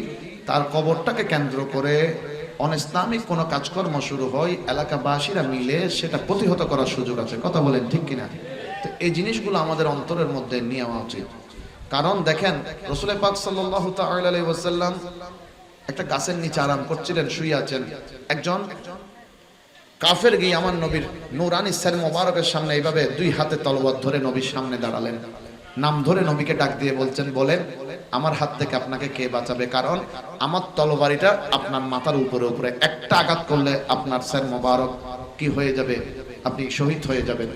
তার কবরটাকে কেন্দ্র করে অনিসলামিক কোনো কাজকর্ম শুরু হয়, এলাকাবাসীরা মিলে সেটা প্রতিহত করার সুযোগ আছে, কথা বলেন ঠিক কিনা? তো এই জিনিসগুলো আমাদের অন্তরের মধ্যে নেওয়া উচিত। কারণ দেখেন, রাসূল পাক সাল্লাল্লাহু তাআলা আলাইহি ওয়াসাল্লাম একটা গাছের নিচে আরাম করছিলেন, শুয়ে আছেন। একজন কাফের গিয়ে আমার নবীর নূরানি সের মোবারকের সামনে এইভাবে দুই হাতে তলোয়ার ধরে নবীর সামনে দাঁড়ালেন, নাম ধরে নবীকে ডাক দিয়ে বলছেন, বলেন আমার হাত থেকে আপনাকে কে বাঁচাবে? কারণ আমার তলবারিটা আপনার মাথার উপরে উপরে একটা আঘাত করলে আপনার স্যার মোবারক কি হয়ে যাবে? আপনি শহীদ হয়ে যাবেন।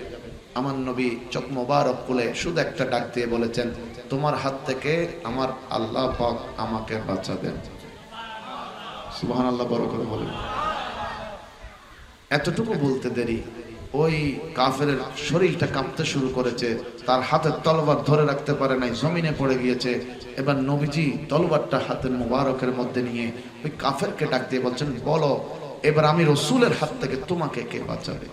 আমার নবী চোখ মোবারক খুলে শুধু একটা ডাক দিয়ে বলেছেন, তোমার হাত থেকে আমার আল্লাহ পাক আমাকে বাঁচাবেন। সুবহানাল্লাহ, বড় করে বলেন। এতটুকু বলতে দেরি, ওই কাফেরের শরীরটা কাঁপতে শুরু করেছে, তার হাতের তলবার ধরে রাখতে পারে নাই, জমিনে পড়ে গিয়েছে। এবার নবীজি তলবারটা হাতের মোবারকের মধ্যে নিয়ে ওই কাফেরকে ডাক দিয়ে বলছেন, বলো এবার আমি রসুলের হাত থেকে তোমাকে কে বাঁচাবে?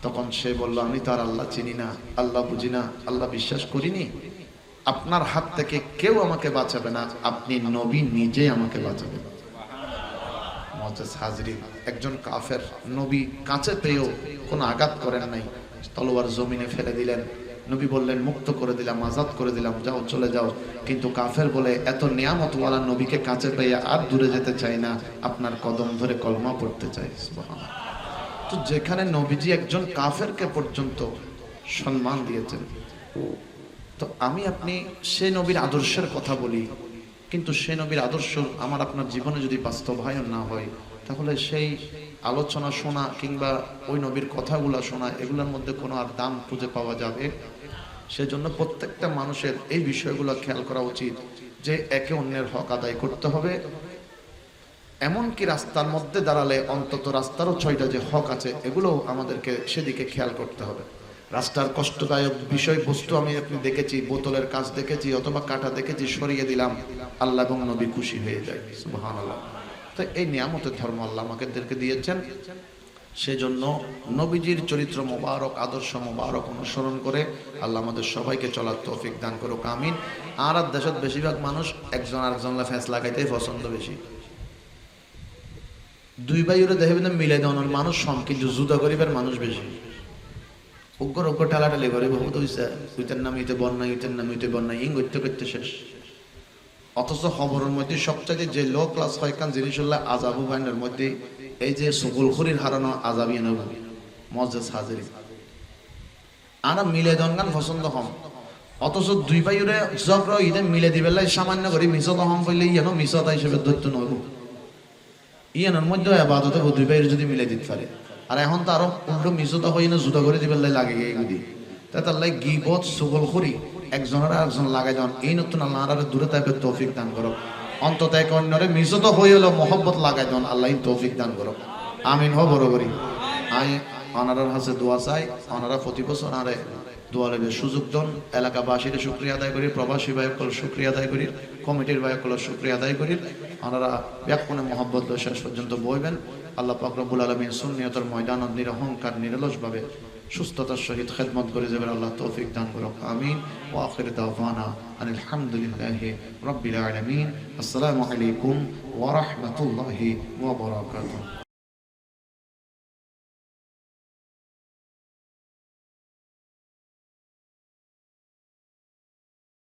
তখন সে বলল, আমি তো আর আল্লাহ চিনি না, আল্লাহ বুঝি না, আল্লাহ বিশ্বাস করিনি, আপনার হাত থেকে কেউ আমাকে বাঁচাবে না, আপনি নবী নিজে আমাকে বাঁচাবেন। মুআজ্জাজ হাজরিন, একজন কাফের নবী কাছে পেয়েও কোনো আঘাত করেন নাই, তলোয়ার জমিনে ফেলে দিলেন। নবী বললেন, মুক্ত করে দিলাম, আজাদ করে দিলাম, যাও চলে যাও। কিন্তু কাফের বলে, এত নিয়ামতওয়ালা নবীকে কাছে পেয়ে আর দূরে যেতে চাই না, আপনার কদম ধরে কলমা পড়তে চাই। সুবহানাল্লাহ। তো যেখানে নবীজি একজন কাফেরকে পর্যন্ত সম্মান দিয়েছেন, তো আমি আপনি সে নবীর আদর্শের কথা বলি, কিন্তু সে নবীর আদর্শ আমার আপনার জীবনে যদি বাস্তবায়ন না হয়, তাহলে সেই আলোচনা শোনা কিংবা ওই নবীর কথাগুলো শোনা, এগুলোর মধ্যে কোনো আর দাম খুঁজে পাওয়া যাবে? সেজন্য প্রত্যেকটা মানুষের এই বিষয়গুলো খেয়াল করা উচিত যে একে অন্যের হক আদায় করতে হবে। এমনকি রাস্তার মধ্যে দাঁড়ালে অন্তত রাস্তারও 6টা যে হক আছে, এগুলো আমাদেরকে সেদিকে খেয়াল করতে হবে। রাস্তার কষ্টদায়ক বিষয়বস্তু আমি আপনি দেখেছি, বোতলের কাজ দেখেছি অথবা কাঁটা দেখেছি, সরিয়ে দিলাম, আল্লাহ এবং নবী খুশি হয়ে যায়। সুবহানাল্লাহ। তো এই নিয়ামতের ধর্ম আল্লাহ আমাদেরকে দিয়েছেন, সেজন্য নবীজির চরিত্র মোবারক, আদর্শ মোবারক অনুসরণ করে আল্লাহ আমাদের সবাইকে চলার তৌফিক দান করুক, আমিন। আর দেশত বেশিরভাগ মানুষ একজন আরেকজনের ফ্যাস লাগাইতেই পছন্দ বেশি। দুই ভাইয়ের দেখবেন মিলে দেওয়ানোর মানুষ কম, কিন্তু জুতা গরিবের মানুষ বেশি। উগ্র উগ্র ঠেলাঠালি করে বহুত হইছে, উইতের নাম ইতে বন্যা, ইতের নাম ইতে বন্যা, ইং করতে করতে শেষ। অথচ খবরের মধ্যে সবচাইতে যে লো ক্লাস হয় কান জিনিস হল আজাবু বাইনের মধ্যে এই যে সুকুলখুরির হারানো আজাবি নবু মুআজ্জাজ হাজরিন, আনা মিলে দেন গান পছন্দ হম। অথচ দুই ভাইরে জগ্র ইদে মিলে দিবেলাই সামান্য করে মিছত হম বললে ইয়ানো মিছতা হিসেবে ধরতে নব। ইয়ানোর মধ্যে আবাদতে দুই ভাইয়ের যদি মিলে দিতে পারে, আর এখন তো আরো উল্টো মিছতা হই না জুতা করে দিবেলাই লাগে এগুলি। তাই তার লাই গিবত সুকুলখুরি একজনের একজন লাগাই দেন, এই নতুন আল্লাহ দূরে থাকবে তৌফিক দান করো। অন্তত এক অন্যরে মিছত হয়ে হলো মহব্বত লাগাই দেন, আল্লাহ তৌফিক দান করো, আমিন। হ বরাবরই আই অনারার হাতে দোয়া চাই, অনারা প্রতি বছর আরে দোয়া লেগে সুযোগ দেন। এলাকাবাসীর শুকরিয়া আদায় করি, প্রবাসী ভাইকল শুকরিয়া আদায় করি, কমিটির ভাইকল শুকরিয়া আদায় করি। ওনারা ব্যাপনে মহব্বত শেষ পর্যন্ত বইবেন। আল্লাহ পাক রব্বুল আলামিন সুন্নিয়তের ময়দানত নিরহংকার নিরলসভাবে সুস্থতার সহিত খেদমত করে যাবেন, আল্লাহ তৌফিক দান করুক, আমিন। ওয়া আখির দাওয়ানা আনিল হামদুলিল্লাহি রাব্বিল আলামিন। আসসালামু আলাইকুম ওয়া রাহমাতুল্লাহি ওয়া বারাকাতুহু।